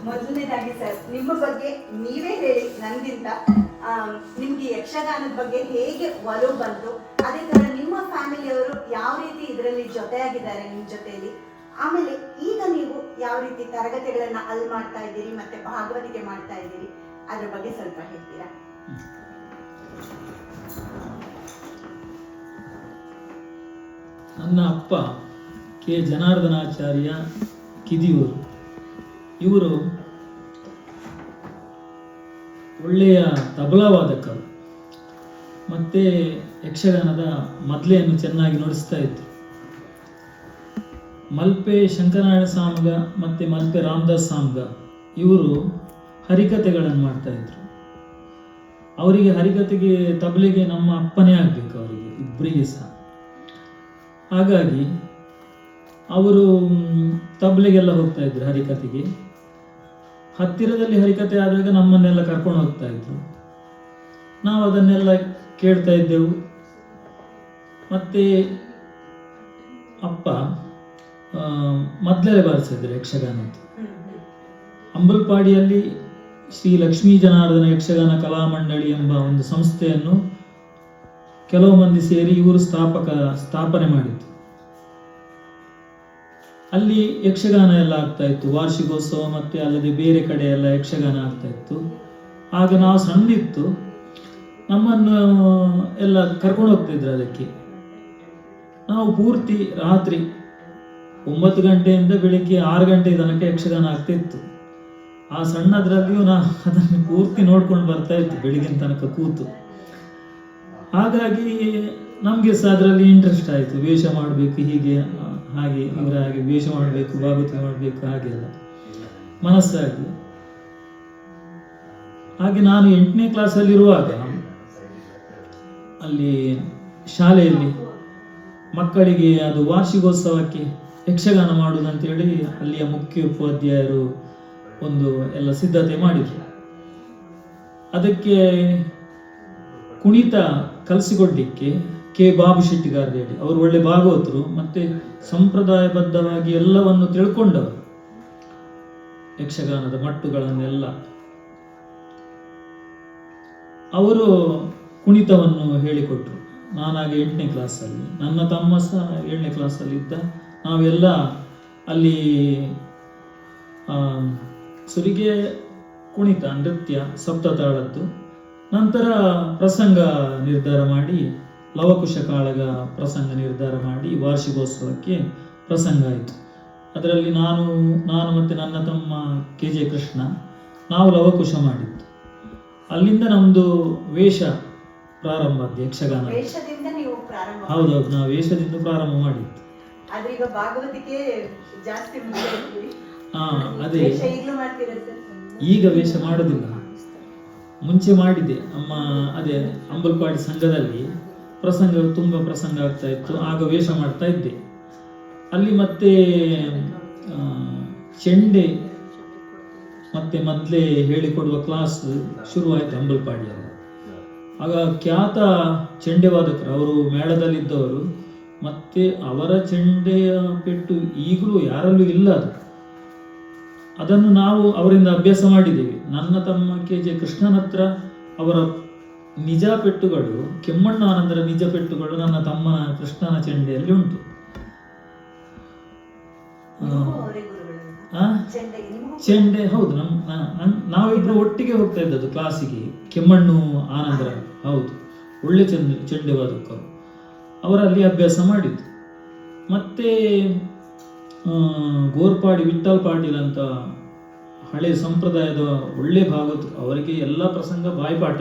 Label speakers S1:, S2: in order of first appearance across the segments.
S1: ಮೊದಲನೇದಾಗಿ ಸರ್, ನಿಮ್ಮ ಬಗ್ಗೆ ನೀವೇ ಹೇಳಿ ನನಗಿಂತ. ನಿಮ್ಗೆ ಯಕ್ಷಗಾನದ ಬಗ್ಗೆ ಹೇಗೆ ಒಲವು ಬಂತು, ಅದೇ ತರ ನಿಮ್ಮ ಫ್ಯಾಮಿಲಿಯವರು ಯಾವ ರೀತಿ ಇದರಲ್ಲಿ ಜೊತೆಯಾಗಿದ್ದಾರೆ ನಿಮ್ಮ ಜೊತೆಯಲ್ಲಿ, ಆಮೇಲೆ ಈಗ ನೀವು ಯಾವ ರೀತಿ ತರಗತಿಗಳನ್ನ ಅಲ್ಲಿ ಮಾಡ್ತಾ ಇದ್ದೀರಿ ಮತ್ತೆ ಭಾಗವತಿಕೆ ಮಾಡ್ತಾ ಇದ್ದೀರಿ, ಅದ್ರ ಬಗ್ಗೆ ಸ್ವಲ್ಪ ಹೇಳ್ತೀರಾ?
S2: ನನ್ನ ಅಪ್ಪ ಕೆ ಜನಾರ್ದನಾಚಾರ್ಯ ಕಿದಿಯೂರು, ಇವರು ಒಳ್ಳೆಯ ತಬಲಾ ವಾದಕರು ಮತ್ತೆ ಯಕ್ಷಗಾನದ ಮದ್ಲೆಯನ್ನು ಚೆನ್ನಾಗಿ ನುಡಿಸ್ತಾ ಇದ್ರು. ಮಲ್ಪೆ ಶಂಕರನಾರಾಯಣ ಸಾಮ್ಗ ಮತ್ತೆ ಮಲ್ಪೆ ರಾಮದಾಸ್ ಸಾಮ್ಗ ಇವರು ಹರಿಕತೆಗಳನ್ನು ಮಾಡ್ತಾ ಇದ್ರು. ಅವರಿಗೆ ಹರಿಕತೆಗೆ ತಬಲೆಗೆ ನಮ್ಮ ಅಪ್ಪನೇ ಆಗ್ಬೇಕು, ಅವರಿಗೆ ಇಬ್ಬರಿಗೆ ಸಹ. ಹಾಗಾಗಿ ಅವರು ತಬಲೆಗೆಲ್ಲ ಹೋಗ್ತಾ ಇದ್ರು ಹರಿಕತೆಗೆ. ಹತ್ತಿರದಲ್ಲಿ ಹರಿಕತೆ ಆದಾಗ ನಮ್ಮನ್ನೆಲ್ಲ ಕರ್ಕೊಂಡು ಹೋಗ್ತಾ ಇದ್ರು, ನಾವು ಅದನ್ನೆಲ್ಲ ಕೇಳ್ತಾ ಇದ್ದೆವು. ಮತ್ತೆ ಅಪ್ಪ ಮದ್ಲೆಲೆ ಬಾರಿಸಿದ್ರು ಯಕ್ಷಗಾನದ್ದು. ಅಂಬಲ್ಪಾಡಿಯಲ್ಲಿ ಶ್ರೀ ಲಕ್ಷ್ಮೀ ಜನಾರ್ದನ ಯಕ್ಷಗಾನ ಕಲಾಮಂಡಳಿ ಎಂಬ ಒಂದು ಸಂಸ್ಥೆಯನ್ನು ಕೆಲವು ಮಂದಿ ಸೇರಿ ಇವರು ಸ್ಥಾಪನೆ ಮಾಡಿದ್ರು. ಅಲ್ಲಿ ಯಕ್ಷಗಾನ ಎಲ್ಲ ಆಗ್ತಾ ಇತ್ತು, ವಾರ್ಷಿಕೋತ್ಸವ ಮತ್ತೆ ಅಲ್ಲದೆ ಬೇರೆ ಕಡೆ ಎಲ್ಲ ಯಕ್ಷಗಾನ ಆಗ್ತಾ ಇತ್ತು. ಆಗ ನಾವು ಸಣ್ಣಿತ್ತು, ನಮ್ಮನ್ನು ಎಲ್ಲ ಕರ್ಕೊಂಡು ಹೋಗ್ತಿದ್ರು ಅದಕ್ಕೆ. ನಾವು ಪೂರ್ತಿ ರಾತ್ರಿ 9 ಗಂಟೆಯಿಂದ ಬೆಳಿಗ್ಗೆ 6 ಗಂಟೆ ತನಕ ಯಕ್ಷಗಾನ ಆಗ್ತಿತ್ತು. ಆ ಸಣ್ಣದ್ರಲ್ಲಿಯೂ ನಾವು ಅದನ್ನು ಪೂರ್ತಿ ನೋಡ್ಕೊಂಡು ಬರ್ತಾ ಇತ್ತು ಬೆಳಿಗಿನ ತನಕ ಕೂತು. ಹಾಗಾಗಿ ನಮಗೆ ಸಹ ಅದರಲ್ಲಿ ಇಂಟ್ರೆಸ್ಟ್ ಆಯಿತು, ವೇಷ ಮಾಡಬೇಕು, ಹೀಗೆ ಹಾಗೆ ಇವರ ಹಾಗೆ ವೇಷ ಮಾಡಬೇಕು, ಭಾಗವತಿಕೆ ಮಾಡಬೇಕು, ಹಾಗೆಲ್ಲ ಮನಸ್ಸಾಗಿ. ಹಾಗೆ ನಾನು 8ನೇ ಕ್ಲಾಸಲ್ಲಿರುವಾಗ ಅಲ್ಲಿ ಶಾಲೆಯಲ್ಲಿ ಮಕ್ಕಳಿಗೆ ಅದು ವಾರ್ಷಿಕೋತ್ಸವಕ್ಕೆ ಯಕ್ಷಗಾನ ಮಾಡುವುದಂತೇಳಿ ಅಲ್ಲಿಯ ಮುಖ್ಯ ಉಪಾಧ್ಯಾಯರು ಒಂದು ಎಲ್ಲ ಸಿದ್ಧತೆ ಮಾಡಿದ್ರು. ಅದಕ್ಕೆ ಕುಣಿತ ಕಲಿಸಿಕೊಡ್ಲಿಕ್ಕೆ ಕೆ ಬಾಬು ಶೆಟ್ಟಿಗಾರ್ ಹೇಳಿ, ಅವರು ಒಳ್ಳೆ ಭಾಗವತರು ಮತ್ತೆ ಸಂಪ್ರದಾಯಬದ್ಧವಾಗಿ ಎಲ್ಲವನ್ನು ತಿಳ್ಕೊಂಡವರು, ಯಕ್ಷಗಾನದ ಮಟ್ಟುಗಳನ್ನೆಲ್ಲ. ಅವರು ಕುಣಿತವನ್ನು ಹೇಳಿಕೊಟ್ರು. ನಾನಾಗ 8ನೇ ಕ್ಲಾಸಲ್ಲಿ, ನನ್ನ ತಮ್ಮ ಸಹ 7ನೇ ಕ್ಲಾಸಲ್ಲಿ ಇದ್ದ. ನಾವೆಲ್ಲ ಅಲ್ಲಿ ಸುರಿಗೆ ಕುಣಿತ ನೃತ್ಯ ಸಪ್ತತಾಳದ್ದು, ನಂತರ ಪ್ರಸಂಗ ನಿರ್ಧಾರ ಮಾಡಿ, ಲವಕುಶ ಕಾಳಗ ಪ್ರಸಂಗ ನಿರ್ಧಾರ ಮಾಡಿ ವಾರ್ಷಿಕೋತ್ಸವಕ್ಕೆ ಪ್ರಸಂಗ ಆಯಿತು. ಅದರಲ್ಲಿ ನಾನು ಮತ್ತೆ ನನ್ನ ತಮ್ಮ KJ ಕೃಷ್ಣ ನಾವು ಲವಕುಶ ಮಾಡಿದ್ದು. ಅಲ್ಲಿಂದ ನಮ್ಮದು ವೇಷ ಪ್ರಾರಂಭ ಆದ್ದು ಯಕ್ಷಗಾನ. ಹೌದೌದು, ನಾವು ವೇಷದಿಂದ ಪ್ರಾರಂಭ ಮಾಡಿದ್ದು. ಅದೇ ಈಗ ವೇಷ ಮಾಡೋದಿಲ್ಲ, ಮುಂಚೆ ಮಾಡಿದೆ. ಅದೇ ಅಂಬಲ್ಪಾಡಿ ಸಂಘದಲ್ಲಿ ತುಂಬ ಪ್ರಸಂಗ ಆಗ್ತಾ ಇತ್ತು, ಆಗ ವೇಷ ಮಾಡ್ತಾ ಇದ್ದೆ ಅಲ್ಲಿ. ಮತ್ತೆ ಚೆಂಡೆ ಮತ್ತೆ ಮೊದಲೇ ಹೇಳಿಕೊಡುವ ಕ್ಲಾಸ್ ಶುರುವಾಯಿತು ಅಂಬಲ್ಪಾಡಿಯಲ್ಲಿ. ಆಗ ಖ್ಯಾತ ಚೆಂಡೆ ವಾದಕರು ಅವರು ಮೇಳದಲ್ಲಿದ್ದವರು, ಮತ್ತೆ ಅವರ ಚೆಂಡೆಯ ಪೆಟ್ಟು ಈಗಲೂ ಯಾರಲ್ಲೂ ಇಲ್ಲ. ಅದನ್ನು ನಾವು ಅವರಿಂದ ಅಭ್ಯಾಸ ಮಾಡಿದ್ದೇವೆ. ನನ್ನ ತಮ್ಮ KJ ಕೃಷ್ಣನ ಹತ್ರ ಅವರ ನಿಜ ಪೆಟ್ಟುಗಳು, ಕೆಮ್ಮಣ್ಣ ಆನಂದರ ನಿಜ ಪೆಟ್ಟುಗಳು ನನ್ನ ತಮ್ಮನ ಕೃಷ್ಣನ ಚೆಂಡೆಯಲ್ಲಿ ಉಂಟು. ಚೆಂಡೆ ಹೌದು, ನಾವಿಬ್ರು ಒಟ್ಟಿಗೆ ಹೋಗ್ತಾ ಇದ್ದದ್ದು ಕ್ಲಾಸಿಗೆ. ಕೆಮ್ಮಣ್ಣು ಆನಂದರ ಹೌದು, ಒಳ್ಳೆ ಚೆಂಡೆ ವಾದಕರು, ಅವರಲ್ಲಿ ಅಭ್ಯಾಸ ಮಾಡಿದ್ದು. ಮತ್ತೆ ಗೋರ್ಪಾಡಿ ವಿಠ್ಠಲ್ ಪಾಟೀಲ್ ಅಂತ ಹಳೆ ಸಂಪ್ರದಾಯದ ಒಳ್ಳೆ ಭಾಗವತರು, ಅವರಿಗೆ ಎಲ್ಲ ಪ್ರಸಂಗ ಬಾಯ್ಪಾಠ,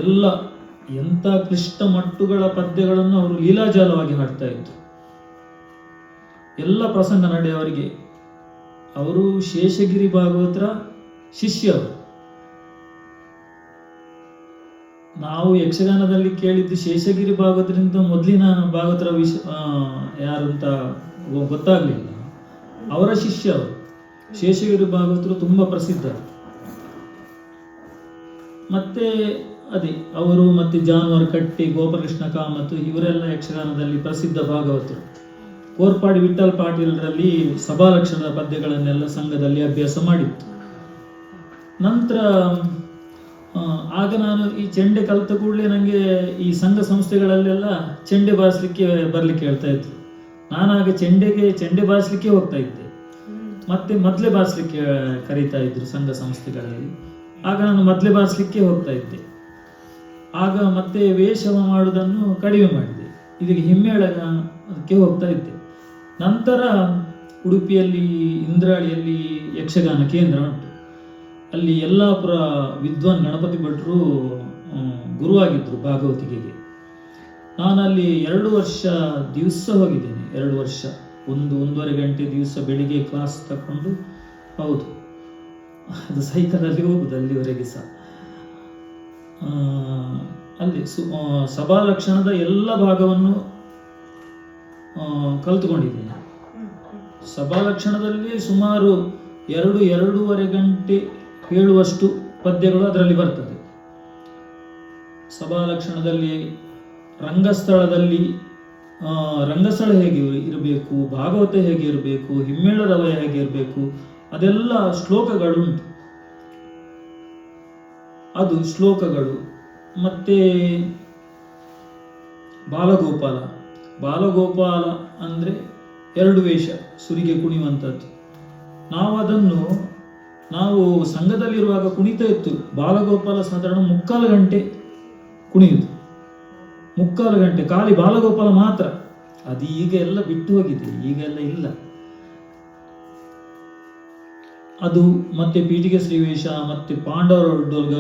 S2: ಎಲ್ಲ ಎಂಥ ಕ್ಲಿಷ್ಟ ಮಟ್ಟುಗಳ ಪದ್ಯಗಳನ್ನು ಅವರು ಲೀಲಾಜಾಲವಾಗಿ ಹಾಡ್ತಾ ಇದ್ರು. ಎಲ್ಲ ಪ್ರಸಂಗ ನಡೆ ಅವರಿಗೆ. ಅವರು ಶೇಷಗಿರಿ ಭಾಗವತರ ಶಿಷ್ಯರು. ನಾವು ಯಕ್ಷಗಾನದಲ್ಲಿ ಕೇಳಿದ್ದು ಶೇಷಗಿರಿ ಭಾಗವತರಿಂದ ಮೊದಲಿನ ಭಾಗವತರ ಯಾರಂತ ಗೊತ್ತಾಗ್ಲಿಲ್ಲ. ಅವರ ಶಿಷ್ಯರು ಶೇಷಗಿರಿ ಭಾಗವತರು ತುಂಬಾ ಪ್ರಸಿದ್ಧ. ಮತ್ತೆ ಅದೇ ಅವರು ಮತ್ತೆ ಜಾನುವಾರು ಕಟ್ಟಿ, ಗೋಪಾಲಕೃಷ್ಣ ಕಾಮತ್ ಇವರೆಲ್ಲ ಯಕ್ಷಗಾನದಲ್ಲಿ ಪ್ರಸಿದ್ಧ ಭಾಗವತರು. ಕೋರ್ಪಾಡಿ ವಿಠ್ಠಲ್ ಪಾಟೀಲ್ರಲ್ಲಿ ಸಭಾಲಕ್ಷಣದ ಪದ್ಯಗಳನ್ನೆಲ್ಲ ಸಂಘದಲ್ಲಿ ಅಭ್ಯಾಸ ಮಾಡಿತ್ತು. ನಂತರ ಆಗ ನಾನು ಈ ಚೆಂಡೆ ಕಲಿತ ಕೂಡಲೇ ನನಗೆ ಈ ಸಂಘ ಸಂಸ್ಥೆಗಳಲ್ಲೆಲ್ಲ ಚೆಂಡೆ ಬಾರಿಸ್ಲಿಕ್ಕೆ ಬರ್ಲಿಕ್ಕೆ ಹೇಳ್ತಾ ಇದ್ರು. ನಾನಾಗ ಚೆಂಡೆ ಬಾರಿಸ್ಲಿಕ್ಕೆ ಹೋಗ್ತಾ ಇದ್ದೆ. ಮತ್ತೆ ಮೊದಲೇ ಬಾರಿಸ್ಲಿಕ್ಕೆ ಕರೀತಾ ಇದ್ರು ಸಂಘ ಸಂಸ್ಥೆಗಳಲ್ಲಿ. ಆಗ ನಾನು ಮೊದಲೇ ಬಾರಿಸ್ಲಿಕ್ಕೆ ಹೋಗ್ತಾ ಇದ್ದೆ. ಆಗ ಮತ್ತೆ ವೇಷವ ಮಾಡುವುದನ್ನು ಕಡಿಮೆ ಮಾಡಿದೆ. ಇದಕ್ಕೆ ಹಿಮ್ಮೇಳಕ್ಕೆ ಹೋಗ್ತಾ ಇದ್ದೆ. ನಂತರ ಉಡುಪಿಯಲ್ಲಿ ಇಂದ್ರಾಳಿಯಲ್ಲಿ ಯಕ್ಷಗಾನ ಕೇಂದ್ರ ಉಂಟು. ಅಲ್ಲಿ ಯಲ್ಲಾಪುರ ವಿದ್ವಾನ್ ಗಣಪತಿ ಭಟ್ರು ಗುರುವಾಗಿದ್ದರು ಭಾಗವತಿಕೆಗೆ. ನಾನಲ್ಲಿ 2 ವರ್ಷ ದಿವಸ ಹೋಗಿದ್ದೇನೆ. 2 ವರ್ಷ 1-1.5 ಗಂಟೆ ದಿವಸ ಬೆಳಿಗ್ಗೆ ಕ್ಲಾಸ್ ತಗೊಂಡು, ಹೌದು ಅದು ಸೈಕಲಲ್ಲಿ ಹೋಗುದು ಅಲ್ಲಿವರೆಗೆ ಸಹ. ಅಲ್ಲಿ ಸಭಾಲಕ್ಷಣದ ಎಲ್ಲ ಭಾಗವನ್ನು ಕಲಿತುಕೊಂಡಿದ್ದೇನೆ. ಸಭಾಲಕ್ಷಣದಲ್ಲಿ ಸುಮಾರು 2-2.5 ಗಂಟೆ ಹೇಳುವಷ್ಟು ಪದ್ಯಗಳು ಅದರಲ್ಲಿ ಬರ್ತದೆ. ಸಭಾಲಕ್ಷಣದಲ್ಲಿ ರಂಗಸ್ಥಳ ಹೇಗೆ ಇರಬೇಕು, ಭಾಗವತ ಹೇಗೆ ಇರಬೇಕು, ಹಿಮ್ಮೇಳದವ ಹೇಗೆ ಇರಬೇಕು, ಅದೆಲ್ಲ ಶ್ಲೋಕಗಳುಂಟು. ಅದು ಶ್ಲೋಕಗಳು. ಮತ್ತೆ ಬಾಲಗೋಪಾಲ ಅಂದ್ರೆ 2 ವೇಷ, ಸುರಿಗೆ ಕುಣಿಯುವಂಥದ್ದು. ನಾವು ಸಂಘದಲ್ಲಿರುವಾಗ ಕುಣಿತಾ ಇತ್ತು. ಬಾಲಗೋಪಾಲ ಸಾಧಾರಣ 3/4 ಗಂಟೆ ಕುಣಿಯುವುದು. 3/4 ಗಂಟೆ ಖಾಲಿ ಬಾಲಗೋಪಾಲ ಮಾತ್ರ. ಅದು ಈಗ ಎಲ್ಲ ಬಿಟ್ಟು ಹೋಗಿದೆ, ಈಗೆಲ್ಲ ಇಲ್ಲ ಅದು. ಮತ್ತೆ ಪೀಠಿಗೆ ಶ್ರೀವೇಷ, ಮತ್ತೆ ಪಾಂಡವರ ಒಡ್ಡೋಲ್ಗ,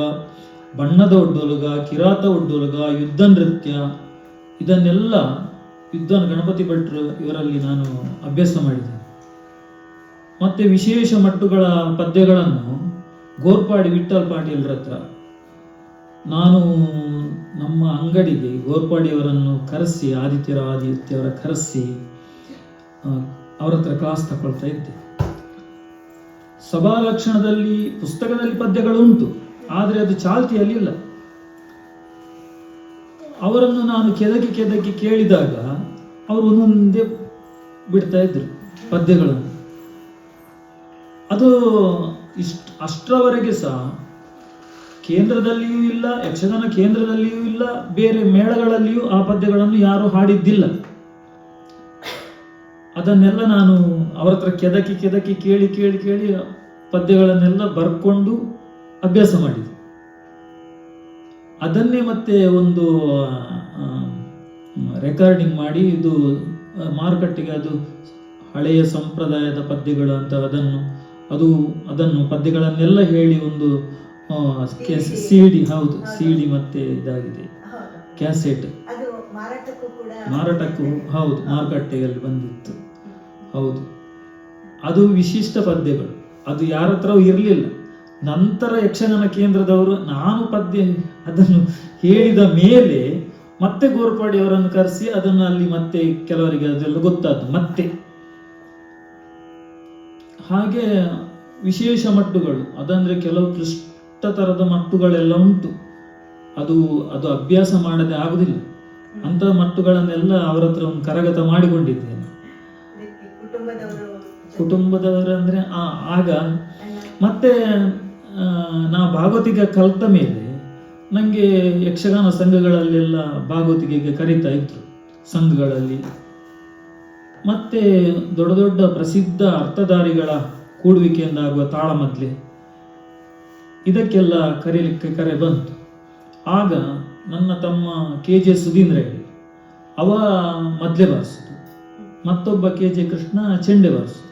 S2: ಬಣ್ಣದ ಒಡ್ಡೋಲ್ಗ, ಕಿರಾತ ಒಡ್ಡೋಲ್ಗ, ಯುದ್ಧ ನೃತ್ಯ, ಇದನ್ನೆಲ್ಲ ವಿದ್ವಾನ್ ಗಣಪತಿ ಭಟ್ರು ಇವರಲ್ಲಿ ನಾನು ಅಭ್ಯಾಸ ಮಾಡಿದ್ದೇನೆ. ಮತ್ತೆ ವಿಶೇಷ ಮಟ್ಟುಗಳ ಪದ್ಯಗಳನ್ನು ಗೋರ್ಪಾಡಿ ವಿಠ್ಠಲ್ ಪಾಟೀಲ್ರ ಹತ್ರ ನಾನು ನಮ್ಮ ಅಂಗಡಿಗೆ ಗೋರ್ಪಾಡಿಯವರನ್ನು ಕರೆಸಿ, ಆದಿತ್ಯವರ ಕರೆಸಿ ಅವರ ಹತ್ರ ಕ್ಲಾಸ್ ತಗೊಳ್ತಾ ಇದ್ದೆ. ಸಭಾಲಕ್ಷಣದಲ್ಲಿ ಪುಸ್ತಕದಲ್ಲಿ ಪದ್ಯಗಳು ಉಂಟು, ಆದರೆ ಅದು ಚಾಲ್ತಿಯಲ್ಲಿ ಇಲ್ಲ. ಅವರನ್ನು ನಾನು ಕೆದಕಿ ಕೇಳಿದಾಗ ಅವರು ಒಂದೊಂದೇ ಬಿಡ್ತಾ ಇದ್ರು ಪದ್ಯಗಳನ್ನು. ಅದು ಅಷ್ಟರವರೆಗೆ ಸಹ ಕೇಂದ್ರದಲ್ಲಿಯೂ ಇಲ್ಲ, ಯಕ್ಷಗಾನ ಕೇಂದ್ರದಲ್ಲಿಯೂ ಇಲ್ಲ, ಬೇರೆ ಮೇಳಗಳಲ್ಲಿಯೂ ಆ ಪದ್ಯಗಳನ್ನು ಯಾರು ಹಾಡಿದ್ದಿಲ್ಲ. ಅದನ್ನೆಲ್ಲ ನಾನು ಅವರ ಹತ್ರ ಕೆದಕಿ ಕೇಳಿ ಪದ್ಯಗಳನ್ನೆಲ್ಲ ಬರ್ಕೊಂಡು ಅಭ್ಯಾಸ ಮಾಡಿದೆ. ಅದನ್ನೇ ಮತ್ತೆ ಒಂದು ರೆಕಾರ್ಡಿಂಗ್ ಮಾಡಿ ಇದು ಮಾರುಕಟ್ಟೆಗೆ, ಅದು ಹಳೆಯ ಸಂಪ್ರದಾಯದ ಪದ್ಯಗಳು ಅಂತ ಅದನ್ನು ಪದ್ಯಗಳನ್ನೆಲ್ಲ ಹೇಳಿ ಒಂದು ಸಿಡಿ, ಹೌದು ಸಿಡಿ ಮತ್ತೆ ಇದಾಗಿದೆ ಕ್ಯಾಸೆಟ್, ಮಾರಾಟಕ್ಕೂ ಹೌದು ಮಾರುಕಟ್ಟೆಯಲ್ಲಿ ಬಂದಿತ್ತು. ಹೌದು, ಅದು ವಿಶಿಷ್ಟ ಪದ್ಯಗಳು. ಅದು ಯಾರ ಹತ್ರವೂ ಇರಲಿಲ್ಲ. ನಂತರ ಯಕ್ಷಗಾನ ಕೇಂದ್ರದವರು ನಾನು ಪದ್ಯ ಅದನ್ನು ಹೇಳಿದ ಮೇಲೆ ಮತ್ತೆ ಗೋರ್ಪಾಡಿ ಅವರನ್ನು ಕರೆಸಿ ಅದನ್ನು ಅಲ್ಲಿ ಮತ್ತೆ ಕೆಲವರಿಗೆ ಅದೆಲ್ಲ ಗೊತ್ತಾದ್ದು ಮತ್ತೆ. ಹಾಗೆ ವಿಶೇಷ ಮಟ್ಟುಗಳು, ಅದಂದ್ರೆ ಕೆಲವು ಕ್ಲಿಷ್ಟ ತರದ ಮಟ್ಟುಗಳೆಲ್ಲ ಉಂಟು. ಅದು ಅಭ್ಯಾಸ ಮಾಡದೆ ಆಗುದಿಲ್ಲ. ಅಂತ ಮಟ್ಟುಗಳನ್ನೆಲ್ಲ ಅವರ ಹತ್ರ ಒಂದು ಕರಗತ ಮಾಡಿಕೊಂಡಿದ್ದೇನೆ. ಕುಟುಂಬದವರು ಅಂದ್ರೆ ಆಗ ಮತ್ತೆ ನಾ ಭಾಗವತಿಗೆ ಕಲಿತ ಮೇಲೆ ನನಗೆ ಯಕ್ಷಗಾನ ಸಂಘಗಳಲ್ಲೆಲ್ಲ ಭಾಗವತಿಗೆ ಕರೀತಾ ಇದ್ರು ಸಂಘಗಳಲ್ಲಿ. ಮತ್ತೆ ದೊಡ್ಡ ದೊಡ್ಡ ಪ್ರಸಿದ್ಧ ಅರ್ಥಧಾರಿಗಳ ಕೂಡುವಿಕೆಯಿಂದ ಆಗುವ ತಾಳಮದ್ಲೆ, ಇದಕ್ಕೆಲ್ಲ ಕರೀಲಿಕ್ಕೆ ಕರೆ ಬಂತು. ಆಗ ನನ್ನ ತಮ್ಮ KJ ಸುಧೀಂದ್ರ ಹೇಳಿ ಅವ ಮೊದಲೇ ಬಾರಿಸಿತು, ಮತ್ತೊಬ್ಬ KJ ಕೃಷ್ಣ ಚೆಂಡೆ ಬಾರಿಸಿತು.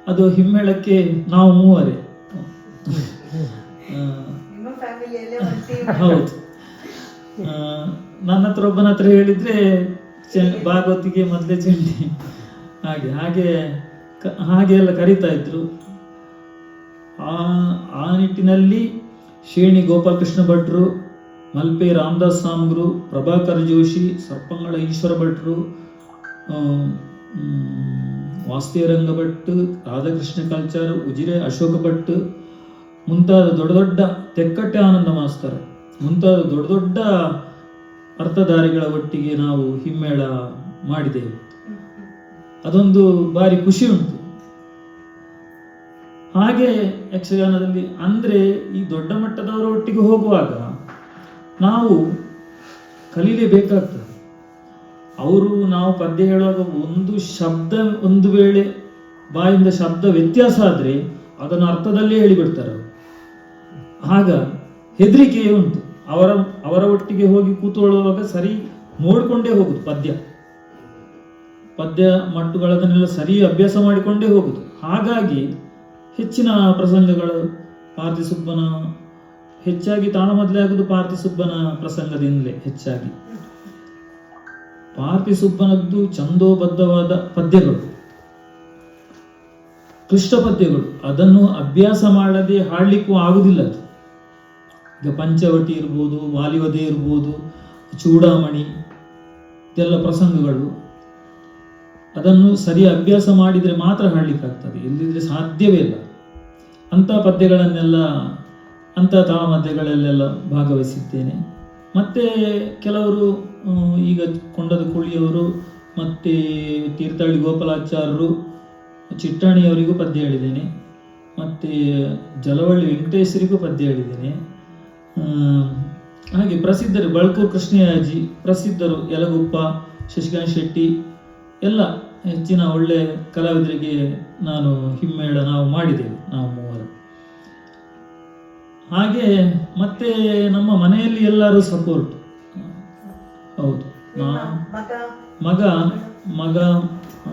S2: ಅದು ಹಿಮ್ಮೇಳಕ್ಕೆ ನಾವು ಮೂವರೇ. ಹೌದು, ನನ್ನ ಹತ್ರ ಒಬ್ಬನ ಹತ್ರ ಹೇಳಿದ್ರೆ ಭಾಗವತಿಗೆ ಮೊದಲೇ ಚೆಂಡೆ, ಹಾಗೆ ಎಲ್ಲ ಕರೀತಾ ಇದ್ರು. ಆ ನಿಟ್ಟಿನಲ್ಲಿ ಶೇಣಿ ಗೋಪಾಲಕೃಷ್ಣ ಭಟ್ರು, ಮಲ್ಪೆ ರಾಮದಾಸ್ ಸಾಮ್ಗರು, ಪ್ರಭಾಕರ್ ಜೋಶಿ, ಸರ್ಪಂಗಳ ಈಶ್ವರ ಭಟ್ರು, ವಾಸ್ತೇರಂಗ ಭಟ್, ರಾಧಾಕೃಷ್ಣ ಕಲ್ಚಾರ್, ಉಜಿರೆ ಅಶೋಕ ಭಟ್, ಮುಂತಾದ ದೊಡ್ಡ ದೊಡ್ಡ ತೆಕ್ಕಟ್ಟೆ ಆನಂದ ಮಾಸ್ತರ ಮುಂತಾದ ದೊಡ್ಡ ದೊಡ್ಡ ಅರ್ಥಧಾರಿಗಳ ಒಟ್ಟಿಗೆ ನಾವು ಹಿಮ್ಮೇಳ ಮಾಡಿದ್ದೇವೆ. ಅದೊಂದು ಭಾರಿ ಖುಷಿ ಉಂಟು. ಹಾಗೆ ಯಕ್ಷಗಾನದಲ್ಲಿ ಅಂದ್ರೆ ಈ ದೊಡ್ಡ ಮಟ್ಟದವರ ಒಟ್ಟಿಗೆ ಹೋಗುವಾಗ ನಾವು ಕಲೀಲೇಬೇಕಾಗ್ತದೆ. ಅವರು ನಾವು ಪದ್ಯ ಹೇಳುವಾಗ ಒಂದು ಶಬ್ದ ಒಂದು ವೇಳೆ ಬಾಯಿಂದ ಶಬ್ದ ವ್ಯತ್ಯಾಸ ಆದ್ರೆ ಅದನ್ನು ಅರ್ಥದಲ್ಲೇ ಹೇಳಿಬಿಡ್ತಾರೆ ಅವರು. ಆಗ ಹೆದರಿಕೆ ಉಂಟು. ಅವರ ಒಟ್ಟಿಗೆ ಹೋಗಿ ಕೂತ್ಕೊಳ್ಳುವಾಗ ಸರಿ ನೋಡಿಕೊಂಡೇ ಹೋಗುದು. ಪದ್ಯ ಮಟ್ಟುಗಳನ್ನೆಲ್ಲ ಸರಿ ಅಭ್ಯಾಸ ಮಾಡಿಕೊಂಡೇ ಹೋಗುದು. ಹಾಗಾಗಿ ಹೆಚ್ಚಿನ ಪ್ರಸಂಗಗಳು ಪಾರ್ಥಿಸುಬ್ಬನ ಹೆಚ್ಚಾಗಿ ತಾಳಮದ್ಲೆ ಆಗುದು ಪಾರ್ಥಿಸುಬ್ಬನ ಪ್ರಸಂಗದಿಂದಲೇ ಹೆಚ್ಚಾಗಿ. ಪಾರ್ಥಿಸುಬ್ಬನದ್ದು ಛಂದೋಬದ್ಧವಾದ ಪದ್ಯಗಳು, ಕ್ಲಿಷ್ಟ ಪದ್ಯಗಳು, ಅದನ್ನು ಅಭ್ಯಾಸ ಮಾಡದೆ ಹಾಡ್ಲಿಕ್ಕೂ ಆಗುದಿಲ್ಲ. ಅದು ಈಗ ಪಂಚವಟಿ ಇರ್ಬೋದು, ವಾಲಿವಧೆ ಇರ್ಬೋದು, ಚೂಡಾಮಣಿ ಇದೆಲ್ಲ ಪ್ರಸಂಗಗಳು. ಅದನ್ನು ಸರಿ ಅಭ್ಯಾಸ ಮಾಡಿದರೆ ಮಾತ್ರ ಹಾಡ್ಲಿಕ್ಕಾಗ್ತದೆ, ಇಲ್ಲದಿದ್ರೆ ಸಾಧ್ಯವೇ ಇಲ್ಲ. ಅಂಥ ಪದ್ಯಗಳನ್ನೆಲ್ಲ ಅಂಥ ತಾಳಮದ್ದೆಗಳಲ್ಲೆಲ್ಲ ಭಾಗವಹಿಸಿದ್ದೇನೆ. ಮತ್ತೆ ಕೆಲವರು ಈಗ ಕೊಂಡದ ಕುಳಿಯವರು ಮತ್ತೆ ತೀರ್ಥಹಳ್ಳಿ ಗೋಪಾಲಾಚಾರ್ಯರು, ಚಿಟ್ಟಾಣಿಯವರಿಗೂ ಪದ್ಯ ಹೇಳಿದ್ದೇನೆ. ಮತ್ತೆ ಜಲವಳ್ಳಿ ವೆಂಕಟೇಶ್ವರಿಗೂ ಪದ್ಯ ಹೇಳಿದ್ದೇನೆ. ಹಾಗೆ ಪ್ರಸಿದ್ಧರು ಬಳಕೂರು ಕೃಷ್ಣಯ್ಯಾಜಿ ಪ್ರಸಿದ್ಧರು, ಯಲಗುಪ್ಪ, ಶಶಿಕಾಂತ್ ಶೆಟ್ಟಿ ಎಲ್ಲ ಹೆಚ್ಚಿನ ಒಳ್ಳೆ ಕಲಾವಿದರಿಗೆ ನಾವು ಮಾಡಿದ್ದೇವೆ, ನಾವು ಮೂವರು. ಹಾಗೆ ಮತ್ತೆ ನಮ್ಮ ಮನೆಯಲ್ಲಿ ಎಲ್ಲರೂ ಸಪೋರ್ಟ್. ಹೌದು, ಮಗ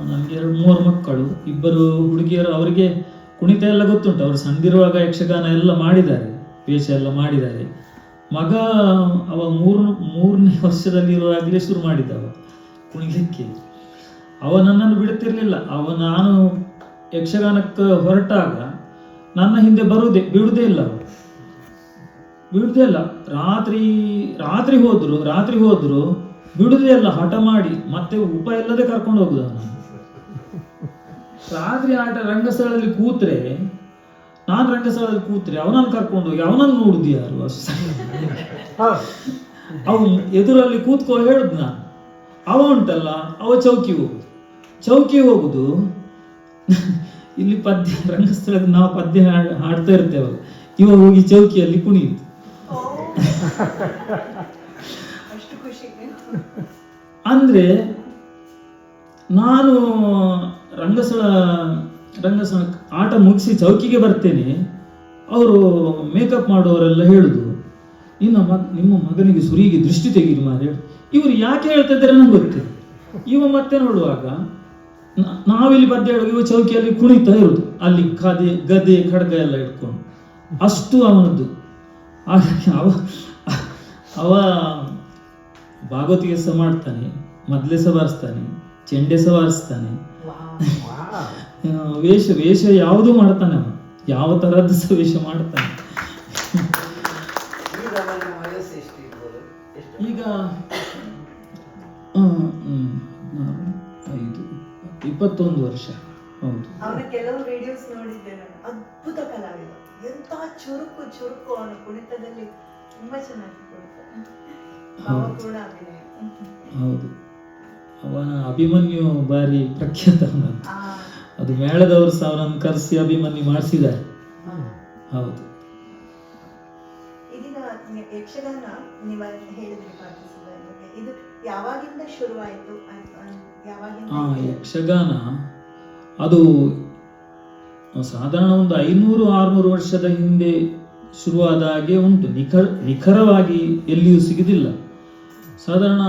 S2: ನನಗೆ 2-3 ಮಕ್ಕಳು, 2 ಹುಡುಗಿಯರು. ಅವರಿಗೆ ಕುಣಿತ ಎಲ್ಲ ಗೊತ್ತುಂಟು. ಅವರು ಸಣ್ಣದಿರುವಾಗ ಯಕ್ಷಗಾನ ಎಲ್ಲ ಮಾಡಿದ್ದಾರೆ, ವೇಷ ಎಲ್ಲ ಮಾಡಿದ್ದಾರೆ. ಮಗ ಅವ 3ನೇ ವರ್ಷದಲ್ಲಿರುವಾಗಲೇ ಶುರು ಮಾಡಿದ್ದವ ಕುಣಿಲಿಕ್ಕೆ. ಅವ ನನ್ನನ್ನು ಬಿಡುತ್ತಿರಲಿಲ್ಲ. ನಾನು ಯಕ್ಷಗಾನಕ್ಕೆ ಹೊರಟಾಗ ನನ್ನ ಹಿಂದೆ ಬಿಡುವುದೇ ಇಲ್ಲ. ರಾತ್ರಿ ಹೋದ್ರು ಬಿಡುದೇ ಇಲ್ಲ. ಹಠ ಮಾಡಿ ಮತ್ತೆ ಉಪ ಇಲ್ಲದೆ ಕರ್ಕೊಂಡು ಹೋಗುದ. ರಾತ್ರಿ ರಂಗಸ್ಥಳದಲ್ಲಿ ಕೂತ್ರೆ ಅವನನ್ನು ಕರ್ಕೊಂಡು ಹೋಗಿ ಅವನನ್ನು ನೋಡುದು ಯಾರು? ಅವನು ಎದುರಲ್ಲಿ ಕೂತ್ಕೋ ಹೇಳುದು ನಾನು. ಅವ ಉಂಟಲ್ಲ, ಅವ ಚೌಕಿ ಹೋಗುದು. ಇಲ್ಲಿ ರಂಗಸ್ಥಳದಲ್ಲಿ ನಾವು ಪದ್ಯ ಹಾಡ್ತಾ ಇರ್ತೇವಲ್ಲ, ಇವ ಹೋಗಿ ಚೌಕಿಯಲ್ಲಿ ಕುಣಿಯುದು. ಅಂದ್ರೆ ನಾನು ರಂಗಸ್ಥಳ ಆಟ ಮುಗಿಸಿ ಚೌಕಿಗೆ ಬರ್ತೇನೆ. ಅವರು ಮೇಕಪ್ ಮಾಡುವವರೆಲ್ಲ ಹೇಳುದು, ನಿಮ್ಮ ಮಗನಿಗೆ ಸುರಿಗೆ ದೃಷ್ಟಿ ತೆಗೀರಿ ಮಾರೆ. ಇವರು ಯಾಕೆ ಹೇಳ್ತಾ ಇದ್ದಾರೆ ನಂಗೆ ಗೊತ್ತಿಲ್ಲ. ಇವ ಮತ್ತೆ ನೋಡುವಾಗ ನಾವಿಲ್ಲಿ ಪದ್ಯ ಹೇಳುವಾಗ ಇವ ಚೌಕಿಯಲ್ಲಿ ಕುಣಿತಾ ಇರುದು, ಅಲ್ಲಿ ಗದೆ ಖಡ್ಗ ಎಲ್ಲ ಇಟ್ಕೊಂಡು. ಅಷ್ಟು ಅವನದ್ದು. ಹಾಗಾಗಿ ಅವ ಭಾಗವತಿಗೆ ಸಹ ಮಾಡ್ತಾನೆ, ಮೊದಲೇ ಸಹ ಬಾರಿಸ್ತಾನೆ, ಚೆಂಡೆ ಸಹ ಬಾರಿಸ್ತಾನೆ, ವೇಷ ಯಾವುದು ಮಾಡ್ತಾನೆ. ಅವ ಯಾವ ತರದ್ದು ಸಹ ವೇಷ ಮಾಡ್ತಾನೆ. ಈಗ 21 ವರ್ಷ. ಹೌದು.
S1: ಅವನ ಕೆಲವು ವಿಡಿಯೋಸ್ ನೋಡಿದ್ದೇನೆ. ಅದ್ಭುತ ಕಲಾವಿದ, ಎಂತ ಚುರುಕು ಅವನ ಕುಣಿತದಲ್ಲಿ ತುಂಬಾ ಚೆನ್ನಾಗಿ ಕೊಡ್ತಾನೆ.
S2: ಹೌದು, ಅವನ ಅಭಿಮನ್ಯು ಬಾರಿ ಪ್ರಖ್ಯಾತ. ಅದು ಮೇಳದವರು ಸಹ ಅವನನ್ನು ಕರೆಸಿ ಅಭಿಮನ್ಯು ಮಾಡಿಸಿದ್ದಾರೆ. ಹೌದು.
S1: ಇದೀಗ ಯಕ್ಷಗಾನ ನೀವು ಹೇಳಿದ್ರಿ ಪಾರ್ಥಿಸುಬ್ಬನ, ಇದು ಯಾವಾಗಿಂದ ಶುರುವಾಯಿತು?
S2: ಯಕ್ಷಗಾನ ಅದು ಸಾಧಾರಣ ಒಂದು 500-600 ವರ್ಷದ ಹಿಂದೆ ಶುರುವಾದ ಹಾಗೆ ಉಂಟು. ನಿಖರವಾಗಿ ಎಲ್ಲಿಯೂ ಸಿಗುದಿಲ್ಲ. ಸಾಧಾರಣ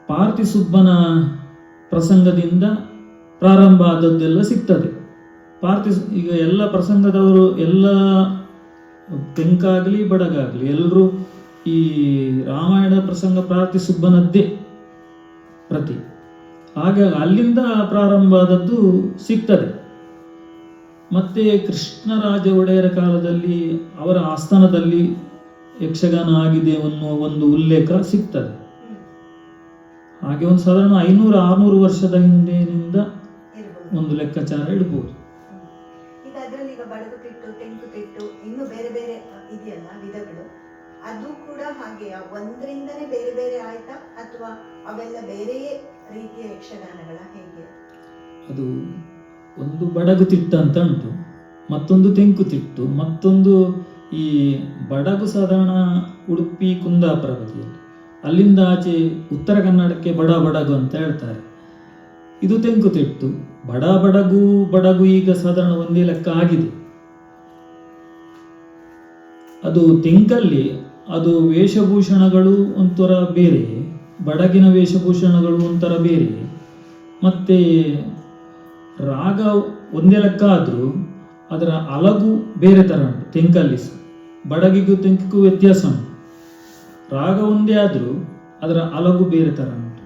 S2: ಪಾರ್ಥಿಸುಬ್ಬನ ಪ್ರಸಂಗದಿಂದ ಪ್ರಾರಂಭ ಆದದ್ದೆಲ್ಲ ಸಿಗ್ತದೆ. ಈಗ ಎಲ್ಲ ಪ್ರಸಂಗದವರು, ಎಲ್ಲ ತೆಂಕಾಗ್ಲಿ ಬಡಗಾಗ್ಲಿ, ಎಲ್ಲರೂ ಈ ರಾಮಾಯಣದ ಪ್ರಸಂಗ ಪಾರ್ಥಿಸುಬ್ಬನದ್ದೇ ಪ್ರತಿ. ಹಾಗಾಗಿ ಅಲ್ಲಿಂದ ಪ್ರಾರಂಭ ಆದದ್ದು ಸಿಗ್ತದೆ. ಮತ್ತೆ ಕೃಷ್ಣರಾಜ ಒಡೆಯರ ಕಾಲದಲ್ಲಿ ಅವರ ಆಸ್ಥಾನದಲ್ಲಿ ಯಕ್ಷಗಾನ ಆಗಿದೆ ಅನ್ನುವ ಒಂದು ಉಲ್ಲೇಖ ಸಿಗ್ತದೆ. ಹಾಗೆ ಒಂದು ಸಾಧಾರಣ 500-600 ವರ್ಷದ ಹಿಂದಿನಿಂದ ಒಂದು ಲೆಕ್ಕಾಚಾರ ಇಡಬಹುದು.
S1: ಬೇರೆ ಇದೆಯಲ್ಲ ವಿಧಗಳು, ಅದು ಕೂಡ ಹಾಗೆ ಒಂದರಿಂದನೇ ಬೇರೆ ಬೇರೆ ಆಯ್ತಾ ಅಥವಾ ಅವೆಲ್ಲ ಬೇರೆಯೇ ರೀತಿಯ ಯಕ್ಷಗಾನಗಳ ಹೇಗೆ?
S2: ಅದು ಒಂದು ಬಡಗು ತಿಟ್ಟು ಅಂತ ಉಂಟು, ಮತ್ತೊಂದು ತೆಂಕು ತಿಟ್ಟು, ಮತ್ತೊಂದು ಈ ಬಡಗು ಸಾಧಾರಣ ಉಡುಪಿ ಕುಂದಾಪುರ ಬದಿಯಲ್ಲಿ, ಅಲ್ಲಿಂದ ಆಚೆ ಉತ್ತರ ಕನ್ನಡಕ್ಕೆ ಬಡಗು ಅಂತ ಹೇಳ್ತಾರೆ. ಇದು ತೆಂಕು ತಿಟ್ಟು. ಬಡಗು ಈಗ ಸಾಧಾರಣ ಒಂದೇ ಲೆಕ್ಕ ಆಗಿದೆ. ಅದು ತೆಂಕಲ್ಲಿ ಅದು ವೇಷಭೂಷಣಗಳು ಒಂಥರ ಬೇರೆ, ಬಡಗಿನ ವೇಷಭೂಷಣಗಳು ಒಂಥರ ಬೇರೆ, ಮತ್ತೆ ರಾಗ ಒಂದೇ ಲೆಕ್ಕ ಆದರೂ ಅದರ ಅಲಗು ಬೇರೆ ಥರ ಉಂಟು. ತೆಂಕಲ್ಲಿ ಸಹ ಬಡಗಿಗೂ ತೆಂಕಿಗೂ ವ್ಯತ್ಯಾಸ ಉಂಟು. ರಾಗ ಒಂದೇ ಆದರೂ ಅದರ ಅಲಗು ಬೇರೆ ಥರ ಉಂಟು.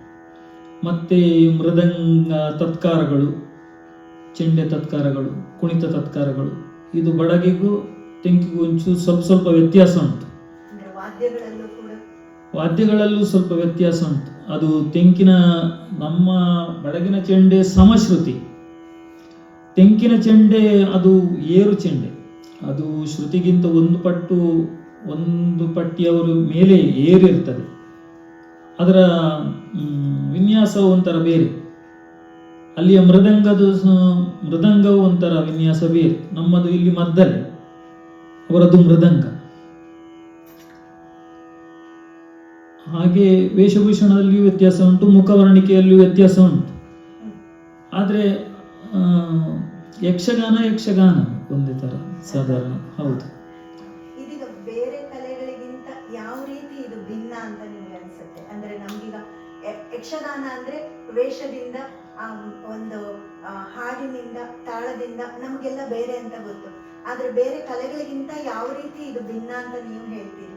S2: ಮತ್ತೆ ಮೃದಂಗ ತತ್ಕಾರಗಳು, ಚೆಂಡೆ ತತ್ಕಾರಗಳು, ಕುಣಿತ ತತ್ಕಾರಗಳು, ಇದು ಬಡಗಿಗೂ ತೆಂಕಿಗೂ ಒಂಚೂರು ಸ್ವಲ್ಪ ವ್ಯತ್ಯಾಸ ಉಂಟು. ವಾದ್ಯಗಳಲ್ಲೂ ಸ್ವಲ್ಪ ವ್ಯತ್ಯಾಸ ಉಂಟು. ಅದು ತೆಂಕಿನ ನಮ್ಮ ಬಡಗಿನ ಚೆಂಡೆ ಸಮಶ್ರುತಿ, ತೆಂಕಿನ ಚೆಂಡೆ ಅದು ಏರು ಚೆಂಡೆ, ಅದು ಶ್ರುತಿಗಿಂತ ಒಂದು ಪಟ್ಟಿಯವರು ಮೇಲೆ ಏರಿರ್ತದೆ. ಅದರ ವಿನ್ಯಾಸವು ಒಂಥರ ಬೇರೆ. ಅಲ್ಲಿಯ ಮೃದಂಗವು ಒಂಥರ ವಿನ್ಯಾಸ ಬೇರೆ. ನಮ್ಮದು ಇಲ್ಲಿ ಮದ್ದಲೆ, ಅವರದ್ದು ಮೃದಂಗ. ಹಾಗೆ ವೇಷಭೂಷಣದಲ್ಲಿಯೂ ವ್ಯತ್ಯಾಸ ಉಂಟು, ಮುಖವರ್ಣಿಕೆಯಲ್ಲಿಯೂ ವ್ಯತ್ಯಾಸ ಉಂಟು. ಆದರೆ ಯಕ್ಷಗಾನ ಒಂದೇ ತರ ಸಾಧಾರಣ. ಹೌದು.
S1: ಇದೀಗ ಬೇರೆ ಕಲೆಗಳಿಗಿಂತ ಯಾವ ರೀತಿ ಇದು ಭಿನ್ನ ಅಂತ ನಿಮ್ಗೆ ಅನ್ಸುತ್ತೆ? ಅಂದ್ರೆ ನಮ್ಗೀಗ ಯಕ್ಷಗಾನ ಅಂದ್ರೆ ವೇಷದಿಂದ ಒಂದು ಹಾಡಿನಿಂದ ತಾಳದಿಂದ ನಮಗೆಲ್ಲ ಬೇರೆ ಅಂತ ಗೊತ್ತು. ಆದ್ರೆ ಬೇರೆ ಕಲೆಗಳಿಗಿಂತ ಯಾವ ರೀತಿ ಇದು ಭಿನ್ನ ಅಂತ ನೀವು ಹೇಳ್ತೀರಿ?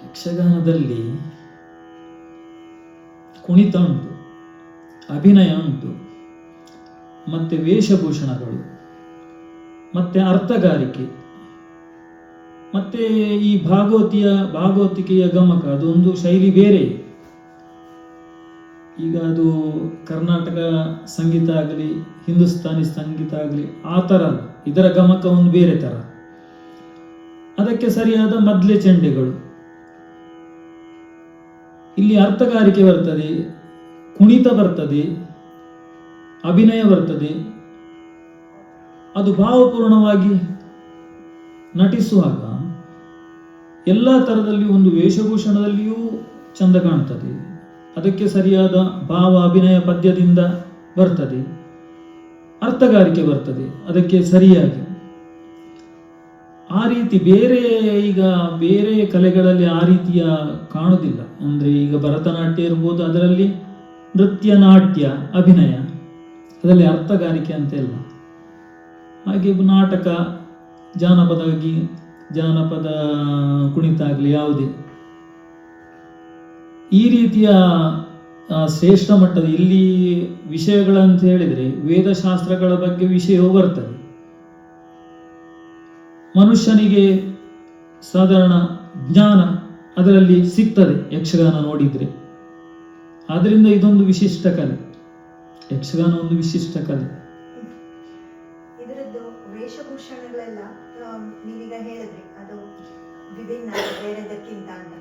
S2: ಯಕ್ಷಗಾನದಲ್ಲಿ ಕುಣಿತ ಉಂಟು, ಅಭಿನಯ ಉಂಟು, ಮತ್ತೆ ವೇಷಭೂಷಣಗಳು, ಮತ್ತೆ ಅರ್ಥಗಾರಿಕೆ, ಮತ್ತೆ ಈ ಭಾಗವತಿಕೆಯ ಗಮಕ, ಅದೊಂದು ಶೈಲಿ ಬೇರೆ. ಈಗ ಅದು ಕರ್ನಾಟಕ ಸಂಗೀತ ಆಗಲಿ, ಹಿಂದೂಸ್ತಾನಿ ಸಂಗೀತ ಆಗಲಿ ಆ ಥರ ಅಲ್ಲ, ಇದರ ಗಮಕ ಒಂದು ಬೇರೆ ಥರ. ಅದಕ್ಕೆ ಸರಿಯಾದ ಮದ್ಲೆ ಚೆಂಡೆಗಳು. ಇಲ್ಲಿ ಅರ್ಥಗಾರಿಕೆ ಬರ್ತದೆ, ಕುಣಿತ ಬರ್ತದೆ, ಅಭಿನಯ ಬರ್ತದೆ. ಅದು ಭಾವಪೂರ್ಣವಾಗಿ ನಟಿಸುವಾಗ ಎಲ್ಲ ಥರದಲ್ಲಿ ಒಂದು ವೇಷಭೂಷಣದಲ್ಲಿಯೂ ಚಂದ ಕಾಣ್ತದೆ. ಅದಕ್ಕೆ ಸರಿಯಾದ ಭಾವ ಅಭಿನಯ ಪದ್ಯದಿಂದ ಬರ್ತದೆ, ಅರ್ಥಗಾರಿಕೆ ಬರ್ತದೆ ಅದಕ್ಕೆ ಸರಿಯಾಗಿ. ಆ ರೀತಿ ಈಗ ಬೇರೆ ಕಲೆಗಳಲ್ಲಿ ಆ ರೀತಿಯ ಕಾಣುವುದಿಲ್ಲ. ಅಂದರೆ ಈಗ ಭರತನಾಟ್ಯ ಇರ್ಬೋದು, ಅದರಲ್ಲಿ ನೃತ್ಯ, ನಾಟ್ಯ, ಅಭಿನಯ, ಅದರಲ್ಲಿ ಅರ್ಥಗಾರಿಕೆ ಅಂತೆಲ್ಲ. ಹಾಗೆ ನಾಟಕ, ಜಾನಪದ ಕುಣಿತ ಆಗಲಿ ಯಾವುದೇ ಈ ರೀತಿಯ ಶ್ರೇಷ್ಠ ಮಟ್ಟದ ಇಲ್ಲಿ ವಿಷಯಗಳಂತ ಹೇಳಿದರೆ ವೇದಶಾಸ್ತ್ರಗಳ ಬಗ್ಗೆ ವಿಷಯವೂ ಬರ್ತದೆ. ಮನುಷ್ಯನಿಗೆ ಸಾಧಾರಣ ಜ್ಞಾನ ಅದರಲ್ಲಿ ಸಿಗ್ತದೆ ಯಕ್ಷಗಾನ ನೋಡಿದ್ರೆ. ಆದ್ರಿಂದ ಇದೊಂದು ವಿಶಿಷ್ಟ ಕಲೆ, ಯಕ್ಷಗಾನ ಒಂದು ವಿಶಿಷ್ಟ ಕಲೆ.
S1: ಇದರದ್ದು ವೇಷಭೂಷಣಗಳೆಲ್ಲ ನೀವೀಗ ಹೇಳಿದ್ರಿ ಅದು ವಿಭಿನ್ನ ಬೇರೆದಕ್ಕಿಂತ ಅಂತ.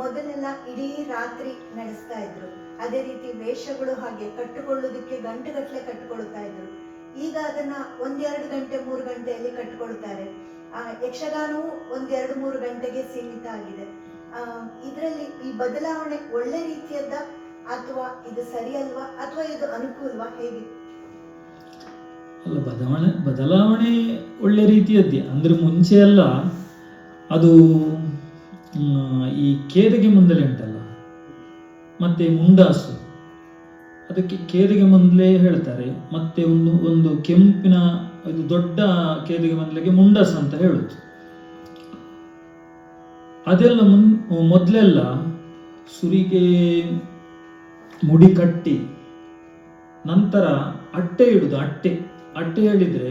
S1: ಮೊದಲೆಲ್ಲ ಇಡೀ ರಾತ್ರಿ ನಡೆಸ್ತಾ ಇದ್ರು, ಅದೇ ರೀತಿ ವೇಷಗಳು ಹಾಗೆ ಕಟ್ಟಿಕೊಳ್ಳುವುದಕ್ಕೆ ಗಂಟೆಗಟ್ಟಲೆ ಕಟ್ಟಿಕೊಳ್ತಾ ಇದ್ರು. ಈಗ ಅದನ್ನ 1-2 ಗಂಟೆ 3 ಗಂಟೆಯಲ್ಲಿ ಕಟ್ಟಿಕೊಳ್ತಾರೆ. ಯಕ್ಷಗಾನವು 1-2-3 ಗಂಟೆಗೆ ಸೀಮಿತ ಆಗಿದೆ. ಇದರಲ್ಲಿ ಈ ಬದಲಾವಣೆ ಒಳ್ಳೆ ರೀತಿಯದ್ದ ಅಥವಾ ಇದು ಸರಿ ಅಲ್ವಾ ಅಥವಾ ಇದು ಅನುಕೂಲವಾ, ಹೇಗೆ?
S2: ಅಲ್ಲ, ಬದಲಾವಣೆ ಒಳ್ಳೆ ರೀತಿಯದ್ದೇ. ಅಂದ್ರೆ ಮುಂಚೆ ಎಲ್ಲ ಅದು ಈ ಕೇದಿಗೆ ಮುಂದಲೆ ಉಂಟಲ್ಲ, ಮತ್ತೆ ಮುಂಡಾಸು, ಅದಕ್ಕೆ ಕೇದಿಗೆ ಮುಂದಲೆ ಹೇಳ್ತಾರೆ. ಮತ್ತೆ ಒಂದು ಕೆಂಪಿನ ಇದು ದೊಡ್ಡ ಕೇದಿಗೆ ಮುಂದಲೆಗೆ ಮುಂಡಾಸು ಅಂತ ಹೇಳುದು. ಅದೆಲ್ಲ ಮೊದಲೆಲ್ಲ ಸುರಿಗೆ ಮುಡಿ ಕಟ್ಟಿ ನಂತರ ಅಟ್ಟೆ ಇಡುದು. ಅಟ್ಟೆ ಹೇಳಿದ್ರೆ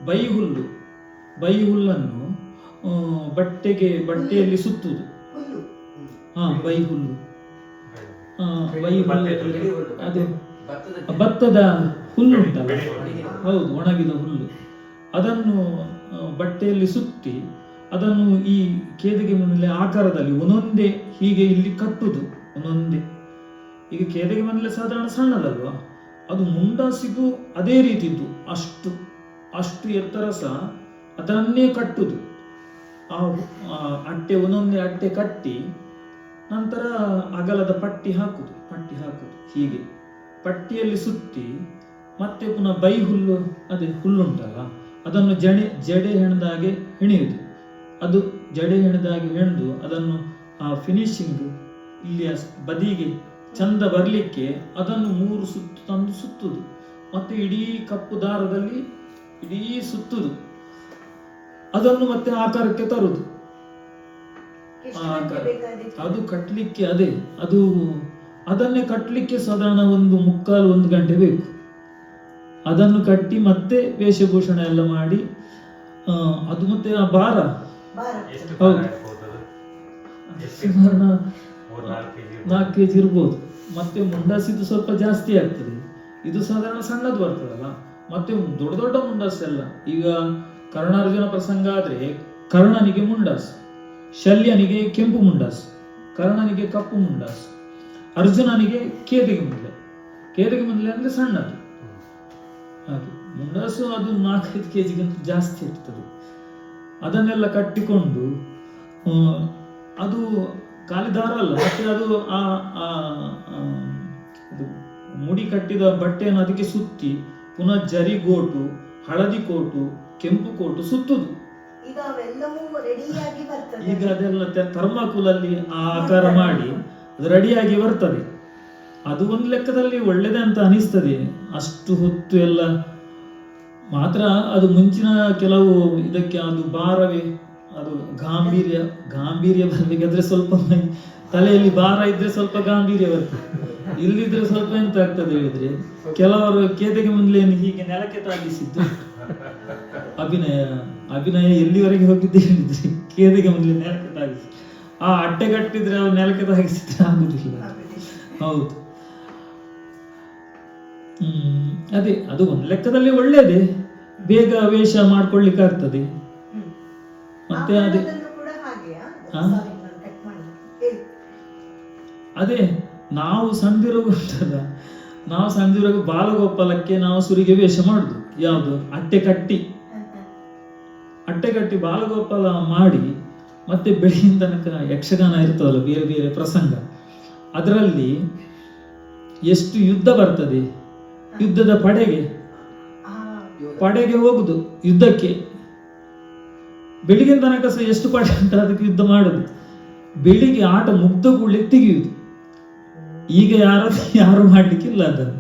S2: ಬೈ ಹುಲ್ಲನ್ನು ಬಟ್ಟೆಯಲ್ಲಿ ಸುತ್ತುವುದು. ಬೈ ಹುಲ್ಲು ಅದು ಭತ್ತದ ಹುಲ್ಲು ಉಂಟಲ್ಲ, ಹೌದು, ಒಣಗಿದ ಹುಲ್ಲು. ಅದನ್ನು ಬಟ್ಟೆಯಲ್ಲಿ ಸುತ್ತಿ ಅದನ್ನು ಈ ಕೇದಿಗೆ ಮನೆಯಲ್ಲಿ ಆಕಾರದಲ್ಲಿ ಒಂದೊಂದೇ ಹೀಗೆ ಇಲ್ಲಿ ಕಟ್ಟುದು ಒಂದೊಂದೇ. ಈಗ ಕೇದಿಗೆ ಮನೆಯಲ್ಲಿ ಸಾಧಾರಣ ಸಣ್ಣದಲ್ವಾ, ಅದು ಮುಂಡಾಸಿಗೂ ಅದೇ ರೀತಿದ್ದು, ಅಷ್ಟು ಅಷ್ಟು ಎತ್ತರ ಸಹ ಅದನ್ನೇ ಕಟ್ಟುದು. ಆ ಅಟ್ಟೆ ಒಂದೊಂದೇ ಅಟ್ಟೆ ಕಟ್ಟಿ ನಂತರ ಅಗಲದ ಪಟ್ಟಿ ಹಾಕುದು ಹೀಗೆ ಪಟ್ಟಿಯಲ್ಲಿ ಸುತ್ತಿ ಮತ್ತೆ ಪುನಃ ಬೈ ಹುಲ್ಲು, ಅದೇ ಹುಲ್ಲುಂಟಲ್ಲ ಅದನ್ನು ಜಡೆ ಹೆಣೆದಾಗೆ ಹೆಣೆಯುವುದು. ಅದು ಜಡೆ ಹೆಣೆದಾಗೆ ಹೆಣೆದು ಅದನ್ನು ಆ ಫಿನಿಶಿಂಗ್ ಇಲ್ಲಿ ಬದಿಗೆ ಚಂದ ಬರಲಿಕ್ಕೆ ಅದನ್ನು 3 ಸುತ್ತು ತಂದು ಸುತ್ತುದು, ಮತ್ತೆ ಇಡೀ ಕಪ್ಪು ದಾರದಲ್ಲಿ ಇಡೀ ಸುತ್ತುದು, ಅದನ್ನು ಮತ್ತೆ ಆಕಾರಕ್ಕೆ ತರುದು. ಅದು ಕಟ್ಲಿಕ್ಕೆ ಅದನ್ನೇ ಕಟ್ಲಿಕ್ಕೆ ಸಾಧಾರಣ 1 ಗಂಟೆ ಬೇಕು. ಅದನ್ನು ಕಟ್ಟಿ ಮತ್ತೆ ವೇಷಭೂಷಣ ಎಲ್ಲ ಮಾಡಿ ಅದು ಮತ್ತೆ ಆ ಭಾರ ಹೌದು ಸುಮಾರು 4 kg ಇರ್ಬೋದು. ಮತ್ತೆ ಮುಂಡಾಸಿದ್ದು ಸ್ವಲ್ಪ ಜಾಸ್ತಿ ಆಗ್ತದೆ, ಇದು ಸಾಧಾರಣ ಸಣ್ಣದು ಬರ್ತದಲ್ಲ. ಮತ್ತೆ ದೊಡ್ಡ ದೊಡ್ಡ ಮುಂಡಾಸು ಎಲ್ಲ, ಈಗ ಕರ್ಣಾರ್ಜುನ ಪ್ರಸಂಗ ಆದ್ರೆ ಕರ್ಣನಿಗೆ ಮುಂಡಾಸು, ಶಲ್ಯನಿಗೆ ಕೆಂಪು ಮುಂಡಾಸು, ಕರ್ಣನಿಗೆ ಕಪ್ಪು ಮುಂಡಾಸು, ಅರ್ಜುನನಿಗೆ ಕೇದಿಗೆ ಮುಂದೆ ಅಂದ್ರೆ ಸಣ್ಣದು. ಹಾಗೆ ಮುಂಡಾಸು ಅದು 4-5 kg ಜಾಸ್ತಿ ಇರ್ತದೆ. ಅದನ್ನೆಲ್ಲ ಕಟ್ಟಿಕೊಂಡು ಅದು ಖಾಲಿ ದಾರ ಅಲ್ಲ, ಮತ್ತೆ ಅದು ಮುಡಿ ಕಟ್ಟಿದ ಬಟ್ಟೆಯನ್ನು ಅದಕ್ಕೆ ಸುತ್ತಿ ಪುನಃ ಜರಿಗೋಟು, ಹಳದಿ ಕೋಟು, ಕೆಂಪು ಕೋಟು ಸುತ್ತುದು. ಈಗ ಅದೆಲ್ಲ ಥರ್ಮಾಕೂಲಲ್ಲಿ ಆ ಆಕಾರ ಮಾಡಿ ಅದು ರೆಡಿಯಾಗಿ ಬರ್ತದೆ. ಅದು ಒಂದು ಲೆಕ್ಕದಲ್ಲಿ ಒಳ್ಳೇದೇ ಅಂತ ಅನಿಸ್ತದೆ. ಅಷ್ಟು ಹೊತ್ತು ಎಲ್ಲ ಮಾತ್ರ ಅದು ಮುಂಚಿನ ಕೆಲವು ಇದಕ್ಕೆ ಅದು ಭಾರವೇ, ಅದು ಗಾಂಭೀರ್ಯ ಬರಬೇಕಾದ್ರೆ ಸ್ವಲ್ಪ ತಲೆಯಲ್ಲಿ ಭಾರ ಇದ್ರೆ ಸ್ವಲ್ಪ ಗಾಂಭೀರ್ಯ ಬರ್ತದೆ, ಇಲ್ಲಿದ್ರೆ ಸ್ವಲ್ಪ ಎಂತ ಆಗ್ತದೆ ಹೇಳಿದ್ರೆ, ಕೆಲವರು ಕೇದಿಗೆ ಮುಂದೆ ಹೀಗೆ ನೆಲಕ್ಕೆ ತಾಗಿಸಿದ್ದು ಅಭಿನಯ ಎಲ್ಲಿವರೆಗೆ ಹೋಗಿದ್ದೆ ಹೇಳಿದ್ರೆ ಕೇದಿಗೆ ಮುಂದೆ ನೆಲಕ್ಕೆ ತಾಗಿಸಿ, ಆ ಅಟ್ಟೆ ಕಟ್ಟಿದ್ರೆ ಅವ್ರು ನೆಲಕ್ಕೆ ತಾಗಿಸಿದ್ರೆ ಆಗುದಿಲ್ಲ. ಹೌದು, ಅದೇ ಅದು ಒಂದು ಲೆಕ್ಕದಲ್ಲಿ ಒಳ್ಳೇದೇ, ಬೇಗ ವೇಷ ಮಾಡ್ಕೊಳ್ಳಿಕ್ಕೆ ಆಗ್ತದೆ. ಮತ್ತೆ ಅದೇ ನಾವು ಸಂಧಿರೋಗ ಬಾಲಗೋಪಾಲಕ್ಕೆ ನಾವು ಸುರಿಗೆ ವೇಷ ಮಾಡುದು. ಯಾವುದು? ಅಟ್ಟೆ ಕಟ್ಟಿ ಬಾಲಗೋಪಾಲ ಮಾಡಿ ಮತ್ತೆ ಬೆಳಗಿನ ತನಕ ಯಕ್ಷಗಾನ ಇರ್ತವಲ್ಲ, ಬೇರೆ ಬೇರೆ ಪ್ರಸಂಗ, ಅದರಲ್ಲಿ ಎಷ್ಟು ಯುದ್ಧ ಬರ್ತದೆ, ಯುದ್ಧದ ಪಡೆಗೆ ಹೋಗುದು, ಯುದ್ಧಕ್ಕೆ ಬೆಳಿಗಿನ ತನಕ ಸಹ ಎಷ್ಟು ಪಡೆ ಅಂತ ಅದಕ್ಕೆ ಯುದ್ಧ ಮಾಡುದು, ಬೆಳಿಗ್ಗೆ ಆಟ ಮುಗ್ದ ಕೂಡಲೇ ತೆಗೆಯುವುದು. ಈಗ ಯಾರು ಮಾಡ್ಲಿಕ್ಕಿಲ್ಲ ಅದನ್ನು.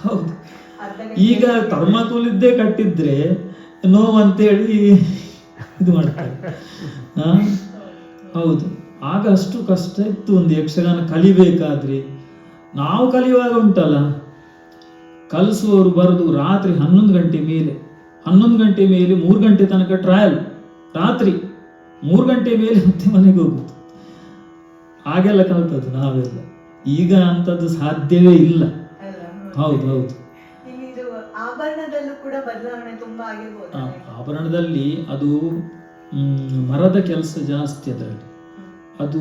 S2: ಹೌದು, ಈಗ ಥರ್ಮಾಕೋಲಿದ್ದೇ ಕಟ್ಟಿದ್ರೆ ನೋವಂತೇಳಿ ಇದು ಮಾಡ್ತಾರೆ. ಹೌದು, ಆಗ ಅಷ್ಟು ಕಷ್ಟ ಇತ್ತು ಒಂದು ಯಕ್ಷಗಾನ ಕಲಿಬೇಕಾದ್ರೆ. ನಾವು ಕಲಿಯುವಾಗ ಉಂಟಲ್ಲ, ಕಲಿಸುವವರು ಬರೋದು ರಾತ್ರಿ 11 ಗಂಟೆ ಮೇಲೆ 3 ಗಂಟೆ ತನಕ ಟ್ರಯಲ್, ರಾತ್ರಿ 3 ಗಂಟೆ ಮೇಲೆ ಮತ್ತೆ ಮನೆಗೆ ಹೋಗುದು. ಹಾಗೆಲ್ಲ ಕಲ್ತದ್ದು ನಾವೆಲ್ಲ. ಈಗ ಅಂತದ್ದು ಸಾಧ್ಯವೇ ಇಲ್ಲ. ಹೌದು, ಆಭರಣದಲ್ಲಿ ಅದು ಮರದ ಕೆಲಸ ಜಾಸ್ತಿ ಅದರಲ್ಲಿ. ಅದು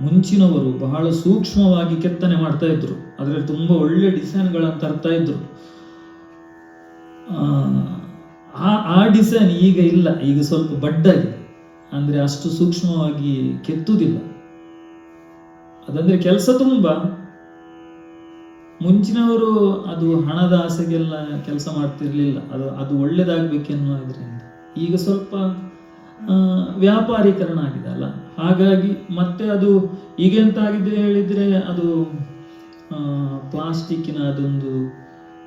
S2: ಮುಂಚಿನವರು ಬಹಳ ಸೂಕ್ಷ್ಮವಾಗಿ ಕೆತ್ತನೆ ಮಾಡ್ತಾ ಇದ್ರು, ಅದರಲ್ಲಿ ತುಂಬಾ ಒಳ್ಳೆ ಡಿಸೈನ್ಗಳನ್ನು ತರ್ತಾ ಇದ್ರು. ಆ ಡಿಸೈನ್ ಈಗ ಇಲ್ಲ, ಈಗ ಸ್ವಲ್ಪ ಬಡ್ಡಾಗಿದೆ, ಅಂದ್ರೆ ಅಷ್ಟು ಸೂಕ್ಷ್ಮವಾಗಿ ಕೆತ್ತುವುದಿಲ್ಲ. ಅದಂದ್ರೆ ಕೆಲಸ ತುಂಬಾ. ಮುಂಚಿನವರು ಅದು ಹಣದ ಆಸೆಗೆಲ್ಲ ಕೆಲಸ ಮಾಡ್ತಿರ್ಲಿಲ್ಲ, ಅದು ಒಳ್ಳೇದಾಗ್ಬೇಕೆನ್ನುವ ಇದರಿಂದ. ಈಗ ಸ್ವಲ್ಪ ವ್ಯಾಪಾರೀಕರಣ ಆಗಿದೆ ಅಲ್ಲ, ಹಾಗಾಗಿ ಮತ್ತೆ ಅದು ಈಗ ಎಂತ ಆಗಿದೆ ಹೇಳಿದ್ರೆ, ಅದು ಪ್ಲಾಸ್ಟಿಕ್ಕಿನ ಅದೊಂದು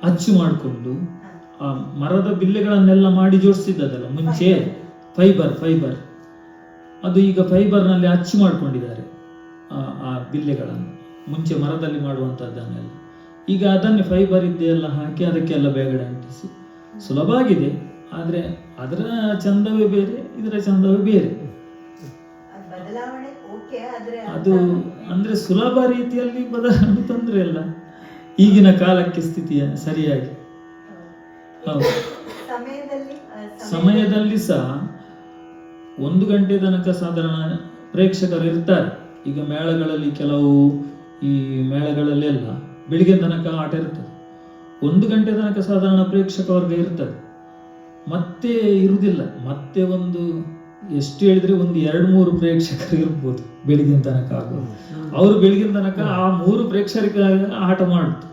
S2: ಅಚ್ಚು ಮಾಡಿಕೊಂಡು ಆ ಮರದ ಬಿಲ್ಲೆಗಳನ್ನೆಲ್ಲ ಮಾಡಿ ಜೋಡಿಸಿದ್ದದಲ್ಲ ಮುಂಚೆ, ಫೈಬರ್ ಅದು ಈಗ ಫೈಬರ್ನಲ್ಲಿ ಅಚ್ಚು ಮಾಡ್ಕೊಂಡಿದ್ದಾರೆ ಆ ಬಿಲ್ಲೆಗಳನ್ನು. ಮುಂಚೆ ಮರದಲ್ಲಿ ಮಾಡುವಂಥದ್ದನ್ನೆಲ್ಲ ಈಗ ಅದನ್ನೇ ಫೈಬರ್ ಇದ್ದೆಲ್ಲ ಹಾಕಿ ಅದಕ್ಕೆಲ್ಲ ಬೇಗಡೆ ಅಂಟಿಸಿ ಸುಲಭ ಆಗಿದೆ. ಆದರೆ ಅದರ ಚಂದವೇ ಬೇರೆ, ಇದರ ಚಂದವೇ ಬೇರೆ. ಅದು ಅಂದ್ರೆ ಸುಲಭ ರೀತಿಯಲ್ಲಿ ಬದಲಾವಣೆ ತೊಂದರೆ ಇಲ್ಲ, ಈಗಿನ ಕಾಲಕ್ಕೆ ಸ್ಥಿತಿಯ ಸರಿಯಾಗಿ. ಹೌದು.
S1: ಸಮಯದಲ್ಲಿ
S2: ಸಮಯದಲ್ಲಿ ಸಹ 1 ಗಂಟೆ ತನಕ ಸಾಧಾರಣ ಪ್ರೇಕ್ಷಕರು ಇರ್ತಾರೆ. ಈಗ ಮೇಳಗಳಲ್ಲಿ ಕೆಲವು ಈ ಮೇಳಗಳಲ್ಲೆಲ್ಲ ಬೆಳಿಗ್ಗೆ ತನಕ ಆಟ ಇರ್ತದೆ. 1 ಗಂಟೆ ತನಕ ಸಾಧಾರಣ ಪ್ರೇಕ್ಷಕ ವರ್ಗ ಇರ್ತದೆ, ಮತ್ತೆ ಇರುವುದಿಲ್ಲ. ಮತ್ತೆ ಒಂದು ಎಷ್ಟು ಹೇಳಿದ್ರೆ ಒಂದು 2-3 ಪ್ರೇಕ್ಷಕರು ಇರ್ಬೋದು ಬೆಳಿಗಿನ ತನಕ ಆಗೋದು. ಅವರು ಬೆಳಿಗಿನ ತನಕ ಆ 3 ಪ್ರೇಕ್ಷಕರಿಗೆ ಆಟ ಮಾಡುದು.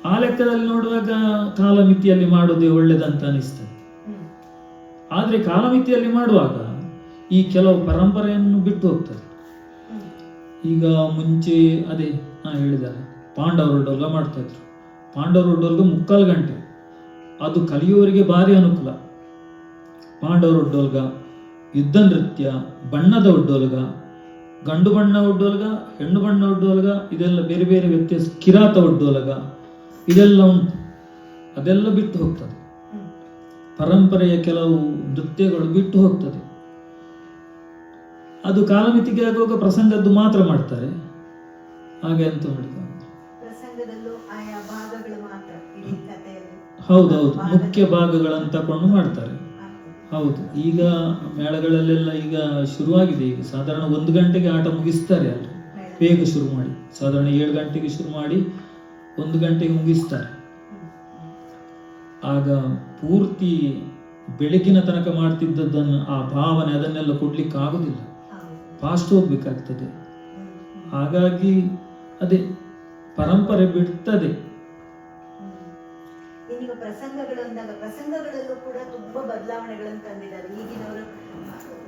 S2: ಆ ಲೆಕ್ಕದಲ್ಲಿ ನೋಡುವಾಗ ಕಾಲಮಿತಿಯಲ್ಲಿ ಮಾಡೋದೇ ಒಳ್ಳೇದಂತ ಅನಿಸ್ತದೆ. ಆದ್ರೆ ಕಾಲಮಿತಿಯಲ್ಲಿ ಮಾಡುವಾಗ ಈ ಕೆಲವು ಪರಂಪರೆಯನ್ನು ಬಿಟ್ಟು ಹೋಗ್ತದೆ. ಈಗ ಮುಂಚೆ ಅದೇ ಹೇಳಿದ್ದಾರೆ, ಪಾಂಡವರು ಡೊಳ್ಳ ಮಾಡ್ತಾ ಇದ್ರು. ಪಾಂಡವರು ಡೊಳ್ಗ 3/4 ಗಂಟೆ, ಅದು ಕಲಿಯುವವರಿಗೆ ಭಾರಿ ಅನುಕೂಲ. ಪಾಂಡವರು ಒಡ್ಡೋಲ್ಗ, ಯುದ್ಧ ನೃತ್ಯ, ಬಣ್ಣದ ಒಡ್ಡೋಲ್ಗ, ಗಂಡು ಬಣ್ಣ ಒಡ್ಡೋಲ್ಗ, ಹೆಣ್ಣು ಬಣ್ಣ ಒಡ್ಡೋಲ್ಗ, ಇದೆಲ್ಲ ಬೇರೆ ಬೇರೆ ವ್ಯತ್ಯಾಸ, ಕಿರಾತ ಒಡ್ಡೋಲ್ಗ, ಇದೆಲ್ಲ ಉಂಟು. ಅದೆಲ್ಲ ಬಿಟ್ಟು ಹೋಗ್ತದೆ. ಪರಂಪರೆಯ ಕೆಲವು ನೃತ್ಯಗಳು ಬಿಟ್ಟು ಹೋಗ್ತದೆ. ಅದು ಕಾಲಮಿತಿಗೆ ಆಗುವಾಗ ಪ್ರಸಂಗದ್ದು ಮಾತ್ರ ಮಾಡ್ತಾರೆ. ಹಾಗೆ ಅಂತ
S1: ಪ್ರಸಂಗದಲ್ಲೂ ಆಯಾ ಭಾಗಗಳು ಮಾತ್ರ ಇಡೀ ಕಥೆಯಲ್ಲಿ.
S2: ಹೌದೌದು, ಮುಖ್ಯ ಭಾಗಗಳನ್ನು ತಕೊಂಡು ಮಾಡ್ತಾರೆ. ಹೌದು. ಈಗ ಮೇಳಗಳಲ್ಲೆಲ್ಲ ಈಗ ಶುರುವಾಗಿದೆ. ಈಗ ಸಾಧಾರಣ 1 ಗಂಟೆಗೆ ಆಟ ಮುಗಿಸ್ತಾರೆ. ಅಲ್ಲಿ ಬೇಗ ಶುರು ಮಾಡಿ, ಸಾಧಾರಣ 7 ಗಂಟೆಗೆ ಶುರು ಮಾಡಿ 1 ಗಂಟೆಗೆ ಮುಗಿಸ್ತಾರೆ. ಆಗ ಪೂರ್ತಿ ಬೆಳಗಿನ ತನಕ ಮಾಡ್ತಿದ್ದದ್ದನ್ನು, ಆ ಭಾವನೆ ಅದನ್ನೆಲ್ಲ ಕೊಡ್ಲಿಕ್ಕೆ ಆಗುದಿಲ್ಲ, ಫಾಸ್ಟ್ ಹೋಗ್ಬೇಕಾಗ್ತದೆ. ಹಾಗಾಗಿ ಅದೇ ಪರಂಪರೆ ಬಿಡ್ತದೆ.
S1: ಈಗ ಪ್ರಸಂಗಗಳು ಅಂದಾಗ ಪ್ರಸಂಗಗಳಲ್ಲೂ ಕೂಡ ತುಂಬಾ ಬದಲಾವಣೆಗಳನ್ನು ತಂದಿದ್ದಾರೆ. ಈಗಿನವರು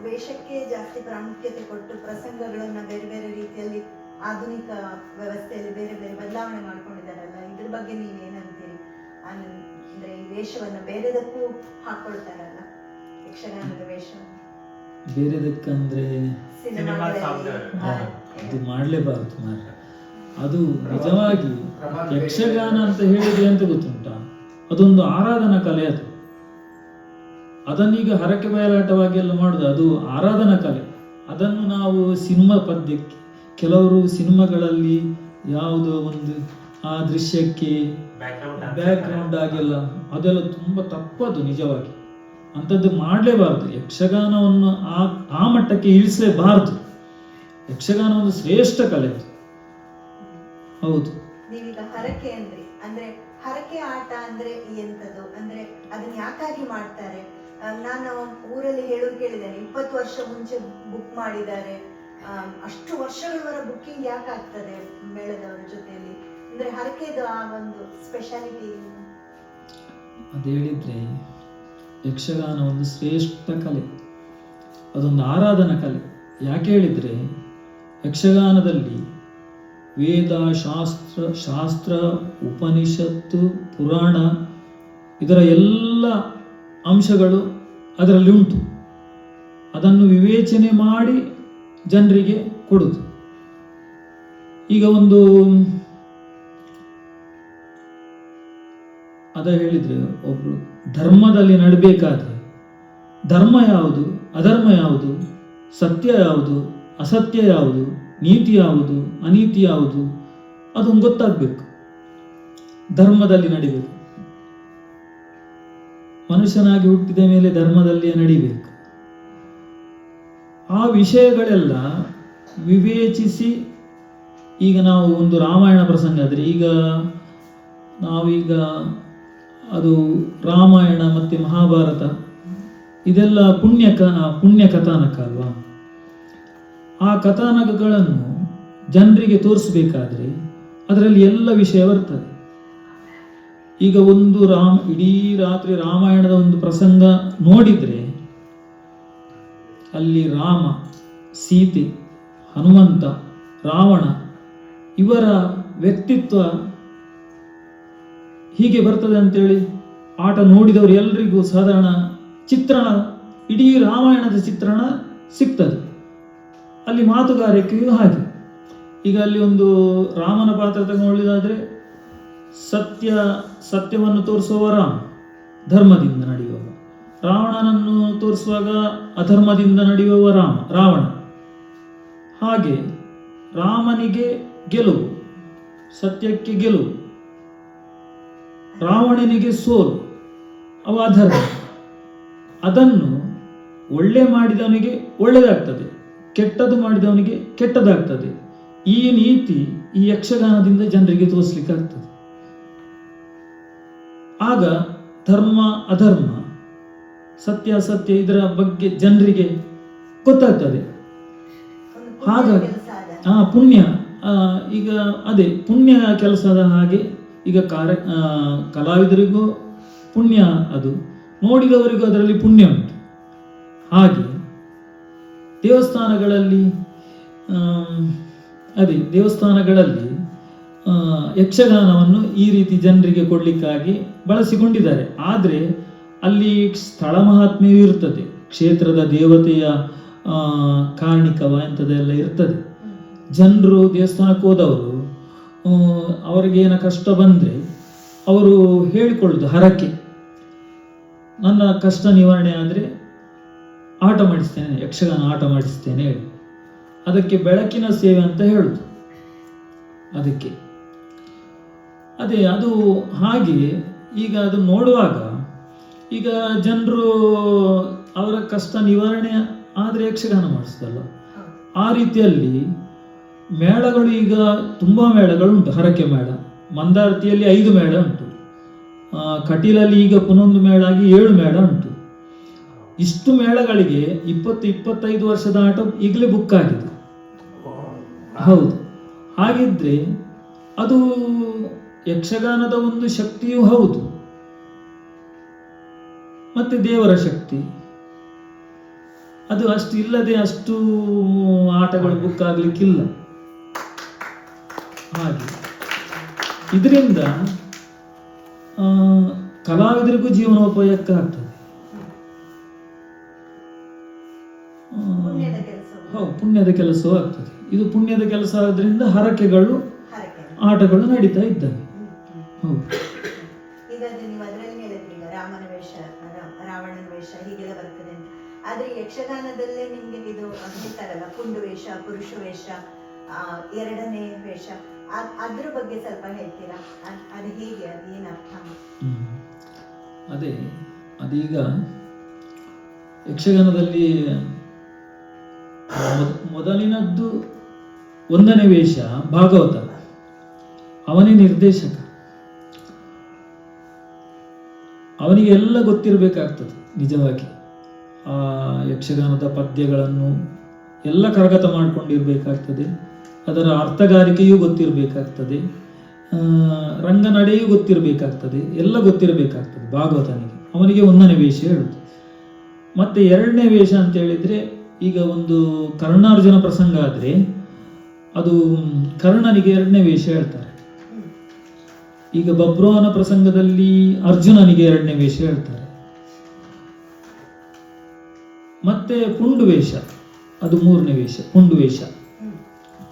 S1: ವೇಷಕ್ಕೆ ಜಾಸ್ತಿ ಪ್ರಾಮುಖ್ಯತೆ ಕೊಟ್ಟು ಪ್ರಸಂಗಗಳನ್ನ ಬೇರೆ ಬೇರೆ ರೀತಿಯಲ್ಲಿ ಆಧುನಿಕ ವ್ಯವಸ್ಥೆಯಲ್ಲಿ ಬೇರೆ ಬೇರೆ ಬದಲಾವಣೆ ಮಾಡ್ಕೊಂಡಿದ್ದಾರಲ್ಲ, ಇದ್ರ ಬಗ್ಗೆ ನೀವೇನಂತೀರಿ? ಅಂದ್ರೆ ಈ ವೇಷವನ್ನ ಬೇರೆದಕ್ಕೂ ಹಾಕೊಳ್ತಾರಲ್ಲ, ಯಕ್ಷಗಾನದ ವೇಷವನ್ನು
S2: ಬೇರೆದಕ್ಕಂದ್ರೆ ಅದು ಮಾಡ್ಲೇಬಾರದು ಮಾರ್ರೆ. ಅದು ನಿಜವಾಗಿ ಯಕ್ಷಗಾನ ಅಂತ ಹೇಳಿದ್ರೆ ಅಂತ ಗೊತ್ತುಂಟಾ, ಅದೊಂದು ಆರಾಧನಾ ಕಲೆ. ಅದನ್ನೀಗ ಹರಕೆ ಬಯಲಾಟವಾಗಿ ಎಲ್ಲ ಮಾಡುದು, ಅದು ಆರಾಧನಾ ಕಲೆ. ಅದನ್ನು ನಾವು ಸಿನಿಮಾ ಪದ್ಯಕ್ಕೆ, ಕೆಲವರು ಸಿನಿಮಾಗಳಲ್ಲಿ ಯಾವುದೋ ಒಂದು ಆ ದೃಶ್ಯಕ್ಕೆ ಬ್ಯಾಕ್ ಗ್ರೌಂಡ್ ಆಗಿಲ್ಲ, ಅದೆಲ್ಲ ತುಂಬಾ ತಪ್ಪದು ನಿಜವಾಗಿ. ಅಂಥದ್ದು ಮಾಡಲೇಬಾರದು. ಯಕ್ಷಗಾನವನ್ನು ಆ ಮಟ್ಟಕ್ಕೆ ಇಳಿಸಲೇಬಾರದು. ಯಕ್ಷಗಾನ ಒಂದು ಶ್ರೇಷ್ಠ ಕಲೆ ಅದು. ಹೌದು.
S1: ನೀವೀಗ ಹರಕೆ ಅಂದ್ರೆ ಹರಕೆ ಆಟ ಅಂದ್ರೆ ಎಂತದ್ದು, ಅಂದ್ರೆ ಅದನ್ನ ಯಾಕಾಗಿ ಮಾಡ್ತಾರೆ? ನಾನು ಊರಲ್ಲಿ ಹೇಳೋದು ಕೇಳಿದ್ದೇನೆ, 20 ವರ್ಷ ಮುಂಚೆ ಬುಕ್ ಮಾಡಿದ್ದಾರೆ. ಅಷ್ಟು ವರ್ಷಗಳವರ ಬುಕ್ಕಿಂಗ್ ಯಾಕೆ ಆಗ್ತದೆ ಮೇಳದವರ ಜೊತೆಯಲ್ಲಿ? ಅಂದ್ರೆ ಹರಕೆದು ಆ ಒಂದು ಸ್ಪೆಷಾಲಿಟಿ
S2: ಅದು ಹೇಳಿದ್ರೆ, ಯಕ್ಷಗಾನ ಒಂದು ಶ್ರೇಷ್ಠ ಕಲೆ, ಅದೊಂದು ಆರಾಧನಾ ಕಲೆ. ಯಾಕೆ ಹೇಳಿದ್ರೆ, ಯಕ್ಷಗಾನದಲ್ಲಿ ವೇದ, ಶಾಸ್ತ್ರ, ಉಪನಿಷತ್ತು, ಪುರಾಣ, ಇದರ ಎಲ್ಲ ಅಂಶಗಳು ಅದರಲ್ಲಿ ಉಂಟು. ಅದನ್ನು ವಿವೇಚನೆ ಮಾಡಿ ಜನರಿಗೆ ಕೊಡುದು. ಈಗ ಒಂದು ಅದ ಹೇಳಿದ್ರೆ, ಒಬ್ರು ಧರ್ಮದಲ್ಲಿ ನಡಬೇಕಾದ್ರೆ ಧರ್ಮ ಯಾವುದು, ಅಧರ್ಮ ಯಾವುದು, ಸತ್ಯ ಯಾವುದು, ಅಸತ್ಯ ಯಾವುದು, ನೀತಿ ಯಾವುದು, ಅನೀತಿ ಯಾವುದು, ಅದೊಂದು ಗೊತ್ತಾಗ್ಬೇಕು. ಧರ್ಮದಲ್ಲಿ ನಡಿಬೇಕು. ಮನುಷ್ಯನಾಗಿ ಹುಟ್ಟಿದ ಮೇಲೆ ಧರ್ಮದಲ್ಲಿಯೇ ನಡಿಬೇಕು. ಆ ವಿಷಯಗಳೆಲ್ಲ ವಿವೇಚಿಸಿ, ಈಗ ನಾವು ಒಂದು ರಾಮಾಯಣ ಪ್ರಸಂಗ ಆದರೆ, ಈಗ ನಾವೀಗ ಅದು ರಾಮಾಯಣ ಮತ್ತೆ ಮಹಾಭಾರತ ಇದೆಲ್ಲ ಪುಣ್ಯ ಕಥಾನಕ ಅಲ್ವಾ? ಆ ಕಥಾನಕಗಳನ್ನು ಜನರಿಗೆ ತೋರಿಸಬೇಕಾದ್ರೆ ಅದರಲ್ಲಿ ಎಲ್ಲ ವಿಷಯ ಬರ್ತದೆ. ಈಗ ಒಂದು ಇಡೀ ರಾತ್ರಿ ರಾಮಾಯಣದ ಒಂದು ಪ್ರಸಂಗ ನೋಡಿದ್ರೆ ಅಲ್ಲಿ ರಾಮ, ಸೀತೆ, ಹನುಮಂತ, ರಾವಣ ಇವರ ವ್ಯಕ್ತಿತ್ವ ಹೀಗೆ ಬರ್ತದೆ ಅಂತೇಳಿ ಆಟ ನೋಡಿದವರು ಎಲ್ರಿಗೂ ಸಾಧಾರಣ ಚಿತ್ರಣ, ಇಡೀ ರಾಮಾಯಣದ ಚಿತ್ರಣ ಸಿಗ್ತದೆ. ಅಲ್ಲಿ ಮಾತುಗಾರಿಕೆಯೂ ಹಾಗೆ. ಈಗ ಅಲ್ಲಿ ಒಂದು ರಾಮನ ಪಾತ್ರ ತಗೊಳ್ಳಿದಾದ್ರೆ ಸತ್ಯವನ್ನು ತೋರಿಸುವ ರಾಮ, ಧರ್ಮದಿಂದ ನಡೆಯುವ. ರಾವಣನನ್ನು ತೋರಿಸುವಾಗ ಅಧರ್ಮದಿಂದ ನಡೆಯುವ ರಾವಣ. ಹಾಗೆ ರಾಮನಿಗೆ ಗೆಲುವು, ಸತ್ಯಕ್ಕೆ ಗೆಲುವು. ರಾವಣನಿಗೆ ಸೋಲು, ಅವ ಅಧರ್ಮ. ಅದನ್ನು ಒಳ್ಳೆ ಮಾಡಿದವನಿಗೆ ಒಳ್ಳೆಯದಾಗ್ತದೆ, ಕೆಟ್ಟದ್ದು ಮಾಡಿದವನಿಗೆ ಕೆಟ್ಟದಾಗ್ತದೆ. ಈ ನೀತಿ ಈ ಯಕ್ಷಗಾನದಿಂದ ಜನರಿಗೆ ತೋರಿಸ್ಲಿಕ್ಕೆ ಆಗ್ತದೆ. ಆಗ ಧರ್ಮ ಅಧರ್ಮ, ಸತ್ಯ ಅಸತ್ಯ ಇದರ ಬಗ್ಗೆ ಜನರಿಗೆ ಗೊತ್ತಾಗ್ತದೆ. ಹಾಗಾಗಿ ಪುಣ್ಯ, ಈಗ ಅದೇ ಪುಣ್ಯ ಕೆಲಸದ ಹಾಗೆ ಈಗ ಕಲಾವಿದರಿಗೂ ಪುಣ್ಯ, ಅದು ನೋಡಿದವರಿಗೂ ಅದರಲ್ಲಿ ಪುಣ್ಯ ಉಂಟು. ಹಾಗೆ ದೇವಸ್ಥಾನಗಳಲ್ಲಿ ಯಕ್ಷಗಾನವನ್ನು ಈ ರೀತಿ ಜನರಿಗೆ ಕೊಡ್ಲಿಕ್ಕಾಗಿ ಬಳಸಿಕೊಂಡಿದ್ದಾರೆ. ಆದರೆ ಅಲ್ಲಿ ಸ್ಥಳ ಮಹಾತ್ಮೆಯೂ ಇರ್ತದೆ, ಕ್ಷೇತ್ರದ ದೇವತೆಯ ಕಾರಣಿಕವ ಎಂಥದ್ದೆಲ್ಲ ಇರ್ತದೆ. ಜನರು ದೇವಸ್ಥಾನಕ್ಕೆ ಹೋದವರು ಅವರಿಗೇನ ಕಷ್ಟ ಬಂದರೆ ಅವರು ಹೇಳಿಕೊಳ್ಳುದು ಹರಕೆ, ನನ್ನ ಕಷ್ಟ ನಿವಾರಣೆ ಆದರೆ ಆಟ ಮಾಡಿಸ್ತೇನೆ, ಯಕ್ಷಗಾನ ಆಟ ಮಾಡಿಸ್ತೇನೆ ಹೇಳಿ. ಅದಕ್ಕೆ ಬೆಳಕಿನ ಸೇವೆ ಅಂತ ಹೇಳುದು. ಅದಕ್ಕೆ ಅದೇ ಅದು ಹಾಗೆ. ಈಗ ಅದು ನೋಡುವಾಗ ಈಗ ಜನರು ಅವರ ಕಷ್ಟ ನಿವಾರಣೆ ಆದರೆ ಯಕ್ಷಗಾನ ಮಾಡಿಸ್ತಲ್ಲ. ಆ ರೀತಿಯಲ್ಲಿ ಮೇಳಗಳು ಈಗ ತುಂಬ ಮೇಳಗಳು ಉಂಟು. ಹರಕೆ ಮೇಳ ಮಂದಾರ್ತಿಯಲ್ಲಿ 5 ಮೇಳ ಉಂಟು. ಕಟೀಲಲ್ಲಿ ಈಗ ಪುನೊಂದು ಮೇಳ ಆಗಿ 7 ಮೇಳ ಉಂಟು. ಇಷ್ಟು ಮೇಳಗಳಿಗೆ 20-25 ವರ್ಷದ ಆಟ ಈಗಲೇ ಬುಕ್ ಆಗಿದೆ. ಹೌದು. ಹಾಗಿದ್ರೆ ಅದು ಯಕ್ಷಗಾನದ ಒಂದು ಶಕ್ತಿಯೂ ಹೌದು, ಮತ್ತೆ ದೇವರ ಶಕ್ತಿ. ಅದು ಅಷ್ಟು ಇಲ್ಲದೆ ಅಷ್ಟು ಆಟಗಳು ಬುಕ್ ಆಗ್ಲಿಕ್ಕಿಲ್ಲ. ಹಾಗೆ ಇದರಿಂದ ಕಲಾವಿದರಿಗೂ ಜೀವನೋಪಯೋಗ ಆಗ್ತದೆ. ಪುಣ್ಯದ ಕೆಲಸವೂ ಆಗ್ತದೆ. ಇದು ಪುಣ್ಯದ ಕೆಲಸ ಆದ್ರಿಂದ ಹರಕೆಗಳು ಆಟಗಳು ನಡೀತಾ ಇದ್ದಾವೆ. ಹೌದು.
S1: ಈಗ ನೀವು ಅದರಲ್ಲಿ ಹೇಳಿದ್ರಿ, ಈಗ ರಾಮನ ವೇಷ, ರಾವಣನ ವೇಷ ಹೀಗೆಲ್ಲ ಬರ್ತದೆ ಅಂತ. ಆದ್ರೆ ಯಕ್ಷಗಾನದಲ್ಲೇ ನಿಮ್ಗೆ ಇದು ಹೇಳ್ತಾರಲ್ಲ, ಪುಂಡು ವೇಷ, ಪುರುಷ ವೇಷ, 2ನೇ ವೇಷ, ಅದ್ರ ಬಗ್ಗೆ ಸ್ವಲ್ಪ ಹೇಳ್ತೀರಾ? ಅದು ಹೇಗೆ, ಅದು ಏನು ಅರ್ಥ?
S2: ಅದೇ ಅದೀಗ ಯಕ್ಷಗಾನದಲ್ಲಿ ಮೊದಲಿನದ್ದು 1ನೇ ವೇಷ ಭಾಗವತ, ಅವನೇ ನಿರ್ದೇಶಕ, ಅವನಿಗೆ ಎಲ್ಲ ಗೊತ್ತಿರಬೇಕಾಗ್ತದೆ. ನಿಜವಾಗಿ ಆ ಯಕ್ಷಗಾನದ ಪದ್ಯಗಳನ್ನು ಎಲ್ಲ ಕರಗತ ಮಾಡಿಕೊಂಡಿರ್ಬೇಕಾಗ್ತದೆ. ಅದರ ಅರ್ಥಗಾರಿಕೆಯೂ ಗೊತ್ತಿರಬೇಕಾಗ್ತದೆ, ರಂಗನಡೆಯೂ ಗೊತ್ತಿರಬೇಕಾಗ್ತದೆ, ಎಲ್ಲ ಗೊತ್ತಿರಬೇಕಾಗ್ತದೆ ಭಾಗವತನಿಗೆ. ಅವನಿಗೆ 1ನೇ ವೇಷ ಹೇಳುದು. ಮತ್ತೆ 2ನೇ ವೇಷ ಅಂತ ಹೇಳಿದ್ರೆ, ಈಗ ಒಂದು ಕರ್ಣಾರ್ಜುನ ಪ್ರಸಂಗ ಆದ್ರೆ ಅದು ಕರ್ಣನಿಗೆ 2ನೇ ವೇಷ ಹೇಳ್ತಾರೆ. ಈಗ ಬಬ್ರುವಾಹನ ಪ್ರಸಂಗದಲ್ಲಿ ಅರ್ಜುನನಿಗೆ 2ನೇ ವೇಷ ಹೇಳ್ತಾರೆ. ಮತ್ತೆ ಪುಂಡು ವೇಷ, ಅದು 3ನೇ ವೇಷ, ಪುಂಡು ವೇಷ.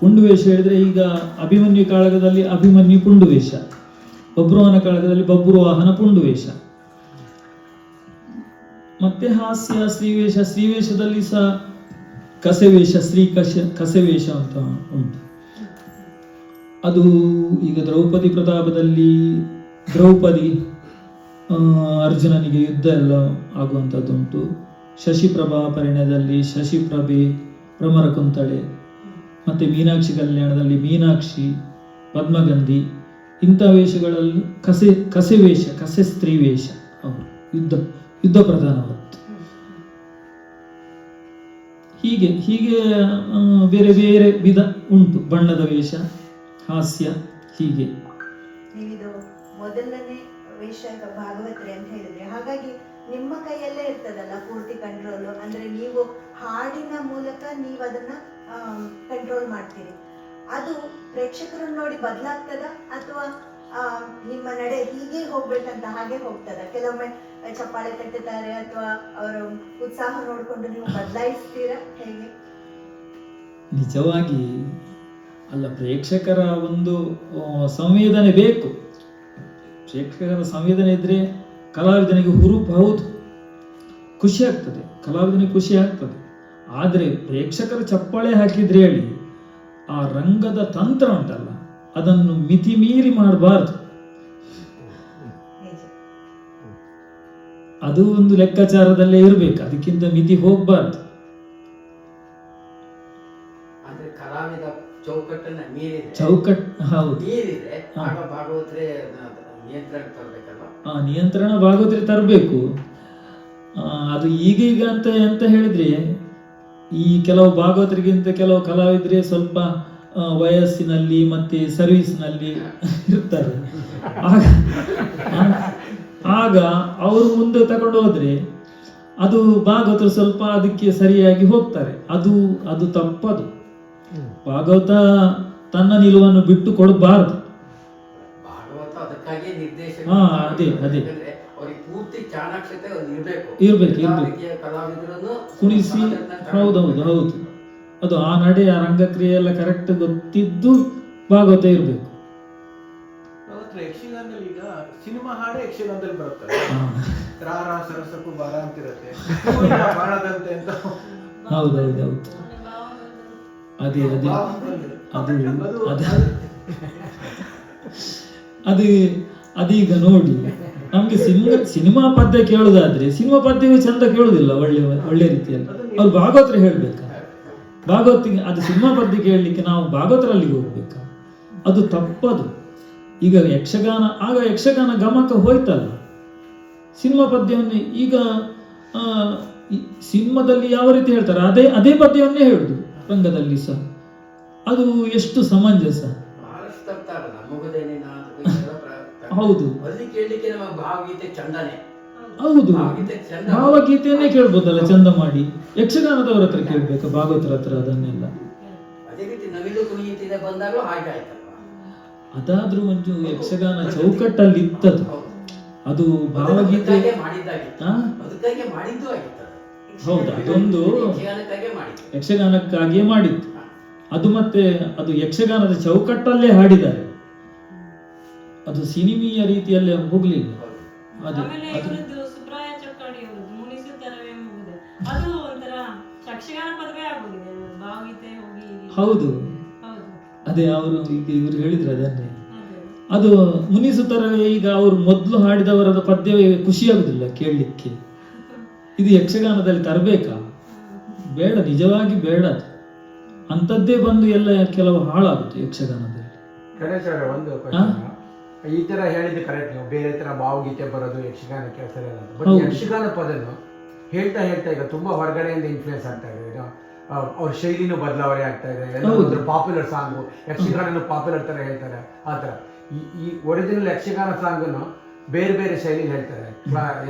S2: ಪುಂಡು ವೇಷ ಹೇಳಿದ್ರೆ ಈಗ ಅಭಿಮನ್ಯು ಕಾಳಗದಲ್ಲಿ ಅಭಿಮನ್ಯು ಪುಂಡು ವೇಷ, ಬಬ್ರುವಾಹನ ಕಾಳಗದಲ್ಲಿ ಬಬ್ರುವಾಹನ ಪುಂಡು ವೇಷ. ಮತ್ತೆ ಹಾಸ್ಯ ಶ್ರೀವೇಷ, ಶ್ರೀವೇಷದಲ್ಲಿ ಸಹ ಕಸೆವೇಷ, ಕಸೆವೇಷ ಅಂತ ಉಂಟು. ಅದು ಈಗ ದ್ರೌಪದಿ ಪ್ರತಾಪದಲ್ಲಿ ದ್ರೌಪದಿ ಅರ್ಜುನನಿಗೆ ಯುದ್ಧ ಎಲ್ಲ ಆಗುವಂಥದ್ದುಂಟು. ಶಶಿಪ್ರಭಾ ಪರಿಣಯದಲ್ಲಿ ಶಶಿಪ್ರಭೆ, ಭ್ರಮರ ಕುಂತಳೆ, ಮತ್ತೆ ಮೀನಾಕ್ಷಿ ಕಲ್ಯಾಣದಲ್ಲಿ ಮೀನಾಕ್ಷಿ, ಪದ್ಮಗಂಧಿ, ಇಂಥ ವೇಷಗಳಲ್ಲಿ ಕಸೆವೇಷ, ಕಸೆ ಸ್ತ್ರೀ ವೇಷ, ಅವರು ಯುದ್ಧ ಪ್ರಧಾನವತ್ತು. ಹೀಗೆ ಹೀಗೆ ಬೇರೆ ಬೇರೆ ವಿಧ ಉಂಟು. ಬಣ್ಣದ ವೇಷ, ಹಾಸ್ಯ, ಹೀಗೆ.
S1: ನೀವಿದು ಮೊದಲನೇ ವೇಷ ಭಾಗವತ್ರಿ ಅಂತ ಹೇಳಿದ್ರೆ, ಹಾಗಾಗಿ ನಿಮ್ಮ ಕೈಯಲ್ಲೇ ಇರ್ತದಲ್ಲ ಪೂರ್ತಿ ಕಂಟ್ರೋಲ್. ಅಂದ್ರೆ ನೀವು ಹಾಡಿನ ಮೂಲಕ ನೀವು ಅದನ್ನ ಕಂಟ್ರೋಲ್ ಮಾಡ್ತೀರಿ. ಅದು ಪ್ರೇಕ್ಷಕರನ್ನು ನೋಡಿ ಬದಲಾಗ್ತದ, ಅಥವಾ ನಿಮ್ಮ ನಡೆ ಹೀಗೆ ಹೋಗ್ಬೇಕಂತ ಹಾಗೆ ಹೋಗ್ತದ? ಕೆಲವೊಮ್ಮೆ ಚಪ್ಪಾಳೆ ತಟ್ಟುತ್ತಾರೆ, ಅಥವಾ ಅವರ ಉತ್ಸಾಹ ನೋಡಿಕೊಂಡು ನೀವು ಬದಲಾಯಿಸ್ತೀರಾ, ಹೇಗೆ?
S2: ನಿಜವಾಗಿ ಅಲ್ಲ, ಪ್ರೇಕ್ಷಕರ ಒಂದು ಸಂವೇದನೆ ಬೇಕು. ಪ್ರೇಕ್ಷಕರ ಸಂವೇದನೆ ಇದ್ರೆ ಕಲಾವಿದನಿಗೆ ಹುರುಪು, ಹೌದು, ಖುಷಿ ಆಗ್ತದೆ, ಕಲಾವಿದನಿಗೆ ಖುಷಿ ಆಗ್ತದೆ. ಆದರೆ ಪ್ರೇಕ್ಷಕರು ಚಪ್ಪಾಳೆ ಹಾಕಿದ್ರೆ ಹೇಳಿ ಆ ರಂಗದ ತಂತ್ರ ಉಂಟಲ್ಲ, ಅದನ್ನು ಮಿತಿ ಮೀರಿ ಮಾಡಬಾರ್ದು. ಅದು ಒಂದು ಲೆಕ್ಕಾಚಾರದಲ್ಲೇ ಇರ್ಬೇಕು, ಅದಕ್ಕಿಂತ ಮಿತಿ ಹೋಗ್ಬಾರ್ದು.
S3: ಅಂದ್ರೆ ಕಲಾವಿದ ಚೌಕಟ್ಟನ್ನ ಮೀರಿದೆ,
S2: ಹೌದು,
S3: ಮೀರಿದೆ ಆಗ ಭಾಗವತರೇ ನಿಯಂತ್ರಣ ತರಬೇಕಲ್ವಾ?
S2: ನಿಯಂತ್ರಣ ಭಾಗವತರೇ ತರಬೇಕು. ಅದು ಈಗೀಗ ಅಂತ ಎಂತ ಹೇಳಿದ್ರೆ, ಈ ಕೆಲವು ಭಾಗವತರಿಗಿಂತ ಕೆಲವು ಕಲಾವಿದ್ರೆ ಸ್ವಲ್ಪ ವಯಸ್ಸಿನಲ್ಲಿ ಮತ್ತೆ ಸರ್ವಿಸ್ನಲ್ಲಿ ಇರ್ತಾರೆ. ಆಗ ಅವರು ಮುಂದೆ ತಗೊಂಡು ಹೋದ್ರೆ ಅದು ಭಾಗವತರು ಸ್ವಲ್ಪ ಅದಕ್ಕೆ ಸರಿಯಾಗಿ ಹೋಗ್ತಾರೆ. ಅದು ತಪ್ಪದು. ಭಾಗವತ ತನ್ನ ನಿಲುವನ್ನು ಬಿಟ್ಟು ಕೊಡಬಾರದು.
S3: ಭಾಗವತ ಅದಕ್ಕಾಗಿ ನಿರ್ದೇಶನ.
S2: ಅದೇ
S3: ಅವ್ರಿಗೆ ಪೂರ್ತಿ ಚಾಣಾಕ್ಷತೆ
S2: ಇರ್ಬೇಕು.
S3: ಕಲಾವಿದರನ್ನು
S2: ಕುಣಿಸಿ, ಹೌದು, ಅದು ಆ ನಡೆ, ಆ ರಂಗಕ್ರಿಯೆ ಎಲ್ಲ ಕರೆಕ್ಟ್ ಗೊತ್ತಿದ್ದು ಭಾಗವತ ಇರ್ಬೇಕು.
S4: ಯಕ್ಷಗಾನದಲ್ಲಿ ಈಗ ಸಿನಿಮಾ ಹಾಡೇ ಯಕ್ಷಗಾನದಲ್ಲಿ ಬರುತ್ತದೆ. ರಾರ ಸರಸಕ್ಕೂ ಬಾರ ಅಂತಿರತ್ತೆ, ಬಾಣದಂತೆ ಅಂತ.
S2: ಹೌದೌದು, ಅದೀಗ ನೋಡಿ, ನಮ್ಗೆ ಸಿನಿಮಾ ಪದ್ಯ ಕೇಳುದಾದ್ರೆ ಸಿನಿಮಾ ಪದ್ಯವೂ ಚಂದ ಕೇಳುದಿಲ್ಲ ಒಳ್ಳೆ ರೀತಿಯಲ್ಲಿ. ಅವ್ರು ಭಾಗವತರು ಹೇಳ್ಬೇಕಾ? ಭಾಗವತಿಗೆ ಅದು ಸಿನಿಮಾ ಪದ್ಯ ಕೇಳಲಿಕ್ಕೆ ನಾವು ಭಾಗವತರಲ್ಲಿ ಹೋಗ್ಬೇಕಾ? ಅದು ತಪ್ಪದು. ಈಗ ಯಕ್ಷಗಾನ ಗಮಕ ಹೋಯ್ತಲ್ಲ, ಸಿನಿಮಾ ಪದ್ಯವನ್ನೇ ಈಗ ಸಿನಿಮಾದಲ್ಲಿ ಯಾವ ರೀತಿ ಹೇಳ್ತಾರೆ ಅದೇ ಪದ್ಯವನ್ನೇ ಹೇಳುದು ರಂಗದಲ್ಲಿ ಸಹ. ಅದು ಎಷ್ಟು ಸಮಂಜಸ. ಹೌದು, ಭಾವಗೀತೆಯನ್ನೇ ಕೇಳ್ಬೋದಲ್ಲ ಚಂದ ಮಾಡಿ. ಯಕ್ಷಗಾನದವರ ಹತ್ರ ಕೇಳ್ಬೇಕು, ಭಾಗವತರ ಹತ್ರ ಅದನ್ನೆಲ್ಲ. ಅದಾದ್ರೂ ಒಂದು ಯಕ್ಷಗಾನ ಚೌಕಟ್ಟಲ್ಲಿ ಇತ್ತದು. ಅದು ಭಾವಗೀತೆ ಹೌದು, ಅದೊಂದು ಯಕ್ಷಗಾನಕ್ಕಾಗಿಯೇ ಮಾಡಿತ್ತು. ಅದು ಮತ್ತೆ ಅದು ಯಕ್ಷಗಾನದ ಚೌಕಟ್ಟಲ್ಲೇ ಹಾಡಿದ್ದಾರೆ, ಅದು ಸಿನಿಮೀಯ ರೀತಿಯಲ್ಲಿ ಹೋಗ್ಲಿಲ್ಲ. ಹೌದು, ಅದೇ ಅವರು ಈಗ ಇವರು ಹೇಳಿದ್ರು ಅದನ್ನೇ. ಅದು ಮುನಿಸುತ್ತರವೇ. ಈಗ ಅವರು ಮೊದಲು ಹಾಡಿದವರದ ಪದ್ಯವೇ ಖುಷಿಯಾಗುದಿಲ್ಲ ಕೇಳಲಿಕ್ಕೆ. ಇದು ಯಕ್ಷಗಾನದಲ್ಲಿ ತರಬೇಕಾ? ಬೇಡ, ನಿಜವಾಗಿ ಬೇಡ. ಅಂತದ್ದೇ ಬಂದು ಎಲ್ಲ ಕೆಲವು ಹಾಳಾಗುತ್ತೆ ಯಕ್ಷಗಾನದಲ್ಲಿ.
S4: ಒಂದು ಈ ತರ ಹೇಳಿದ್ದು ಕರೆಕ್ಟ್. ನೀವು ಬೇರೆ ತರ ಭಾವಗೀತೆ ಬರೋದು ಯಕ್ಷಗಾನಕ್ಕೆ ಸರಿ ಅಲ್ಲ. ಬಟ್ ಯಕ್ಷಗಾನ ಪದನು ಹೇಳ್ತಾ ಈಗ ತುಂಬಾ ಹೊರಗಡೆಯಿಂದ ಇನ್ಫ್ಲೂಯೆನ್ಸ್ ಆಗ್ತಾ ಇದೆ. ಅವ್ರ ಶೈಲಿನೂ ಬದಲಾವಣೆ ಆಗ್ತಾ ಇದೆ. ಎಲ್ಲ ಪಾಪ್ಯುಲರ್ ಸಾಂಗು ಯಕ್ಷಗಾನ ಪಾಪ್ಯುಲರ್ ತರ ಹೇಳ್ತಾರೆ. ಆ ತರ ಈ ಒರಿಜಿನಲ್ ಯಕ್ಷಗಾನ ಸಾಂಗನ್ನು ಬೇರೆ ಬೇರೆ ಶೈಲಿಲಿ ಹೇಳ್ತಾರೆ.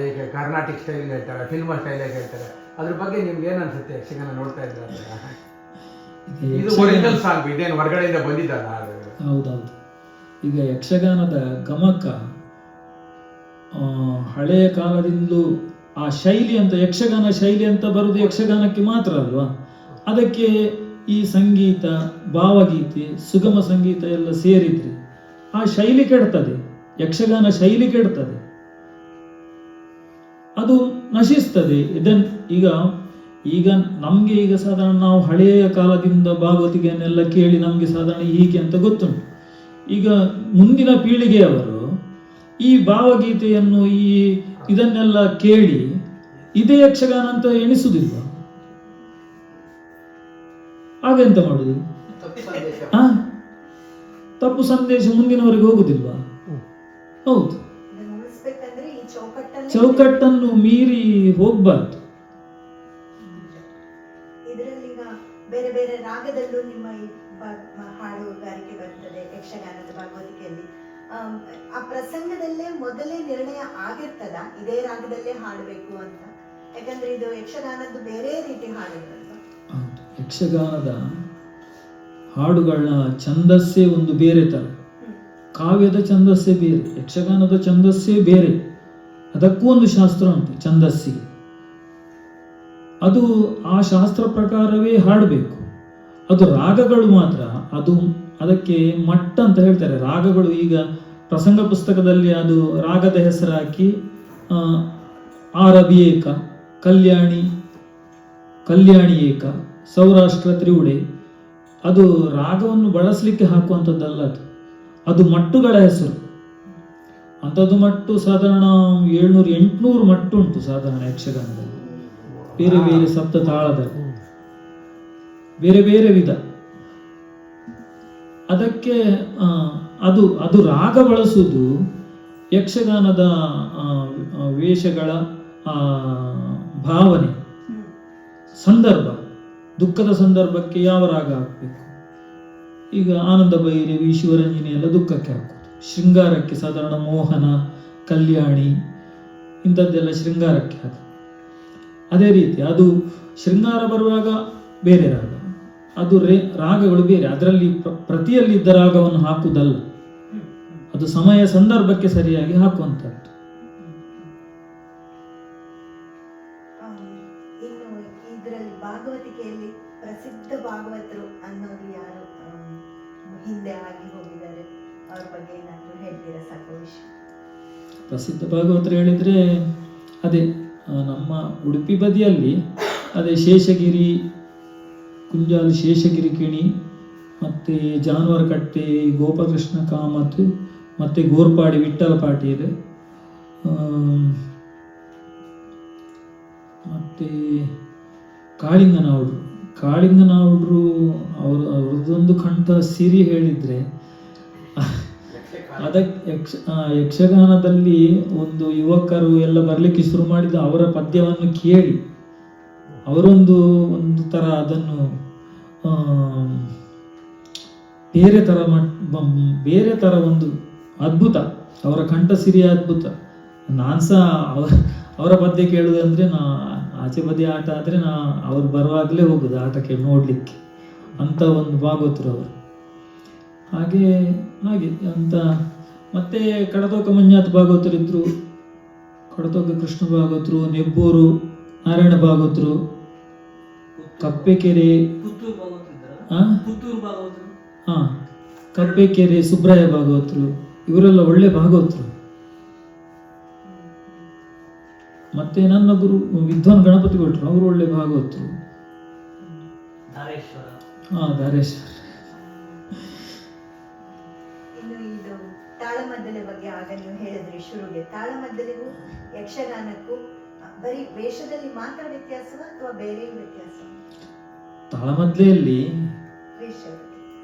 S4: ಈಗ ಕರ್ನಾಟಿಕ್ ಸ್ಟೈಲ್ ಹೇಳ್ತಾರೆ, ಫಿಲ್ಮ್ ಸ್ಟೈಲಾಗಿ ಹೇಳ್ತಾರೆ. ಅದ್ರ ಬಗ್ಗೆ ನಿಮ್ಗೆ ಏನ್ ಅನ್ಸುತ್ತೆ? ಯಕ್ಷಗಾನ ನೋಡ್ತಾ ಇದ್ದಾರೆ, ಇದು ಒರಿಜಿನಲ್ ಸಾಂಗ್, ಇದೇನು ಹೊರಗಡೆಯಿಂದ ಬಂದಿದ್ದಲ್ಲ.
S2: ಹೌದೌದು. ಈಗ ಯಕ್ಷಗಾನದ ಗಮಕ ಹಳೆಯ ಕಾಲದಿಂದಲೂ ಆ ಶೈಲಿ ಅಂತ, ಯಕ್ಷಗಾನ ಶೈಲಿ ಅಂತ ಬರುವುದು ಯಕ್ಷಗಾನಕ್ಕೆ ಮಾತ್ರ ಅಲ್ವಾ? ಅದಕ್ಕೆ ಈ ಸಂಗೀತ, ಭಾವಗೀತೆ, ಸುಗಮ ಸಂಗೀತ ಎಲ್ಲ ಸೇರಿದ್ರೆ ಆ ಶೈಲಿ ಕೆಡ್ತದೆ, ಯಕ್ಷಗಾನ ಶೈಲಿ ಕೆಡ್ತದೆ, ಅದು ನಶಿಸ್ತದೆ. ಈಗ ನಮ್ಗೆ ಈಗ ಸಾಧಾರಣ ನಾವು ಹಳೆಯ ಕಾಲದಿಂದ ಭಾಗವತಿಗೆಯನ್ನೆಲ್ಲ ಕೇಳಿ ನಮ್ಗೆ ಸಾಧಾರಣ ಹೀಗೆ ಅಂತ ಗೊತ್ತುಂಟು. ಈಗ ಮುಂದಿನ ಪೀಳಿಗೆಯವರು ಈ ಭಾವಗೀತೆಯನ್ನು ಇದನ್ನೆಲ್ಲ ಕೇಳಿ ಇದೇ ಯಕ್ಷಗಾನ ಅಂತ ಎಣಿಸುವುದಿಲ್ಲ. ಹಾಗೆಂತ ಮಾಡುದು? ತಪ್ಪು ಸಂದೇಶ ಮುಂದಿನವರೆಗೆ ಹೋಗುದಿಲ್ವಾ? ಹೌದು, ಚೌಕಟ್ಟನ್ನು ಮೀರಿ ಹೋಗ್ಬಾರ್ದು.
S1: ಇದರಲ್ಲಿ ಬೇರೆ ಬೇರೆ ರಾಗದಲ್ಲೂ ನಿಮ್ಮ ಹಾಡುಗಾರಿಕೆ ಬರ್ತದೆ ಯಕ್ಷಗಾನದ ಭಾಗವತಿಕೆಯಲ್ಲಿ. ಆ ಪ್ರಸಂಗದಲ್ಲೇ ಮೊದಲೇ ನಿರ್ಣಯ ಆಗಿರ್ತದ ಇದೇ ರಾಗದಲ್ಲೇ ಹಾಡಬೇಕು ಅಂತ? ಯಾಕಂದ್ರೆ ಇದು ಯಕ್ಷಗಾನದ್ದು ಬೇರೆ ರೀತಿ ಹಾಡುಗಳಲ್ವಾ?
S2: ಯಕ್ಷಗಾನದ ಹಾಡುಗಳ ಛಂದಸ್ಸೇ ಒಂದು ಬೇರೆ ತರ, ಕಾವ್ಯದ ಛಂದಸ್ಸೇ ಬೇರೆ, ಯಕ್ಷಗಾನದ ಛಂದಸ್ಸೇ ಬೇರೆ. ಅದಕ್ಕೂ ಒಂದು ಶಾಸ್ತ್ರ ಉಂಟು ಛಂದಸ್ಸಿಗೆ. ಅದು ಆ ಶಾಸ್ತ್ರ ಪ್ರಕಾರವೇ ಹಾಡಬೇಕು. ಅದು ರಾಗಗಳು ಮಾತ್ರ, ಅದಕ್ಕೆ ಮಟ್ಟ ಅಂತ ಹೇಳ್ತಾರೆ. ರಾಗಗಳು ಈಗ ಪ್ರಸಂಗ ಪುಸ್ತಕದಲ್ಲಿ ಅದು ರಾಗದ ಹೆಸರು ಹಾಕಿ ಆರಬಿ ಏಕ, ಕಲ್ಯಾಣಿ ಏಕ, ಸೌರಾಷ್ಟ್ರ ತ್ರಿವುಡೆ, ಅದು ರಾಗವನ್ನು ಬಳಸಲಿಕ್ಕೆ ಹಾಕುವಂಥದ್ದಲ್ಲ. ಅದು ಮಟ್ಟುಗಳ ಹೆಸರು. ಅಂಥದ್ದು ಮಟ್ಟು ಸಾಧಾರಣ 700-800 ಮಟ್ಟು ಉಂಟು ಸಾಧಾರಣ ಯಕ್ಷಗಾನದಲ್ಲಿ. ಬೇರೆ ಬೇರೆ ಸಪ್ತ ತಾಳದಲ್ಲಿ ಬೇರೆ ಬೇರೆ ವಿಧ. ಅದಕ್ಕೆ ಅದು ರಾಗ ಬಳಸುವುದು ಯಕ್ಷಗಾನದ ವೇಷಗಳ ಭಾವನೆ, ಸಂದರ್ಭ, ದುಃಖದ ಸಂದರ್ಭಕ್ಕೆ ಯಾವ ರಾಗ ಹಾಕಬೇಕು. ಈಗ ಆನಂದ ಭೈರವಿ, ಶಿವರಂಜನಿ ಎಲ್ಲ ದುಃಖಕ್ಕೆ ಹಾಕೋದು. ಶೃಂಗಾರಕ್ಕೆ ಸಾಧಾರಣ ಮೋಹನ, ಕಲ್ಯಾಣಿ ಇಂಥದ್ದೆಲ್ಲ ಶೃಂಗಾರಕ್ಕೆ ಹಾಕೋದು. ಅದೇ ರೀತಿ ಅದು ಶೃಂಗಾರ ಬರುವಾಗ ಬೇರೆ ರಾಗ, ಅದು ರಾಗಗಳು ಬೇರೆ. ಅದರಲ್ಲಿ ಪ್ರತಿಯಲ್ಲಿದ್ದ ರಾಗವನ್ನು ಹಾಕುವುದಲ್ಲ, ಅದು ಸಮಯ ಸಂದರ್ಭಕ್ಕೆ ಸರಿಯಾಗಿ ಹಾಕುವಂಥದ್ದು.
S1: ಇನ್ನು ಇದರಲ್ಲಿ ಭಾಗವತಿಕೆಯಲ್ಲಿ ಪ್ರಸಿದ್ಧ ಭಾಗವತರು ಅನ್ನೋದು ಯಾರು ಹಿಂದೆ ಆಗಿ ಹೋಗಿದ್ದಾರೆ, ಅವ್ರ ಬಗ್ಗೆ ಏನಾದರೂ ಹೇಳ್ತೀರಾ ಸಾಕು ವಿಷಯ?
S2: ಪ್ರಸಿದ್ಧ ಭಾಗವತರು ಹೇಳಿದ್ರೆ ಅದೇ ನಮ್ಮ ಉಡುಪಿ ಬದಿಯಲ್ಲಿ ಅದೇ ಶೇಷಗಿರಿ, ಕುಂಜಾಲು ಶೇಷಗಿರಿ ಕಿಣಿ, ಮತ್ತು ಜಾನುವಾರುಕಟ್ಟೆ ಗೋಪಾಲಕೃಷ್ಣ ಕಾಮತ್, ಮತ್ತು ಗೋರ್ಪಾಡಿ ವಿಠ್ಠಲ ಪಾಟಿ ಇದೆ, ಮತ್ತು ಕಾಳಿಂಗನೌಡ್ರು ಅವ್ರದ್ದೊಂದು ಕಂಠ ಸಿರಿ ಹೇಳಿದ್ರೆ ಅದಕ್ಕೆ ಯಕ್ಷಗಾನದಲ್ಲಿ ಒಂದು ಯುವಕರು ಎಲ್ಲ ಬರಲಿಕ್ಕೆ ಶುರು ಮಾಡಿದ ಅವರ ಪದ್ಯವನ್ನು ಕೇಳಿ ಅವರೊಂದು ತರ ಅದನ್ನು ಬೇರೆ ತರ ಒಂದು ಅದ್ಭುತ, ಅವರ ಕಂಠ ಸಿರಿಯ ಅದ್ಭುತ. ನಾನ್ಸ ಅವರ ಪದ್ಯ ಕೇಳುವುದಂದ್ರೆ ಆಚೆ ಬದಿ ಆಟ ಆದ್ರೆ ಅವ್ರು ಬರುವಾಗಲೇ ಹೋಗುದು ಆಟಕ್ಕೆ ನೋಡ್ಲಿಕ್ಕೆ, ಅಂತ ಒಂದು ಭಾಗವತರು ಅವರು. ಹಾಗೆ ಅಂತ ಮತ್ತೆ ಕಡತೋಕ ಮಂಜಾತ್ ಭಾಗವತರು ಇದ್ರು, ಕಡತೋಕ ಕೃಷ್ಣ ಭಾಗವತರು, ನೆಬ್ಬೂರು ನಾರಾಯಣ ಭಾಗವತರು, ಕಪ್ಪೆಕೆರೆ ಕಪ್ಪೆಕೆರೆ ಸುಬ್ರಾಯ ಭಾಗವತರು, ಇವರೆಲ್ಲ ಒಳ್ಳೆ ಭಾಗವತರು. ಮತ್ತೆ ನನ್ನ ಗುರು ವಿದ್ವಾನ್ ಗಣಪತಿ ಭಟ್ರು, ಅವರು ಒಳ್ಳೆ ಭಾಗವತರು. ಧಾರೇಶ್ವರ.
S1: ಇನ್ನು ಇದು ತಾಳಮದ್ದಲೆ ಬಗ್ಗೆ ಆಗ ನೀವು ಹೇಳಿದ್ರಿ ಶುರುಗೆ, ತಾಳಮದ್ದಲೆಗೂ ಯಕ್ಷಗಾನಕ್ಕೂ ಬರೀ ವೇಷದಲ್ಲಿ ಮಾತ್ರ ವ್ಯತ್ಯಾಸವ ಅಥವಾ ಬೇರೆ ವ್ಯತ್ಯಾಸ?
S2: ತಾಳಮದ್ದಲೆಯಲ್ಲಿ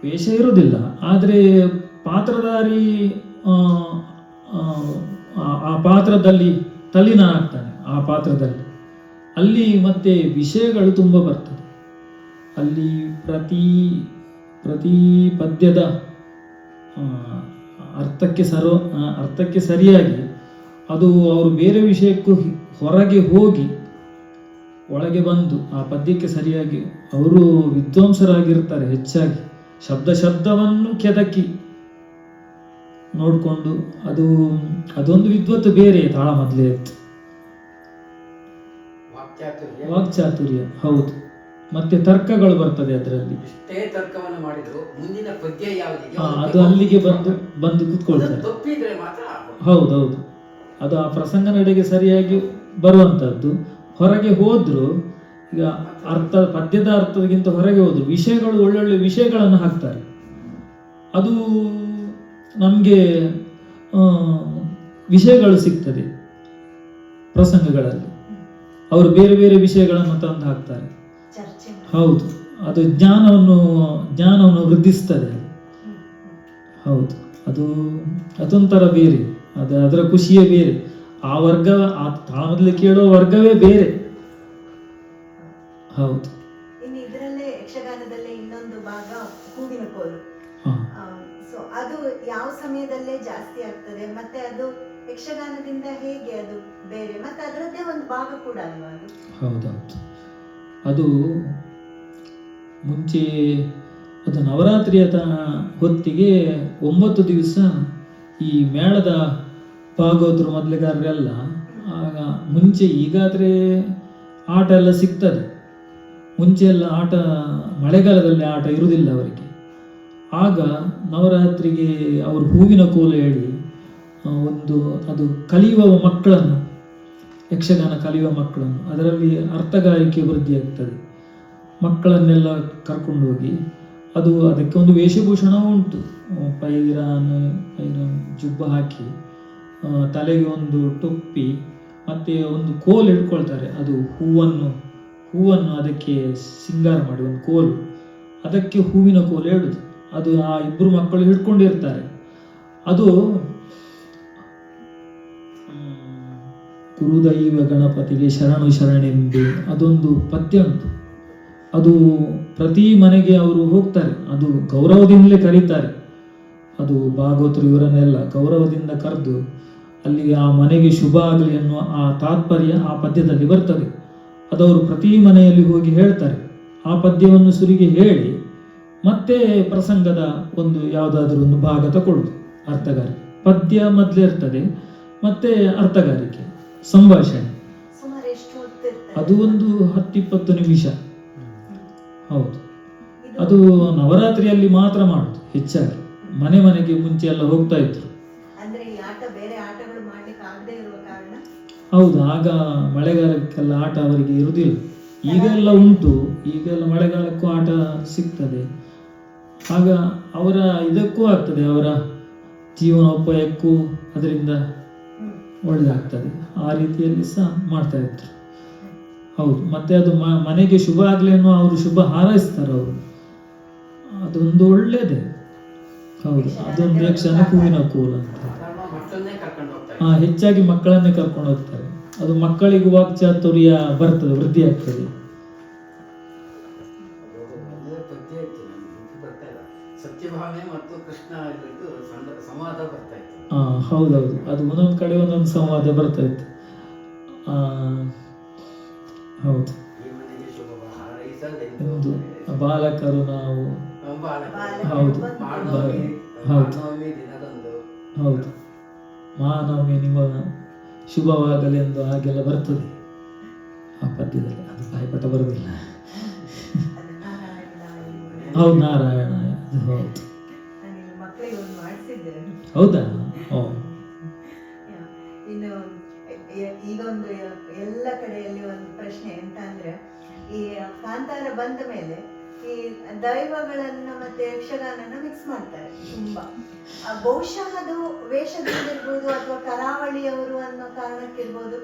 S2: ವೇಷ ಇರುವುದಿಲ್ಲ, ಆದ್ರೆ ಪಾತ್ರಧಾರಿ ಆ ಪಾತ್ರದಲ್ಲಿ ತಲ್ಲೀನನಾಗ್ತಾನೆ. ಆ ಪಾತ್ರದಲ್ಲಿ ಅಲ್ಲಿ ಮತ್ತೆ ವಿಷಯಗಳು ತುಂಬ ಬರ್ತದೆ. ಅಲ್ಲಿ ಪ್ರತಿ ಪದ್ಯದ ಅರ್ಥಕ್ಕೆ ಸರಿಯಾಗಿ ಅದು ಅವರು ಬೇರೆ ವಿಷಯಕ್ಕೂ ಹೊರಗೆ ಹೋಗಿ ಒಳಗೆ ಬಂದು ಆ ಪದ್ಯಕ್ಕೆ ಸರಿಯಾಗಿ ಅವರು ವಿದ್ವಾಂಸರಾಗಿರ್ತಾರೆ. ಹೆಚ್ಚಾಗಿ ಶಬ್ದವನ್ನು ಕೆದಕಿ ನೋಡಿಕೊಂಡು ಅದೊಂದು ವಿದ್ವತ್ತು ಬೇರೆ ತಾಳಮದ್ದಲೆ. ವಾಕ್ಚಾತುರ್ಯ, ಹೌದು. ಮತ್ತೆ ತರ್ಕಗಳು ಬರ್ತದೆ ಅದರಲ್ಲಿ.
S3: ತರ್ಕವನ್ನು ಮಾಡಿದ್ರು ಮುಂದಿನ ಪದ್ಯ ಯಾವುದು
S2: ಅದು ಅಲ್ಲಿಗೆ ಬಂದು ಕೂತ್ಕೊಳ್ತಾರೆ. ಹೌದೌದು, ಅದು ಆ ಪ್ರಸಂಗ ನಡೆಗೆ ಸರಿಯಾಗಿ ಬರುವಂತದ್ದು. ಹೊರಗೆ ಹೋದ್ರು, ಈಗ ಪದ್ಯದ ಅರ್ಥದಕ್ಕಿಂತ ಹೊರಗೆ ಹೋದ್ರು ವಿಷಯಗಳು ಒಳ್ಳೊಳ್ಳೆ ವಿಷಯಗಳನ್ನು ಹಾಕ್ತಾರೆ. ಅದು ನಮ್ಗೆ ವಿಷಯಗಳು ಸಿಗ್ತದೆ ಪ್ರಸಂಗಗಳಲ್ಲಿ. ಅವರು ಬೇರೆ ಬೇರೆ ವಿಷಯಗಳನ್ನು ತಂದು ಹಾಕ್ತಾರೆ. ಹೌದು, ಅದು ಜ್ಞಾನವನ್ನು ವೃದ್ಧಿಸ್ತದೆ. ಹೌದು, ಅದೊಂಥರ ಬೇರೆ, ಅದರ ಖುಷಿಯೇ ಬೇರೆ. ಆ ವರ್ಗ, ಆ ತಾಳಮದ್ದಲೆ ಕೇಳೋ ವರ್ಗವೇ ಬೇರೆ. ಹೌದು.
S1: ಇನ್ನು ಇದರಲ್ಲೇ ಯಕ್ಷಗಾನದಲ್ಲೇ ಇನ್ನೊಂದು ಭಾಗ ಹೂವಿನ ಕೋಲು. ಸೊ ಅದು ಯಾವ ಸಮಯದಲ್ಲೇ ಜಾಸ್ತಿ ಆಗ್ತದೆ, ಮತ್ತೆ ಅದು ಯಕ್ಷಗಾನದಿಂದ ಹೇಗೆ ಅದು ಬೇರೆ, ಮತ್ತೆ ಅದರದ್ದೇ ಒಂದು ಭಾಗ ಕೂಡ ಅಲ್ವಾ ಅದು?
S2: ಹೌದೌದು. ಅದು ಮುಂಚೆ ಅದು ನವರಾತ್ರಿಯ ಹೊತ್ತಿಗೆ 9 ದಿವಸ ಈ ಮೇಳದ ಭಾಗವತರು ಮೊದಲಿಗಾರರೆಲ್ಲ ಆಗ ಮುಂಚೆ, ಈಗಾದರೆ ಆಟ ಎಲ್ಲ ಸಿಗ್ತದೆ, ಮುಂಚೆ ಎಲ್ಲ ಆಟ ಮಳೆಗಾಲದಲ್ಲಿ ಆಟ ಇರುವುದಿಲ್ಲ ಅವರಿಗೆ. ಆಗ ನವರಾತ್ರಿಗೆ ಅವರು ಹೂವಿನ ಕೋಲು ಹೇಳಿ ಅದು ಕಲಿಯುವ ಮಕ್ಕಳನ್ನು, ಯಕ್ಷಗಾನ ಕಲಿಯುವ ಮಕ್ಕಳನ್ನು, ಅದರಲ್ಲಿ ಅರ್ಥಗಾರಿಕೆ ವೃದ್ಧಿಯಾಗ್ತದೆ. ಮಕ್ಕಳನ್ನೆಲ್ಲ ಕರ್ಕೊಂಡು ಹೋಗಿ ಅದಕ್ಕೆ ಒಂದು ವೇಷಭೂಷಣ ಉಂಟು. ಪೈರಾನ್ ಜುಬ್ಬ ಹಾಕಿ ತಲೆಗೆ ಒಂದು ಟೊಪ್ಪಿ ಮತ್ತು ಒಂದು ಕೋಲು ಹಿಡ್ಕೊಳ್ತಾರೆ, ಅದು ಹೂವನ್ನು ಅದಕ್ಕೆ ಸಿಂಗಾರ ಮಾಡಿ ಒಂದು ಕೋಲು, ಅದಕ್ಕೆ ಹೂವಿನ ಕೋಲು ಹೇಳುದು, ಅದು ಆ ಇಬ್ಬರು ಮಕ್ಕಳು ಹಿಡ್ಕೊಂಡಿರ್ತಾರೆ. ಅದು ಗುರುದೈವ ಗಣಪತಿಗೆ ಶರಣು ಶರಣೆಂಬೆ ಅದೊಂದು ಪದ್ಯ ಉಂಟು. ಅದು ಪ್ರತಿ ಮನೆಗೆ ಅವರು ಹೋಗ್ತಾರೆ, ಅದು ಗೌರವದಿಂದಲೇ ಕರೀತಾರೆ. ಅದು ಭಾಗವತರು ಇವರನ್ನೆಲ್ಲ ಗೌರವದಿಂದ ಕರೆದು ಅಲ್ಲಿಗೆ ಆ ಮನೆಗೆ ಶುಭ ಆಗಲಿ ಅನ್ನುವ ಆ ತಾತ್ಪರ್ಯ ಆ ಪದ್ಯದಲ್ಲಿ ಬರ್ತದೆ. ಅದವರು ಪ್ರತಿ ಮನೆಯಲ್ಲಿ ಹೋಗಿ ಹೇಳ್ತಾರೆ. ಆ ಪದ್ಯವನ್ನು ಸುರಿಗೆ ಹೇಳಿ ಮತ್ತೆ ಪ್ರಸಂಗದ ಒಂದು ಯಾವುದಾದ್ರೂ ಒಂದು ಭಾಗ ತಗೊಳ್ಳುದು. ಅರ್ಥಗಾರಿಕೆ ಪದ್ಯ ಮೊದಲೇ ಇರ್ತದೆ, ಮತ್ತೆ ಅರ್ಥಗಾರಿಕೆ ಸಂಭಾಷಣೆ.
S1: ಸುಮಾರು ಎಷ್ಟು ಹೊತ್ತು ಇರ್ತದೆ?
S2: ಅದು ಒಂದು 10-20 ನಿಮಿಷ. ಹೌದು, ಅದು ನವರಾತ್ರಿಯಲ್ಲಿ ಮಾತ್ರ ಮಾಡುದು ಹೆಚ್ಚಾಗಿ. ಮನೆ ಮನೆಗೆ ಮುಂಚೆ ಎಲ್ಲ ಹೋಗ್ತಾ ಇದ್ರು.
S1: ಅಂದ್ರೆ ಈ ಆಟ ಬೇರೆ ಆಟಗಳು ಮಾಡ್ಲಿಕ್ಕೆ ಆಗದೆ ಇರುವ ಕಾರಣ.
S2: ಹೌದು, ಆಗ ಮಳೆಗಾಲಕ್ಕೆಲ್ಲ ಆಟ ಅವರಿಗೆ ಇರುವುದಿಲ್ಲ. ಈಗೆಲ್ಲ ಉಂಟು, ಈಗೆಲ್ಲ ಮಳೆಗಾಲಕ್ಕೂ ಆಟ ಸಿಗ್ತದೆ. ಆಗ ಅವರ ಇದಕ್ಕೂ ಆಗ್ತದೆ, ಅವರ ಜೀವನೋಪಾಯಕ್ಕೂ ಅದರಿಂದ ಒಳ್ಳೆದಾಗ್ತದೆ. ಆ ರೀತಿಯಲ್ಲಿ ಸಹ ಮಾಡ್ತಾ ಇದ್ರು. ಹೌದು, ಮತ್ತೆ ಅದು ಮನೆಗೆ ಶುಭ ಆಗ್ಲಿ ಅನ್ನೋ ಅವರು ಶುಭ ಹಾರೈಸ್ತಾರೆ ಅವರು. ಅದೊಂದು ಒಳ್ಳೇದೇ. ಹೌದು, ಅದೊಂದು ಯಕ್ಷಗಾನ ಹೂವಿನ ಕೋಲು ಅಂತ.
S3: ಮಕ್ಕಳನ್ನೇ ಕರ್ಕೊಂಡು ಹೋಗ್ತಾರೆ.
S2: ಹೆಚ್ಚಾಗಿ ಮಕ್ಕಳನ್ನೇ ಕರ್ಕೊಂಡು ಹೋಗ್ತಾರೆ. ಅದು ಮಕ್ಕಳಿಗೂ ವಾಕ್ಚಾತುರ್ಯ ಬರ್ತದೆ, ವೃದ್ಧಿ ಆಗ್ತದೆ.
S3: ಪದ್ಯ ಇತ್ತು ಬರ್ತಾ ಇಲ್ಲ, ಸತ್ಯಭಾವನೆ ಮತ್ತು ಕೃಷ್ಣ ಇದು ಸಂವಾದ ಬರ್ತಾ ಇತ್ತು.
S2: ಹೌದೌದು, ಅದು ಒಂದೊಂದು ಕಡೆ ಒಂದೊಂದು ಸಂವಾದ ಬರ್ತಾ ಇತ್ತು. ಹೌದು,
S3: ಈ ಮನೆಗೆ ಶುಭ ಹಾರೈಸಲೆಂದು
S2: ಒಂದು ಬಾಲಕರು ನಾವು. ಹೌದು
S3: ಮಾನವಮಿ ದಿನದಂದು.
S2: ಹೌದು, ಮಾನವಮಿ ನಿಮ್ಮ ಶುಭವಾಗಲೆಂದು ಹಾಗೆಲ್ಲ ಬರ್ತದೆ ಆ ಪದ್ಯದಲ್ಲಿ. ಅದು ಬಾಯಿಪಟ ಬರುವುದಿಲ್ಲ. ಹೌದು, ನಾರಾಯಣ. ಹೌದು,
S1: ಮಕ್ಕಳಿಗೆ ಒಂದು ಮಾಡಿಸಿದ್ದೇನೆ.
S2: ಹೌದಾ?
S1: ಇನ್ನು ಈಗ ಒಂದು ಎಲ್ಲ ಕಡೆಯಲ್ಲಿ ಒಂದು ಪ್ರಶ್ನೆ ಎಂತ ಅಂದ್ರೆ, ಈ ಕಾಂತಾರ ಬಂದ ಮೇಲೆ ಈ ದೈವಗಳನ್ನ ಮತ್ತೆ ಯಕ್ಷಗಾನನ ಮಿಕ್ಸ್ ಮಾಡ್ತಾರೆ ತುಂಬಾ. ಬಹುಶಃ ಅದು ವೇಷದಿಂದಿರ್ಬೋದು ಅಥವಾ ಕರಾವಳಿಯವರು ಅನ್ನೋ ಕಾರಣಕ್ಕಿರ್ಬೋದು,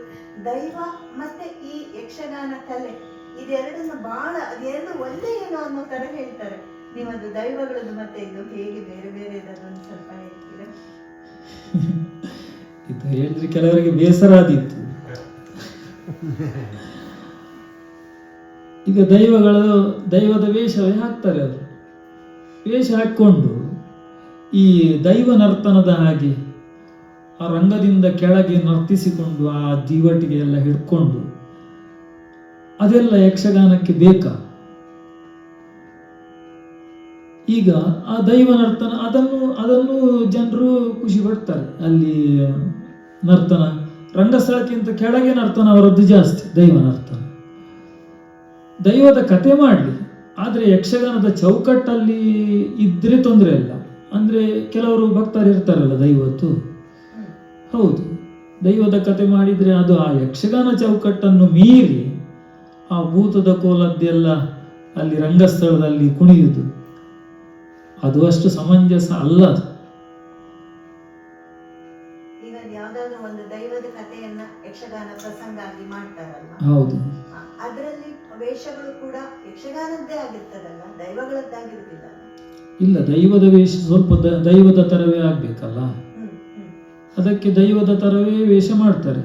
S1: ದೈವ ಮತ್ತೆ ಈ ಯಕ್ಷಗಾನ ಕಲೆ ಇದೆರಡನ್ನು ಬಹಳ, ಅದೆರಡು ಒಂದೇ ಏನೋ ಅನ್ನೋ ತರ ಹೇಳ್ತಾರೆ. ನೀವದು ದೈವಗಳದ್ದು ಮತ್ತೆ ಇದು ಹೇಗೆ ಬೇರೆ ಬೇರೆ ಇದೊಂದು ಸ್ವಲ್ಪ ಹೇಳ್ತೀರಾ?
S2: ಇದು ಹೇಳಿದ್ರೆ ಕೆಲವರಿಗೆ ಬೇಸರ ಆದೀತು. ಈಗ ದೈವದ ವೇಷವೇ ಹಾಕ್ತಾರೆ. ಅವರು ವೇಷ ಹಾಕ್ಕೊಂಡು ಈ ದೈವ ನರ್ತನದ ಹಾಗೆ ಆ ರಂಗದಿಂದ ಕೆಳಗೆ ನರ್ತಿಸಿಕೊಂಡು ಆ ದೀವಟಿಗೆ ಎಲ್ಲ ಹಿಡ್ಕೊಂಡು, ಅದೆಲ್ಲ ಯಕ್ಷಗಾನಕ್ಕೆ ಬೇಕಾ? ಈಗ ಆ ದೈವ ನರ್ತನ ಅದನ್ನು ಜನರು ಖುಷಿ ಪಡ್ತಾರೆ. ಅಲ್ಲಿ ನರ್ತನ ರಂಗಸ್ಥಳಕ್ಕಿಂತ ಕೆಳಗೆ ನರ್ತನ ಅವರದ್ದು ಜಾಸ್ತಿ. ದೈವ ನರ್ತನ ದೈವದ ಕತೆ ಮಾಡಲಿ, ಆದರೆ ಯಕ್ಷಗಾನದ ಚೌಕಟ್ಟಲ್ಲಿ ಇದ್ರೆ ತೊಂದರೆ ಇಲ್ಲ. ಅಂದ್ರೆ ಕೆಲವರು ಭಕ್ತರು ಇರ್ತಾರಲ್ಲ ದೈವತ್ತು. ಹೌದು, ದೈವದ ಕತೆ ಮಾಡಿದ್ರೆ ಅದು ಆ ಯಕ್ಷಗಾನ ಚೌಕಟ್ಟನ್ನು ಮೀರಿ ಆ ಭೂತದ ಕೋಲದ್ದೆಲ್ಲ ಅಲ್ಲಿ ರಂಗಸ್ಥಳದಲ್ಲಿ ಕುಣಿಯುವುದು, ಅದು ಅಷ್ಟು ಸಮಂಜಸ ಅಲ್ಲ.
S1: ಈಗ ಯಾವ್ದಾದ್ರು ಒಂದು ದೈವದ ಕಥೆಯನ್ನ ಯಕ್ಷಗಾನ ಪ್ರಸಂಗ ಆಗಿ ಮಾಡ್ತಾರಲ್ಲ,
S2: ಹೌದು,
S1: ಅದರಲ್ಲಿ ವೇಷಗಳು ಕೂಡ ಯಕ್ಷಗಾನದ್ದೇ ಆಗಿರ್ತದಲ್ಲ, ದೈವಗಳದ್ದಾಗಿರುವುದಿಲ್ಲ.
S2: ಇಲ್ಲ, ದೈವದ ವೇಷ ಸ್ವಲ್ಪ ದೈವದ ತರವೇ ಆಗ್ಬೇಕಲ್ಲ, ಅದಕ್ಕೆ ದೈವದ ತರವೇ ವೇಷ ಮಾಡ್ತಾರೆ.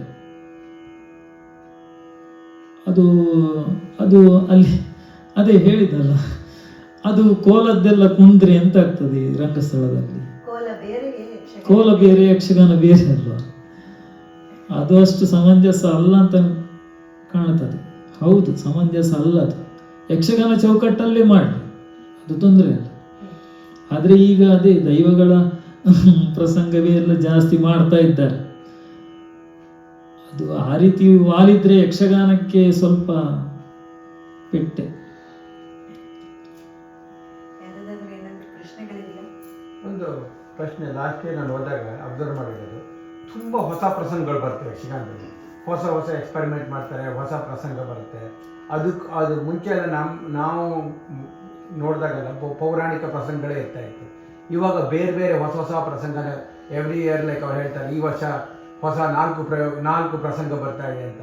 S2: ಅದು ಅಲ್ಲಿ ಅದೇ ಹೇಳಿದಲ್ಲ, ಅದು ಕೋಲದ್ದೆಲ್ಲ ಕುಂದ್ರೆ ಎಂತ ಆಗ್ತದೆ ರಂಗಸ್ಥಳದಲ್ಲಿ. ಕೋಲ ಬೇರೆ ಯಕ್ಷಗಾನ ಬೇರೆ ಅಲ್ವಾ? ಅದು ಅಷ್ಟು ಸಮಂಜಸ ಅಲ್ಲ ಅಂತ ಕಾಣ್ತದೆ. ಹೌದು, ಸಮಂಜಸ ಅಲ್ಲ. ಅದು ಯಕ್ಷಗಾನ ಚೌಕಟ್ಟಲ್ಲೇ ಮಾಡಿ, ಅದು ತೊಂದರೆ ಅಲ್ಲ. ಆದ್ರೆ ಈಗ ಅದೇ ದೈವಗಳ ಪ್ರಸಂಗವೇ ಎಲ್ಲ ಜಾಸ್ತಿ ಮಾಡ್ತಾ ಇದ್ದಾರೆ. ಅದು ಆ ರೀತಿ ವಾಲಿದ್ರೆ ಯಕ್ಷಗಾನಕ್ಕೆ ಸ್ವಲ್ಪ ಪೆಟ್ಟೆ.
S4: ಒಂದು ಪ್ರಶ್ನೆ ಲಾಸ್ಟ್ ಇಯರ್ ನಾನು ಹೋದಾಗ ಅಬ್ಸರ್ವ್ ಮಾಡಿರೋದು, ತುಂಬ ಹೊಸ ಪ್ರಸಂಗಗಳು ಬರ್ತವೆ ಯಕ್ಷಗಾನದಲ್ಲಿ. ಹೊಸ ಎಕ್ಸ್ಪೆರಿಮೆಂಟ್ ಮಾಡ್ತಾರೆ, ಹೊಸ ಪ್ರಸಂಗ ಬರುತ್ತೆ. ಅದು ಮುಂಚೆ ಎಲ್ಲ ನಾವು ನೋಡಿದಾಗೆಲ್ಲ ಪೌರಾಣಿಕ ಪ್ರಸಂಗಗಳೇ ಇರ್ತಾ ಇತ್ತು. ಇವಾಗ ಬೇರೆ ಬೇರೆ ಹೊಸ ಪ್ರಸಂಗನ ಎವ್ರಿ ಇಯರ್ ಲೈಕ್ ಅವ್ರು ಹೇಳ್ತಾರೆ, ಈ ವರ್ಷ ಹೊಸ 4 ಪ್ರಸಂಗ ಬರ್ತಾ ಇದೆ ಅಂತ,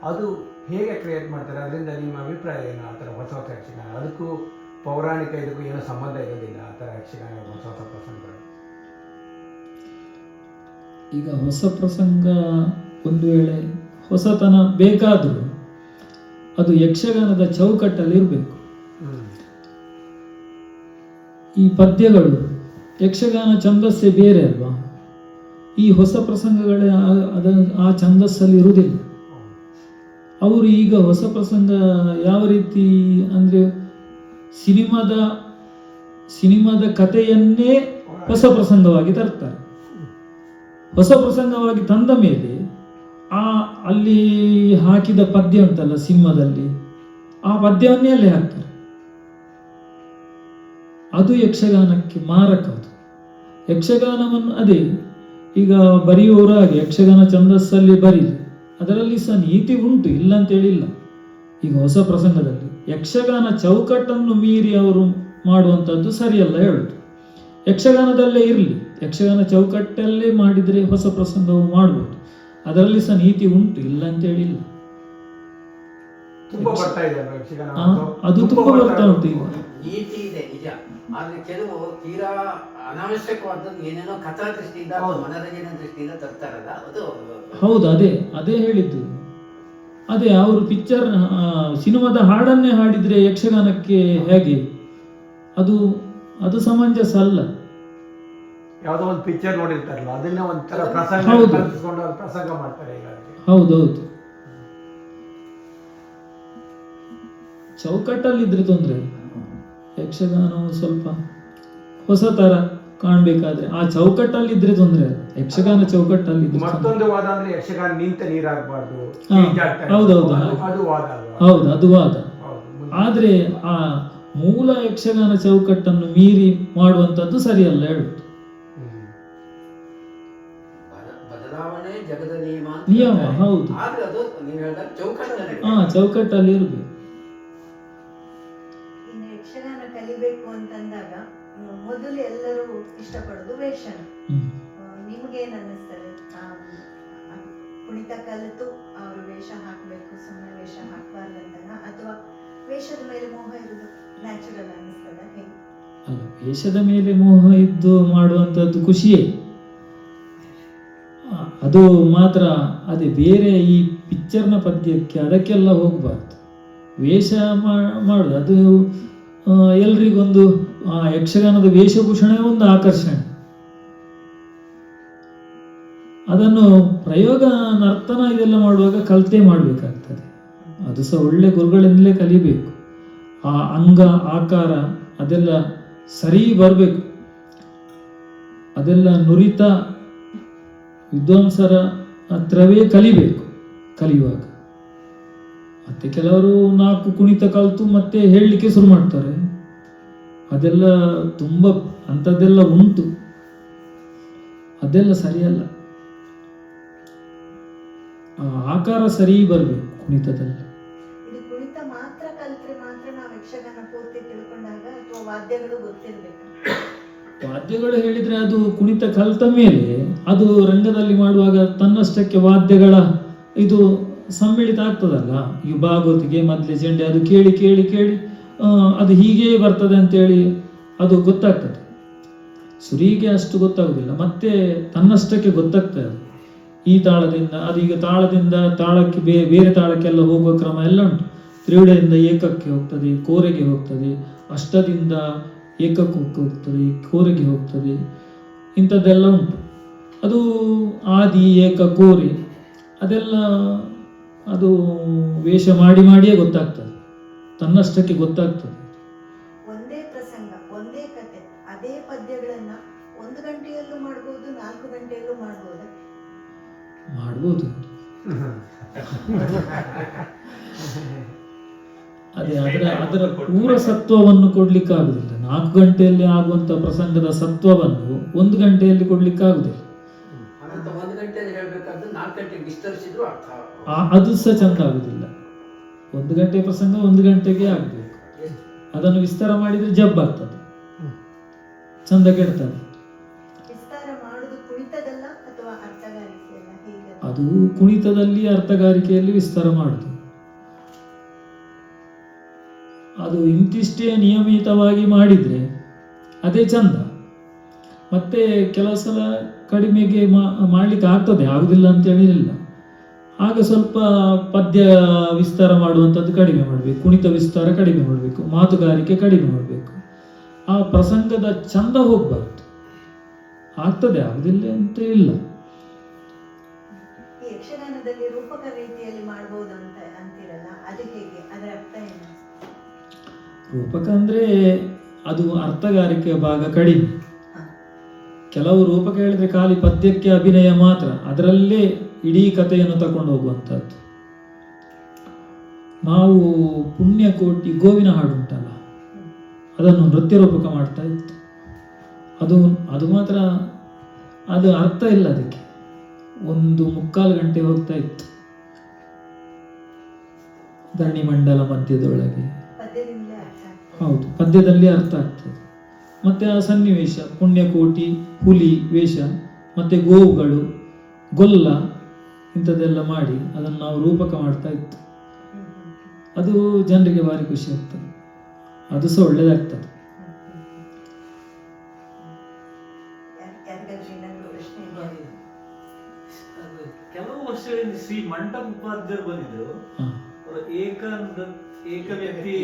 S4: ಅದು ಹೇಗೆ ಕ್ರಿಯೇಟ್ ಮಾಡ್ತಾರೆ? ಅದರಿಂದ ನಿಮ್ಮ ಅಭಿಪ್ರಾಯ ಏನು? ಆ ಥರ ಹೊಸ ಹೊಸ ಯಕ್ಷಗಾನ, ಅದಕ್ಕೂ ಪೌರಾಣಿಕ ಇದಕ್ಕೂ ಏನೂ ಸಂಬಂಧ ಇರೋದಿಲ್ಲ ಆ ಥರ ಯಕ್ಷಗಾನ ಹೊಸ ಹೊಸ ಪ್ರಸಂಗಗಳು?
S2: ಈಗ ಹೊಸ ಪ್ರಸಂಗ ಒಂದು ವೇಳೆ ಹೊಸತನ ಬೇಕಾದರೂ ಅದು ಯಕ್ಷಗಾನದ ಚೌಕಟ್ಟಲ್ಲಿ ಇರಬೇಕು. ಈ ಪದ್ಯಗಳು ಯಕ್ಷಗಾನ ಛಂದಸ್ಸೇ ಬೇರೆ ಅಲ್ವಾ, ಈ ಹೊಸ ಪ್ರಸಂಗಗಳೇ ಆ ಛಂದಸ್ಸಲ್ಲಿ ಇರುವುದಿಲ್ಲ. ಅವರು ಈಗ ಹೊಸ ಪ್ರಸಂಗ ಯಾವ ರೀತಿ ಅಂದರೆ ಸಿನಿಮಾದ ಕಥೆಯನ್ನೇ ಹೊಸ ಪ್ರಸಂಗವಾಗಿ ತರ್ತಾರೆ. ಹೊಸ ಪ್ರಸಂಗವಾಗಿ ತಂದ ಮೇಲೆ ಅಲ್ಲಿ ಹಾಕಿದ ಪದ್ಯ ಉಂಟಲ್ಲ ಸಿನಿಮಾದಲ್ಲಿ, ಆ ಪದ್ಯವನ್ನೇ ಅಲ್ಲಿ ಹಾಕ್ತಾರೆ. ಅದು ಯಕ್ಷಗಾನಕ್ಕೆ ಮಾರಕ. ಅದು ಯಕ್ಷಗಾನವನ್ನು ಅದೇ ಈಗ ಬರೆಯುವವರಾಗಿ ಯಕ್ಷಗಾನ ಛಂದಸ್ಸಲ್ಲಿ ಬರೀಲಿ, ಅದರಲ್ಲಿ ಸಹ ನೀತಿ ಉಂಟು, ಇಲ್ಲ ಅಂತ ಹೇಳಿಲ್ಲ. ಈಗ ಹೊಸ ಪ್ರಸಂಗದಲ್ಲಿ ಯಕ್ಷಗಾನ ಚೌಕಟ್ಟನ್ನು ಮೀರಿ ಅವರು ಮಾಡುವಂಥದ್ದು ಸರಿಯಲ್ಲ ಹೇಳುದು. ಯಕ್ಷಗಾನದಲ್ಲೇ ಇರಲಿ, ಯಕ್ಷಗಾನ ಚೌಕಟ್ಟಲ್ಲೇ ಮಾಡಿದರೆ ಹೊಸ ಪ್ರಸಂಗವು ಮಾಡ್ಬೋದು, ಅದರಲ್ಲಿ ಸಹ ನೀತಿ ಉಂಟು, ಇಲ್ಲ ಅಂತ ಹೇಳಿಲ್ಲ. ಅದು ತುಂಬಾ ಬರ್ತಾ ಉಂಟು ಈಗ.
S3: ನೀತಿ ಇದೆ ನಿಜ, ಆದ್ರೆ ಕೆಲವು ತೀರಾ ಅನಾವಶ್ಯಕವಾದದ್ದು ಏನೇನೋ ಕಥಾ ದೃಷ್ಟಿಯಿಂದ ಮನರಂಜನೆ ದೃಷ್ಟಿಯಿಂದ ತರ್ತಾರಲ್ಲ, ಅದು
S2: ಹೌದು. ಅದೇ ಹೇಳಿದ್ದು. ಅದೇ ಅವರು ಪಿಕ್ಚರ್ ಸಿನಿಮಾದ ಹಾಡನ್ನೇ ಹಾಡಿದ್ರೆ ಯಕ್ಷಗಾನಕ್ಕೆ ಹೇಗೆ? ಅದು ಸಮಂಜಸ ಅಲ್ಲ.
S4: ಯಾವುದೋ ಒಂದು ಪಿಕ್ಚರ್ ನೋಡಿರ್ತಾರಲ್ಲ, ಅದನ್ನ ಒಂಥರ ಪ್ರಸಂಗ ಮಾಡ್ತಾರೆ.
S2: ಹೌದೌದು, ಚೌಕಟ್ಟಲ್ಲಿದ್ರೆ ತೊಂದ್ರೆ. ಯಕ್ಷಗಾನವು ಸ್ವಲ್ಪ ಹೊಸ ತರ ಕಾಣ್ಬೇಕಾದ್ರೆ ಆ ಚೌಕಟ್ಟಲ್ಲಿದ್ರೆ ತೊಂದ್ರೆ. ಯಕ್ಷಗಾನ ಚೌಕಟ್ಟಲ್ಲಿ
S4: ಮತ್ತೊಂದು ವಾದ ಅಂದ್ರೆ ಯಕ್ಷಗಾನ ನಿಂತ ನೀರಾಗಬಾರ್ದು.
S2: ಹೌದೌದು, ಹೌದು, ಅದು ವಾದ. ಆದ್ರೆ ಆ ಮೂಲ ಯಕ್ಷಗಾನ ಚೌಕಟ್ಟನ್ನು ಮೀರಿ ಮಾಡುವಂತದ್ದು ಸರಿಯಲ್ಲ ಹೇಳುದು.
S3: ಬದಲಾವಣೆ ಜಗದ
S2: ನಿಯಮ. ಹೌದು, ಚೌಕಟ್ಟಲ್ಲಿ ಇರಬೇಕು.
S1: ಇನ್ನು ಯಕ್ಷಗಾನ ಕಲಿಬೇಕು ಅಂತಂದಾಗ ಮೊದಲು ಎಲ್ಲರೂ ಇಷ್ಟಪಡೋದು ವೇಷನ. ನಿಮ್ಗೇನ್ ಅನ್ನಿಸ್ತದೆ? ಕುಣಿತ ಕಲಿತು ಅವರು ವೇಷ ಹಾಕ್ಬೇಕು, ಸುಮ್ಮನೆ ವೇಷ ಹಾಕ್ಬಾರ್ದಂತನ, ಅಥವಾ ವೇಷದ ಮೇಲೆ ಮೋಹ ಇರುವುದು ನ್ಯಾಚುರಲ್ ಅನ್ನಿಸ್ತದ? ಹೇಗೆ?
S2: ಅಲ್ಲ, ವೇಷದ ಮೇಲೆ ಮೋಹ ಇದ್ದು ಮಾಡುವಂತದ್ದು ಖುಷಿಯೇ, ಅದು ಮಾತ್ರ. ಅದೇ ಬೇರೆ ಈ ಪಿಕ್ಚರ್ನ ಪದ್ಯಕ್ಕೆ ಅದಕ್ಕೆಲ್ಲ ಹೋಗಬಾರ್ದು. ವೇಷ ಮಾಡುದು ಅದು ಎಲ್ರಿಗೊಂದು ಯಕ್ಷಗಾನದ ವೇಷಭೂಷಣ ಒಂದು ಆಕರ್ಷಣೆ. ಅದನ್ನು ಪ್ರಯೋಗ ನರ್ತನ ಇದೆಲ್ಲ ಮಾಡುವಾಗ ಕಲ್ತೇ ಮಾಡಬೇಕಾಗ್ತದೆ. ಅದು ಸಹ ಒಳ್ಳೆ ಗುರುಗಳಿಂದಲೇ ಕಲಿಬೇಕು. ಆ ಅಂಗ ಆಕಾರ ಅದೆಲ್ಲ ಸರಿ ಬರಬೇಕು. ಅದೆಲ್ಲ ನುರಿತ ವಿದ್ವಾಂಸರ ಹತ್ರವೇ ಕಲಿಬೇಕು. ಕಲಿಯುವಾಗ ಮತ್ತೆ ಕೆಲವರು 4 ಕುಣಿತ ಕಲಿತು ಮತ್ತೆ ಹೇಳಲಿಕ್ಕೆ ಶುರು ಮಾಡ್ತಾರೆ. ಅದೆಲ್ಲ ತುಂಬಾ ಅಂಥದ್ದೆಲ್ಲ ಉಂಟು, ಅದೆಲ್ಲ ಸರಿಯಲ್ಲ. ಆಕಾರ ಸರಿ ಬರಬೇಕು ಕುಣಿತದಲ್ಲಿ.
S1: ಇದು ಕುಣಿತ ಮಾತ್ರ ಕಲ್ತ್ರೆ ಮಾತ್ರ ನಾವು ಯಕ್ಷಗಾನ ಪೂರ್ತಿ ತಿಳ್ಕೊಂಡಾಗ, ಅಥವಾ ವಾದ್ಯಗಳು ಗೊತ್ತಿರ್ಬೇಕು?
S2: ವಾದ್ಯಗಳು ಹೇಳಿದ್ರೆ ಅದು ಕುಣಿತ ಕಲ್ತ ಮೇಲೆ ಅದು ರಂಗದಲ್ಲಿ ಮಾಡುವಾಗ ತನ್ನಷ್ಟಕ್ಕೆ ವಾದ್ಯಗಳ ಇದು ಸಮ್ಮಿಳಿತ ಆಗ್ತದಲ್ಲ. ಈ ಭಾಗವತಿಗೆ ಮೊದಲೇ ಚೆಂಡೆ ಅದು ಕೇಳಿ ಕೇಳಿ ಕೇಳಿ ಅದು ಹೀಗೇ ಬರ್ತದೆ ಅಂತೇಳಿ ಅದು ಗೊತ್ತಾಗ್ತದೆ. ಸುರಿಗೆ ಅಷ್ಟು ಗೊತ್ತಾಗುದಿಲ್ಲ, ಮತ್ತೆ ತನ್ನಷ್ಟಕ್ಕೆ ಗೊತ್ತಾಗ್ತದೆ. ಈ ತಾಳದಿಂದ ಅದೀಗ ತಾಳದಿಂದ ತಾಳಕ್ಕೆ ಬೇರೆ ತಾಳಕ್ಕೆಲ್ಲ ಹೋಗುವ ಕ್ರಮ ಎಲ್ಲ ಉಂಟು. ತ್ರಿವಿಡೆಯಿಂದ ಏಕಕ್ಕೆ ಹೋಗ್ತದೆ, ಕೋರೆಗೆ ಹೋಗ್ತದೆ, ಅಷ್ಟದಿಂದ ಏಕಕ್ಕೆ ಹೋಗ್ತದೆ, ಕೋರೆಗೆ ಹೋಗ್ತದೆ, ಇಂಥದ್ದೆಲ್ಲ ಉಂಟು. ಅದು ಆದಿ ಏಕ ಕೋರೆ ಅದೆಲ್ಲ ಅದು ವೇಷ ಮಾಡಿ ಮಾಡಿಯೇ ಗೊತ್ತಾಗ್ತದೆ, ತನ್ನಷ್ಟಕ್ಕೆ ಗೊತ್ತಾಗ್ತದೆ.
S1: ಒಂದೇ ಪ್ರಸಂಗ, ಒಂದೇ ಕತೆ, ಅದೇ ಪದ್ಯಗಳನ್ನ 1 ಗಂಟೆಯಲ್ಲೂ ಮಾಡ್ಬೋದು, 4 ಗಂಟೆಯಲ್ಲೂ ಮಾಡ್ಬೋದು.
S2: ಅದೇ ಅದರ ಪೂರ ಸತ್ವವನ್ನು ಕೊಡ್ಲಿಕ್ಕೆ ಆಗುದಿಲ್ಲ. 4 ಗಂಟೆಯಲ್ಲಿ ಆಗುವಂತ ಪ್ರಸಂಗದ ಸತ್ವವನ್ನು 1 ಗಂಟೆಯಲ್ಲಿ ಕೊಡ್ಲಿಕ್ಕೆ ಆಗುದಿಲ್ಲ. ಅದು ಸಹ ಚಂದ ಆಗುದಿಲ್ಲ. 1 ಗಂಟೆ ಪ್ರಸಂಗ 1 ಗಂಟೆಗೆ ಆಗ್ಬೇಕು. ಅದನ್ನು ವಿಸ್ತಾರ ಮಾಡಿದ್ರೆ ಜಬ್ ಆಗ್ತದೆ, ಚಂದ ಕೆಡ್ತದೆ.
S1: ವಿಸ್ತಾರ ಮಾಡುದು ಕುಣಿತದಲ್ಲ ಅಥವಾ ಅರ್ಥಗಾರಿಕೆಯಲ್ಲ? ಹೇಗೆ?
S2: ಅದು ಕುಣಿತದಲ್ಲಿ ಅರ್ಥಗಾರಿಕೆಯಲ್ಲಿ ವಿಸ್ತಾರ ಮಾಡುದು. ಅದು ಇಂತಿಷ್ಟೇ ನಿಯಮಿತವಾಗಿ ಮಾಡಿದ್ರೆ ಅದೇ ಚಂದ. ಮತ್ತೆ ಕೆಲವು ಸಲ ಕಡಿಮೆಗೆ ಮಾಡ್ಲಿಕ್ಕೆ ಆಗ್ತದೆ, ಆಗುದಿಲ್ಲ ಅಂತ ಹೇಳಿರಲಿಲ್ಲ. ಆಗ ಸ್ವಲ್ಪ ಪದ್ಯ ವಿಸ್ತಾರ ಮಾಡುವಂಥದ್ದು ಕಡಿಮೆ ಮಾಡಬೇಕು, ಕುಣಿತ ವಿಸ್ತಾರ ಕಡಿಮೆ ಮಾಡಬೇಕು, ಮಾತುಗಾರಿಕೆ ಕಡಿಮೆ ಮಾಡಬೇಕು. ಆ ಪ್ರಸಂಗದ ಚಂದ ಹೋಗ್ಬಾರ್ದು. ಆಗ್ತದೆ, ಆಗುದಿಲ್ಲ ಅಂತ ಇಲ್ಲ.
S1: ಈ ಯಕ್ಷಗಾನದಲ್ಲಿ ರೂಪಕ ರೀತಿಯಲ್ಲಿ ಮಾಡಬಹುದು ಅಂತ ಅಂತೀರಲ್ಲ, ಅದು ಹೇಗೆ? ಅದರ ಅರ್ಥ ಏನು?
S2: ರೂಪಕ ಅಂದ್ರೆ ಅದು ಅರ್ಥಗಾರಿಕೆಯ ಭಾಗ ಕಡಿಮೆ. ಕೆಲವು ರೂಪಕ ಹೇಳಿದ್ರೆ ಖಾಲಿ ಪದ್ಯಕ್ಕೆ ಅಭಿನಯ ಮಾತ್ರ, ಅದರಲ್ಲೇ ಇಡೀ ಕಥೆಯನ್ನು ತಕೊಂಡು ಹೋಗುವಂಥದ್ದು. ನಾವು ಪುಣ್ಯಕೋಟಿ ಗೋವಿನ ಹಾಡು ಉಂಟಲ್ಲ, ಅದನ್ನು ನೃತ್ಯ ರೂಪಕ ಮಾಡ್ತಾ ಇತ್ತು. ಅದು ಮಾತ್ರ ಅದು ಅರ್ಥ ಇಲ್ಲ, ಅದಕ್ಕೆ 1.25 ಗಂಟೆ ಹೋಗ್ತಾ ಇತ್ತು ಧರಣಿ ಮಂಡಲ ಮಧ್ಯದೊಳಗೆ. ಹೌದು, ಪದ್ಯದಲ್ಲಿ ಅರ್ಥ ಆಗ್ತದೆ. ಮತ್ತೆ ಆ ಸನ್ನಿವೇಶ, ಪುಣ್ಯಕೋಟಿ, ಹುಲಿ ವೇಷ, ಮತ್ತೆ ಗೋವುಗಳು, ಗೊಲ್ಲ, ಇಂಥದ್ದೆಲ್ಲ ಮಾಡಿ ಅದನ್ನು ನಾವು ರೂಪಕ ಮಾಡ್ತಾ ಇತ್ತು. ಅದು ಜನರಿಗೆ ಭಾರಿ ಖುಷಿ ಆಗ್ತದೆ, ಅದು ಸಹ ಒಳ್ಳೇದಾಗ್ತದೆ.
S5: ಕೆಲವು ವರ್ಷಗಳಿಂದ ಶ್ರೀ ಮಂಟಪ ಉಪಾಧ್ಯಾಯರು ಬಂದಿದ್ರು. ಏಕ ವ್ಯಕ್ತಿ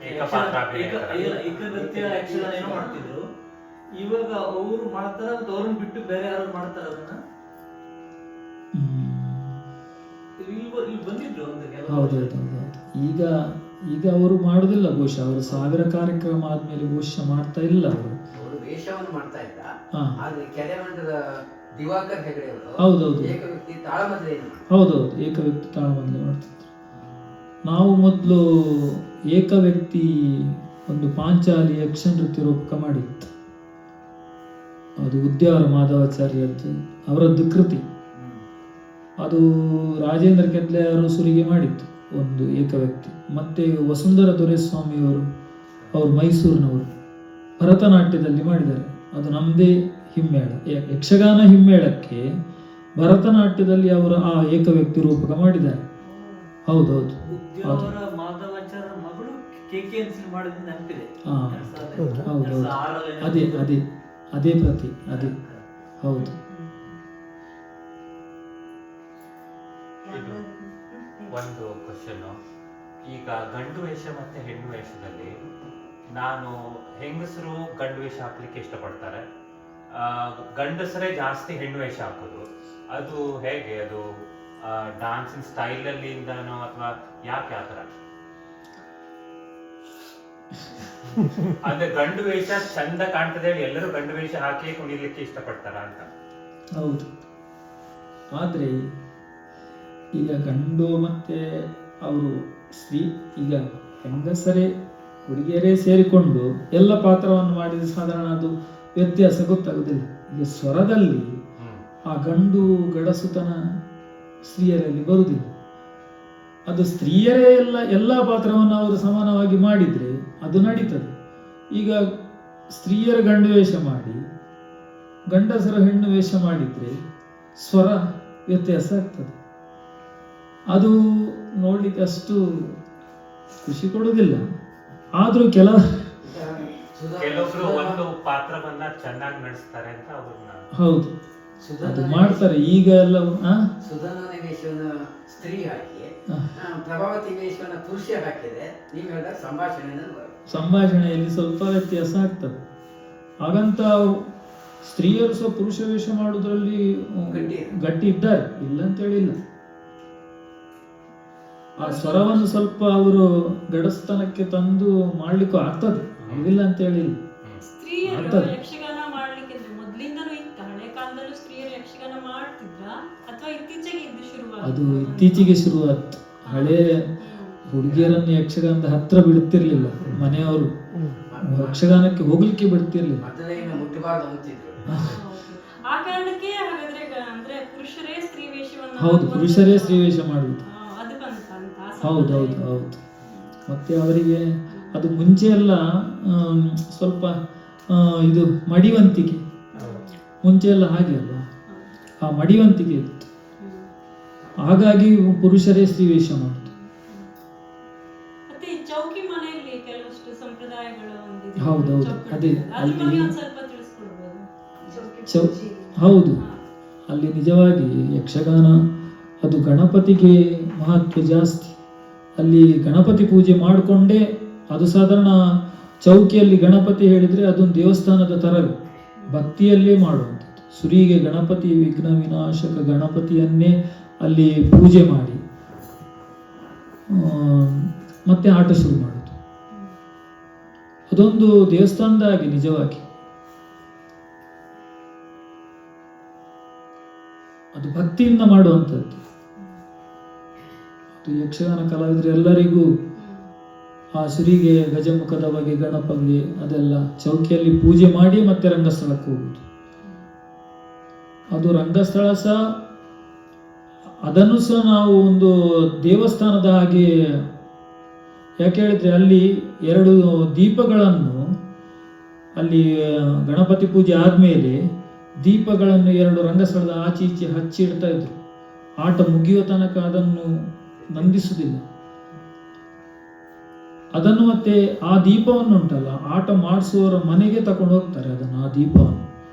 S5: ಏಕ ನೃತ್ಯ ಯಕ್ಷಗಾನ ಏನೋ ಮಾಡ್ತಿದ್ರು. ಇವಾಗ ಅವರು ಮಾಡ್ತಾರ, ಅವ್ರನ್ನ ಬಿಟ್ಟು ಬೇರೆ ಯಾರು ಮಾಡ್ತಾರ ಅದನ್ನ? ಇಲ್ಲಿ ಬಂದಿದ್ರು
S2: ಹೌದೌದು. ಈಗ ಅವರು ಮಾಡುದಿಲ್ಲ ಬಹುಶಃ, ಅವರು 1000 ಕಾರ್ಯಕ್ರಮ ಆದ್ಮೇಲೆ ಬಹುಶಃ ಮಾಡ್ತಾ ಇಲ್ಲ. ಅವರು
S3: ವೇಷವನ್ನು ಮಾಡ್ತಾ ಇದ್ದ. ಆದ್ರೆ ಕೆರೆಮಂಡದ ದಿವಾಕರ್ ಹೆಗಡೆ ಅವರು
S2: ಹೌದೌದು
S3: ಏಕ ವ್ಯಕ್ತಿ ತಾಳಮದ್ಲೆ
S2: ಹೌದೌದು ಏಕ ವ್ಯಕ್ತಿ ತಾಳಮದ್ಲೆ ಮಾಡ್ತಿದ್ರು. ನಾವು ಮೊದಲು ಏಕ ವ್ಯಕ್ತಿ ಒಂದು ಪಾಂಚಾಲಿ ಯಕ್ಷ ನೃತ್ಯ ರೂಪಕ ಮಾಡಿತ್ತು. ಅದು ಉದ್ಯಾವರ ಮಾಧವಾಚಾರ್ಯದ್ದು, ಅವರದ್ದು ಕೃತಿ. ಅದು ರಾಜೇಂದ್ರ ಕೆದ್ಲೆ ಅವರು ಸುಲಿಗೆ ಮಾಡಿತ್ತು ಒಂದು ಏಕ ವ್ಯಕ್ತಿ. ಮತ್ತೆ ವಸುಂಧರ ದೊರೆಸ್ವಾಮಿಯವರು, ಅವರು ಮೈಸೂರಿನವರು, ಭರತನಾಟ್ಯದಲ್ಲಿ ಮಾಡಿದ್ದಾರೆ. ಅದು ನಮ್ಮದೇ ಹಿಮ್ಮೇಳ, ಯಕ್ಷಗಾನ ಹಿಮ್ಮೇಳಕ್ಕೆ ಭರತನಾಟ್ಯದಲ್ಲಿ ಅವರು ಆ ಏಕ ವ್ಯಕ್ತಿ ರೂಪಕ ಮಾಡಿದ್ದಾರೆ. ಹೌದೌದು,
S5: ಮಾಧವಾಚಾರ್ಯ ಮಗಳು KKNC ಮಾಡಿದ ನೆನಪಿದೆ.
S2: ಹೌದೌದು, ಅದೇ ಅದೇ ಅದೇ ಪ್ರತಿ, ಅದೇ ಹೌದು.
S6: ಒಂದು ಕ್ವಶನ್, ಈಗ ಗಂಡು ವೇಷ ಮತ್ತೆ ಹೆಣ್ಣು ವೇಷದಲ್ಲಿ ನಾನು ಹೆಂಗಸರು ಗಂಡು ವೇಷ ಹಾಕ್ಲಿಕ್ಕೆ ಇಷ್ಟಪಡ್ತಾರೆ, ಗಂಡಸರೇ ಜಾಸ್ತಿ ಹೆಣ್ಣು ವೇಷ ಹಾಕೋದು. ಅದು ಹೇಗೆ? ಅದು ಡಾನ್ಸಿಂಗ್ ಸ್ಟೈಲ್ ಅಲ್ಲಿ ಇಂದನೋ ಅಥವಾ ಯಾಕೆ ಆತರ? ಅಂದ್ರೆ ಗಂಡು ವೇಷ ಚಂದ ಕಾಣ್ತದೆ ಹೇಳಿ ಎಲ್ಲರೂ ಗಂಡು ವೇಷ ಹಾಕಿ ಕುಣಿಲಿಕ್ಕೆ ಇಷ್ಟಪಡ್ತಾರ ಅಂತ?
S2: ಹೌದು, ಆದ್ರೆ ಈಗ ಗಂಡು ಮತ್ತೆ ಅವರು ಸ್ತ್ರೀ, ಈಗ ಹೆಂಗಸರೇ ಹುಡುಗಿಯರೇ ಸೇರಿಕೊಂಡು ಎಲ್ಲ ಪಾತ್ರವನ್ನು ಮಾಡಿದ ಸಾಧಾರಣ ಅದು ವ್ಯತ್ಯಾಸ ಗೊತ್ತಾಗುದಿಲ್ಲ. ಈಗ ಸ್ವರದಲ್ಲಿ ಆ ಗಂಡು ಗಡಸುತನ ಸ್ತ್ರೀಯರಲ್ಲಿ ಬರುವುದಿಲ್ಲ. ಅದು ಸ್ತ್ರೀಯರೇ ಎಲ್ಲ ಪಾತ್ರವನ್ನು ಅವರು ಸಮಾನವಾಗಿ ಮಾಡಿದ್ರೆ ಅದು ನಡೀತದೆ. ಈಗ ಸ್ತ್ರೀಯರ ಗಂಡು ವೇಷ ಮಾಡಿ ಗಂಡಸರ ಹೆಣ್ಣು ವೇಷ ಮಾಡಿದ್ರೆ ಸ್ವರ ವ್ಯತ್ಯಾಸ ಆಗ್ತದೆ. ಅದು ನೋಡ್ಲಿಕ್ಕೆ ಅಷ್ಟು ಖುಷಿ ಕೊಡುವುದಿಲ್ಲ. ಆದ್ರೂ
S6: ಕೆಲವೊಬ್ರು ಒಂದು ಪಾತ್ರವನ್ನ ಚೆನ್ನಾಗಿ ನಡೆಸ್ತಾರೆ ಅಂತ ಅವ್ರನ್ನ.
S2: ಹೌದು, ಅದು ಮಾಡ್ತಾರೆ. ಈಗ ಎಲ್ಲ
S3: ಸುಧಾನ ವೇಷವನ್ನು ಸ್ತ್ರೀ ಹಾಕಿ ಪ್ರಭಾವತಿ ವೇಷವನ್ನು ಪುರುಷ ಹಾಕಿದ್ರೆ ನೀವು ಹೇಳಿದ
S2: ಸಂಭಾಷಣೆಯಲ್ಲಿ ಸ್ವಲ್ಪ ವ್ಯತ್ಯಾಸ ಆಗ್ತದೆ. ಹಾಗಂತ ಸ್ತ್ರೀಯರು ಸಹ ಪುರುಷ ವೇಷ ಮಾಡುವುದರಲ್ಲಿ ಗಟ್ಟಿ ಇದ್ದಾರೆ, ಇಲ್ಲ ಅಂತ ಹೇಳಿಲ್ಲ. ಆ ಸ್ವರವನ್ನು ಸ್ವಲ್ಪ ಅವರು ಗಡಸ್ತನಕ್ಕೆ ತಂದು ಮಾಡ್ಲಿಕ್ಕೂ ಆಗ್ತದೆ, ಇಲ್ಲ ಅಂತ ಹೇಳಿಲ್ಲ.
S7: ಸ್ತ್ರೀಯರು ಯಕ್ಷಗಾನ ಮಾಡ್ಲಿಕ್ಕೆ ಮೊದ್ಲಿಂದನೂ ಇತ್ತ? ಹಳೆ ಕಾಲದಲ್ಲೂ ಸ್ತ್ರೀಯರು ಯಕ್ಷಗಾನ ಮಾಡ್ತಿದ್ರ ಅಥವಾ ಇತ್ತೀಚೆಗೆ ಇದು ಶುರುವಾದ?
S2: ಅದು ಇತ್ತೀಚೆಗೆ ಶುರುವಾಯ್ತು. ಹಳೆ ಹುಡುಗಿಯರನ್ನು ಯಕ್ಷಗಾನದ ಹತ್ರ ಬಿಡುತ್ತಿರ್ಲಿಲ್ಲ ಮನೆಯವರು, ಯಕ್ಷಗಾನಕ್ಕೆ ಹೋಗ್ಲಿಕ್ಕೆ ಬಿಡ್ತಿರ್ಲಿಲ್ಲ.
S7: ಆ ಕಾರಣಕ್ಕೆ ಹಾಗಾದ್ರೆ ಅಂದ್ರೆ ಪುರುಷರೇ ಸ್ತ್ರೀ ವೇಷವನ್ನು.
S2: ಹೌದು, ಪುರುಷರೇ ಸ್ತ್ರೀ ವೇಷ ಮಾಡುವುದು. ಹೌದೌದು ಹೌದು. ಮತ್ತೆ ಅವರಿಗೆ ಅದು ಮುಂಚೆ ಎಲ್ಲ ಸ್ವಲ್ಪ ಇದು ಮಡಿವಂತಿಕೆ, ಮುಂಚೆ ಎಲ್ಲ ಹಾಗೆ ಅಲ್ವಾ, ಆ ಮಡಿವಂತಿಕೆ ಇತ್ತು. ಹಾಗಾಗಿ ಪುರುಷರೇ ಸ್ತ್ರೀ ವೇಷ ಮಾಡುದು.
S7: ಮತ್ತೆ ಈ ಚೌಕಿ ಮನೆಯಲ್ಲಿ ಕೆಲವಷ್ಟು ಸಂಪ್ರದಾಯಗಳು ಹೊಂದಿದೆ.
S2: ಹೌದೌದು,
S7: ಚೌಕಿ
S2: ಅದೇ
S7: ಅದ್ರ
S2: ಅಲ್ಲಿ
S7: ಬಗ್ಗೆ ಒಂದ್ ಸ್ವಲ್ಪ ತಿಳಿಸ್ಕೊಡ್ಬೋದು.
S2: ಹೌದು, ಅಲ್ಲಿ ನಿಜವಾಗಿ ಯಕ್ಷಗಾನ ಅದು ಗಣಪತಿಗೆ ಮಹತ್ವ ಜಾಸ್ತಿ. ಅಲ್ಲಿ ಗಣಪತಿ ಪೂಜೆ ಮಾಡಿಕೊಂಡೇ, ಅದು ಸಾಧಾರಣ ಚೌಕಿಯಲ್ಲಿ ಗಣಪತಿ ಹೇಳಿದ್ರೆ ಅದೊಂದು ದೇವಸ್ಥಾನದ ತರವೇ, ಭಕ್ತಿಯಲ್ಲೇ ಮಾಡುವಂಥದ್ದು. ಸುರಿಗೆ ಗಣಪತಿ, ವಿಘ್ನ ವಿನಾಶಕ ಗಣಪತಿಯನ್ನೇ ಅಲ್ಲಿ ಪೂಜೆ ಮಾಡಿ ಮತ್ತೆ ಆಟ ಶುರು ಮಾಡೋದು. ಅದೊಂದು ದೇವಸ್ಥಾನದ ಹಾಗೆ ನಿಜವಾಗಿ. ಅದು ಭಕ್ತಿಯಿಂದ ಮಾಡುವಂಥದ್ದು. ಯಕ್ಷಗಾನ ಕಲಾವಿದರು ಎಲ್ಲರಿಗೂ ಆ ಸುರಿಗೆ, ಗಜಮುಖದ ಬಗ್ಗೆ, ಗಣಪಂಗೆ ಅದೆಲ್ಲ ಚೌಕಿಯಲ್ಲಿ ಪೂಜೆ ಮಾಡಿ ಮತ್ತೆ ರಂಗಸ್ಥಳಕ್ಕೆ ಹೋಗುದು. ಅದು ರಂಗಸ್ಥಳ ಸಹ, ಅದನ್ನು ಸಹ ನಾವು ಒಂದು ದೇವಸ್ಥಾನದ ಹಾಗೆ, ಯಾಕೆ ಹೇಳಿದ್ರೆ ಅಲ್ಲಿ 2 ದೀಪಗಳನ್ನು, ಅಲ್ಲಿ ಗಣಪತಿ ಪೂಜೆ ಆದ್ಮೇಲೆ ದೀಪಗಳನ್ನು 2 ರಂಗಸ್ಥಳದ ಆಚೆ ಈಚೆ ಹಚ್ಚಿ ಇಡ್ತಾ ಇದ್ರು. ಆಟ ಮುಗಿಯುವ ತನಕ ಅದನ್ನು ನಂದಿಸುವುದಿಲ್ಲ. ಅದನ್ನು ಮತ್ತೆ ಆ ದೀಪವನ್ನು ಉಂಟಲ್ಲ, ಆಟ ಮಾಡಿಸುವವರ ಮನೆಗೆ ತಕೊಂಡು ಹೋಗ್ತಾರೆ ಅದನ್ನು, ಆ ದೀಪವನ್ನು.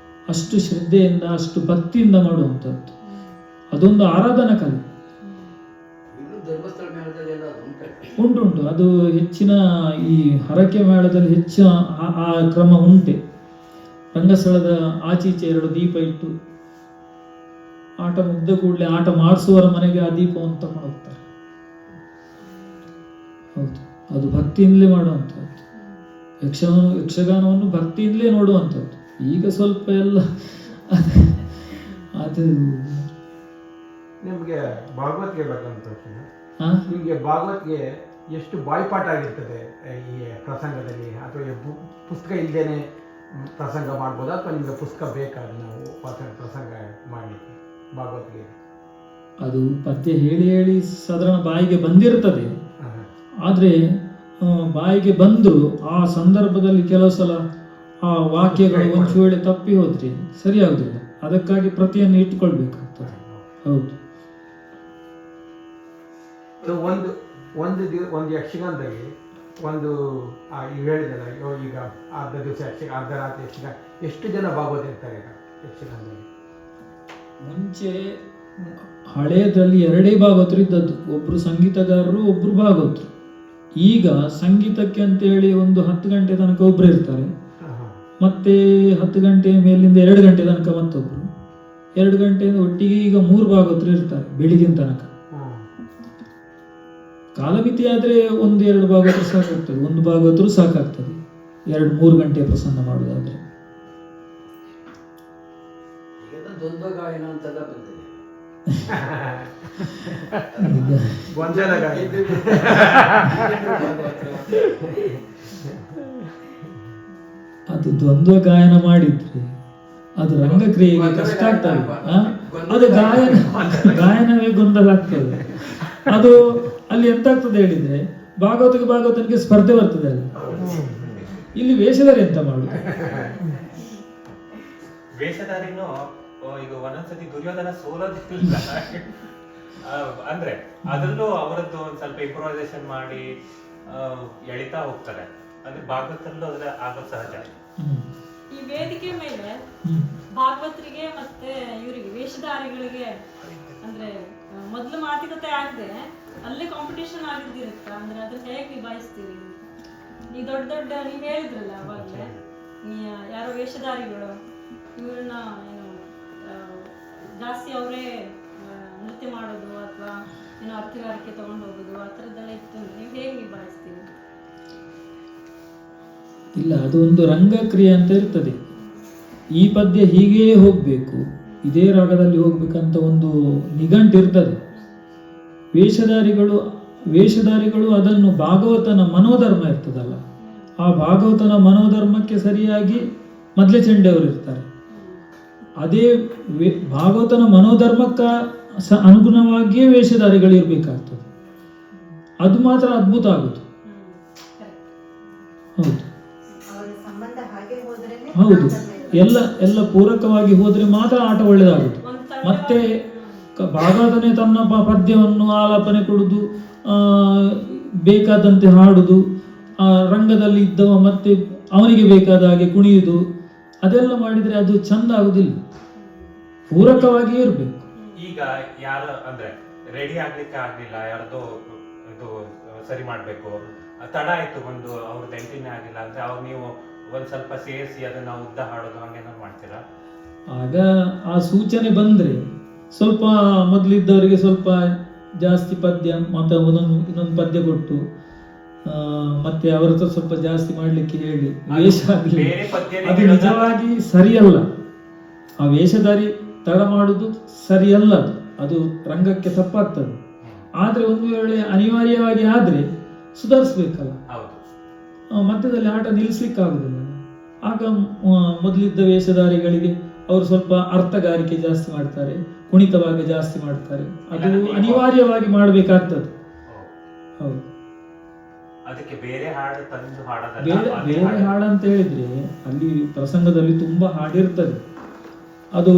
S2: ಅಷ್ಟು ಶ್ರದ್ಧೆಯಿಂದ, ಅಷ್ಟು ಭಕ್ತಿಯಿಂದ ಮಾಡುವಂಥದ್ದು. ಅದೊಂದು ಆರಾಧನಾ ಕಲೆ.
S3: ಧರ್ಮಸ್ಥಳ ಮೇಳದಲ್ಲಿ ಎಲ್ಲ
S2: ಉಂಟುಂಟು. ಅದು ಹೆಚ್ಚಿನ ಈ ಹರಕೆ ಮೇಳದಲ್ಲಿ ಹೆಚ್ಚು ಆ ಕ್ರಮ ಉಂಟೆ. ರಂಗಸ್ಥಳದ ಆಚೀಚೆ 2 ದೀಪ ಇಟ್ಟು ಆಟ ಮುಗ್ದ ಕೂಡಲೇ ಆಟ ಮಾಡಿಸುವವರ ಮನೆಗೆ ಆ ದೀಪವನ್ನು ತಕೊಂಡು ಹೋಗ್ತಾರೆ. ಹೌದು, ಅದು ಭಕ್ತಿಯಿಂದಲೇ ಮಾಡುವಂಥದ್ದು. ಯಕ್ಷಗಾನವನ್ನು ಭಕ್ತಿಯಿಂದಲೇ ನೋಡುವಂಥದ್ದು. ಈಗ ಸ್ವಲ್ಪ ಎಲ್ಲ ಅದು
S4: ನಿಮಗೆ ಭಾಗವತ್ಗೆ ಬೇಕಂತ ನಿಮಗೆ ಭಾಗವತ್ಗೆ ಎಷ್ಟು ಬಾಯ್ಪಾಠ ಆಗಿರ್ತದೆ ಈ ಪ್ರಸಂಗದಲ್ಲಿ, ಅಥವಾ ಪುಸ್ತಕ ಇಲ್ಲದೇನೆ ಪ್ರಸಂಗ ಮಾಡ್ಬೋದಾ, ಅಥವಾ ನಿಮಗೆ ಪುಸ್ತಕ ಬೇಕಾದ್ರೆ ನಾವು ಪ್ರಸಂಗ ಮಾಡಲಿಕ್ಕೆ ಭಾಗವತ್ಗೆ?
S2: ಅದು ಪದ್ಯ ಹೇಳಿ ಹೇಳಿ ಸಾಧಾರಣ ಬಾಯಿಗೆ ಬಂದಿರ್ತದೆ. ಆದರೆ ಬಾಯಿಗೆ ಬಂದರೂ ಆ ಸಂದರ್ಭದಲ್ಲಿ ಕೆಲವು ಸಲ ಆ ವಾಕ್ಯಗಳು ಒಂದು ವೇಳೆ ತಪ್ಪಿ ಹೋದ್ರೆ ಸರಿಯಾಗುದಿಲ್ಲ. ಅದಕ್ಕಾಗಿ ಪ್ರತಿಯನ್ನು ಇಟ್ಕೊಳ್ಬೇಕಾಗ್ತದೆ. ಹೌದು.
S4: ಒಂದು ಯಕ್ಷಗಾನದಲ್ಲಿ ಒಂದು ಇವು ಹೇಳಿದಲ್ಲ, ಈಗ ಅರ್ಧ ದಿವಸ ಅರ್ಧ ರಾತ್ರಿ ಯಕ್ಷಗಾನ, ಎಷ್ಟು ಜನ ಭಾಗವತಿರ್ತಾರೆ ಈಗ ಯಕ್ಷಗಾನದಲ್ಲಿ?
S2: ಮುಂಚೆ ಹಳೆಯದಲ್ಲಿ 2 ಭಾಗವತರು ಇದ್ದದ್ದು, ಒಬ್ರು ಸಂಗೀತಗಾರರು, ಒಬ್ರು ಭಾಗವತರು. ಈಗ ಸಂಗೀತಕ್ಕೆ ಅಂತ ಹೇಳಿ ಒಂದು 10 ಗಂಟೆ ತನಕ ಒಬ್ರು ಇರ್ತಾರೆ, ಮತ್ತೆ 10 ಗಂಟೆ ಮೇಲಿಂದ 2 ಗಂಟೆ ತನಕ ಮತ್ತೊಬ್ರು, 2 ಗಂಟೆಯಿಂದ ಒಟ್ಟಿಗೆ ಈಗ 3 ಭಾಗವತರು ಇರ್ತಾರೆ ಬೆಳಿಗಿನ ತನಕ. ಕಾಲಮಿತಿ ಆದ್ರೆ 1-2 ಭಾಗವತರು ಸಾಕಾಗ್ತದೆ, 1 ಭಾಗವತರು ಸಾಕಾಗ್ತದೆ 2-3 ಗಂಟೆ ಪ್ರಸಂಗ ಮಾಡುವುದಾದ್ರೆ.
S3: ದ್ವಂದ್ವ ಗಾಯನ ಅಂತೆಲ್ಲ ಬಂದಿದೆ.
S2: ಅದು ದ್ವಂದ್ವ ಗಾಯನ ಮಾಡಿದ್ರೆ ಅದು ರಂಗಕ್ರಿಯೆಗೆ ಕಷ್ಟ ಆಗ್ತದೆ. ಅದು ಗಾಯನವೇ ಗೊಂದಲ ಆಗ್ತದೆ. ಅದು ಅಲ್ಲಿ ಎಂತ ಆಗ್ತದೆ ಹೇಳಿದ್ರೆ, ಭಾಗವತನಿಗೆ ಸ್ಪರ್ಧೆ ಬರ್ತದೆ. ಅಲ್ಲಿ ಇಲ್ಲಿ ವೇಷಧಾರಿ ಎಂತ ಮಾಡುದು?
S6: ವೇಷಧಾರಿನೂ ಈಗ ಒಂದೊಂದ್ಸತಿ ದುರ್ಯೋಧನ ಸೋಲೋದಿಲ್ಲ ಅಂದ್ರೆ ಅದರಲ್ಲೂ ಅವರದ್ದು ಒಂದ್ ಸ್ವಲ್ಪ ಇಂಪ್ರೂವೈಸೇಷನ್ ಮಾಡಿ ಎಳಿತಾ ಹೋಗ್ತಾರೆ. ಅಂದ್ರೆ ಭಾಗವತರಲ್ಲೂ ಅದ್ರ ಆಗೋದು ಸಹಜ.
S7: ಈ ವೇದಿಕೆ ಮೇಲೆ ಭಾಗವತರಿಗೆ ಮತ್ತೆ ಇವರಿಗೆ ವೇಷಧಾರಿಗಳಿಗೆ ಅಂದ್ರೆ ಮೊದ್ಲು ಮಾತುಕತೆ ಆಗದೆ ಅಲ್ಲೇ ಕಾಂಪಿಟೇಷನ್ ಆಗಿದ್ದಿರುತ್ತಾ? ಅಂದ್ರೆ ಅದನ್ನ ಹೇಗೆ ನಿಭಾಯಿಸ್ತೀರಿ? ಈ ದೊಡ್ಡ ದೊಡ್ಡ ನೀವ್ ಹೇಳಿದ್ರಲ್ಲ ಅವಾಗಲೇ, ಯಾರೋ ವೇಷಧಾರಿಗಳು ಇವ್ರನ್ನ ಏನು ಜಾಸ್ತಿ ಅವರೇ ನೃತ್ಯ ಮಾಡೋದು ಅಥವಾ ಏನೋ ಅರ್ಥಗಾರಿಕೆ ತಗೊಂಡು ಹೋಗೋದು ಆ ಥರದ್ದೆಲ್ಲ ಇತ್ತು ಅಂದ್ರೆ ನೀವು ಹೇಗೆ ನಿಭಾಯಿಸ್ತೀರಿ?
S2: ಇಲ್ಲ, ಅದು ಒಂದು ರಂಗಕ್ರಿಯೆ ಅಂತ ಇರ್ತದೆ. ಈ ಪದ್ಯ ಹೀಗೇ ಹೋಗ್ಬೇಕು, ಇದೇ ರಾಗದಲ್ಲಿ ಹೋಗ್ಬೇಕಂತ ಒಂದು ನಿಘಂಟು ಇರ್ತದೆ. ವೇಷಧಾರಿಗಳು ಅದನ್ನು ಭಾಗವತನ ಮನೋಧರ್ಮ ಇರ್ತದಲ್ಲ, ಆ ಭಾಗವತನ ಮನೋಧರ್ಮಕ್ಕೆ ಸರಿಯಾಗಿ ಮೊದಲೇ ಚೆಂಡೆಯವರು ಇರ್ತಾರೆ. ಅದೇ ಭಾಗವತನ ಮನೋಧರ್ಮಕ್ಕ ಅನುಗುಣವಾಗಿಯೇ ವೇಷಧಾರಿಗಳು ಇರ್ಬೇಕಾಗ್ತದೆ. ಅದು ಮಾತ್ರ ಅದ್ಭುತ ಆಗುದು. ಹೌದು ಹೌದು, ಎಲ್ಲ ಪೂರಕವಾಗಿ ಹೋದ್ರೆ ಮಾತ್ರ ಆಟ ಒಳ್ಳೆದಾಗುದು. ಮತ್ತೆ ಭಾಗವತನೇ ತನ್ನ ಪದ್ಯವನ್ನು ಆಲಾಪನೆ ಕೊಡುದು, ಬೇಕಾದಂತೆ ಹಾಡುದು, ರಂಗದಲ್ಲಿ ಇದ್ದವ ಮತ್ತೆ ಅವನಿಗೆ ಬೇಕಾದ ಹಾಗೆ ಕುಣಿಯುವುದು, ಅದೆಲ್ಲ ಮಾಡಿದ್ರೆ ಅದು ಚಂದ ಆಗುದಿಲ್ಲ. ಪೂರಕವಾಗಿಯೇ ಇರಬೇಕು.
S6: ಈಗ ಯಾರ ಅಂದ್ರೆ ರೆಡಿ ಆಗ್ಲಿಕ್ಕೆ ಆಗ್ಲಿಲ್ಲ, ಯಾರ್ದೋ ಇದು ಸರಿ ಮಾಡ್ಬೇಕು, ತಡ ಆಯ್ತು ಬಂದು ಅವ್ರದ್ದು ಎಂಟಿನೇ ಆಗಿಲ್ಲ ಅಂದ್ರೆ ಅವ್ರು ನೀವು ಒಂದ್ ಸ್ವಲ್ಪ ಸೇರಿಸಿ ಅದನ್ನ ಉದ್ದ ಹಾಡೋದು ಹಂಗೇನಾದ್ರು ಮಾಡ್ತೀರಾ?
S2: ಆಗ ಆ ಸೂಚನೆ ಬಂದ್ರೆ ಸ್ವಲ್ಪ ಮೊದಲಿದ್ದವರಿಗೆ ಸ್ವಲ್ಪ ಜಾಸ್ತಿ ಪದ್ಯ ಮತ್ತೆ ಇನ್ನೊಂದು ಪದ್ಯ ಕೊಟ್ಟು ಮತ್ತೆ ಅವರ ಹತ್ರ ಸ್ವಲ್ಪ ಜಾಸ್ತಿ ಮಾಡ್ಲಿಕ್ಕೆ ಹೇಳಿ ವೇಷ ಆಗಲಿ. ಅದು ನಿಜವಾಗಿ ಸರಿಯಲ್ಲ. ಆ ವೇಷಧಾರಿ ತಡ ಮಾಡುದು ಸರಿಯಲ್ಲ, ಅದು ರಂಗಕ್ಕೆ ತಪ್ಪಾಗ್ತದೆ. ಆದ್ರೆ ಒಂದು ವೇಳೆ ಅನಿವಾರ್ಯವಾಗಿ ಆದ್ರೆ ಸುಧಾರಿಸ್ಬೇಕಲ್ಲ, ಮಧ್ಯದಲ್ಲಿ ಆಟ ನಿಲ್ಲಿಸ್ಲಿಕ್ಕಾಗುದಿಲ್ಲ. ಆಗ ಮೊದಲಿದ್ದ ವೇಷಧಾರಿಗಳಿಗೆ ಅವರು ಸ್ವಲ್ಪ ಅರ್ಥಗಾರಿಕೆ ಜಾಸ್ತಿ ಮಾಡ್ತಾರೆ, ಕುಣಿತವಾಗಿ ಜಾಸ್ತಿ ಮಾಡ್ತಾರೆ. ಅದು ಅನಿವಾರ್ಯವಾಗಿ ಮಾಡ್ಬೇಕಾಗ್ತದೆ. ಹೌದು.
S6: ಅದಕ್ಕೆ ಬೇರೆ ಹಾಡು ತಂದು
S2: ಬೇರೆ ಹಾಡಂತ ಹೇಳಿದ್ರೆ ಅಲ್ಲಿ ಪ್ರಸಂಗದಲ್ಲಿ ತುಂಬಾ ಹಾಡಿರ್ತದೆ. ಅದು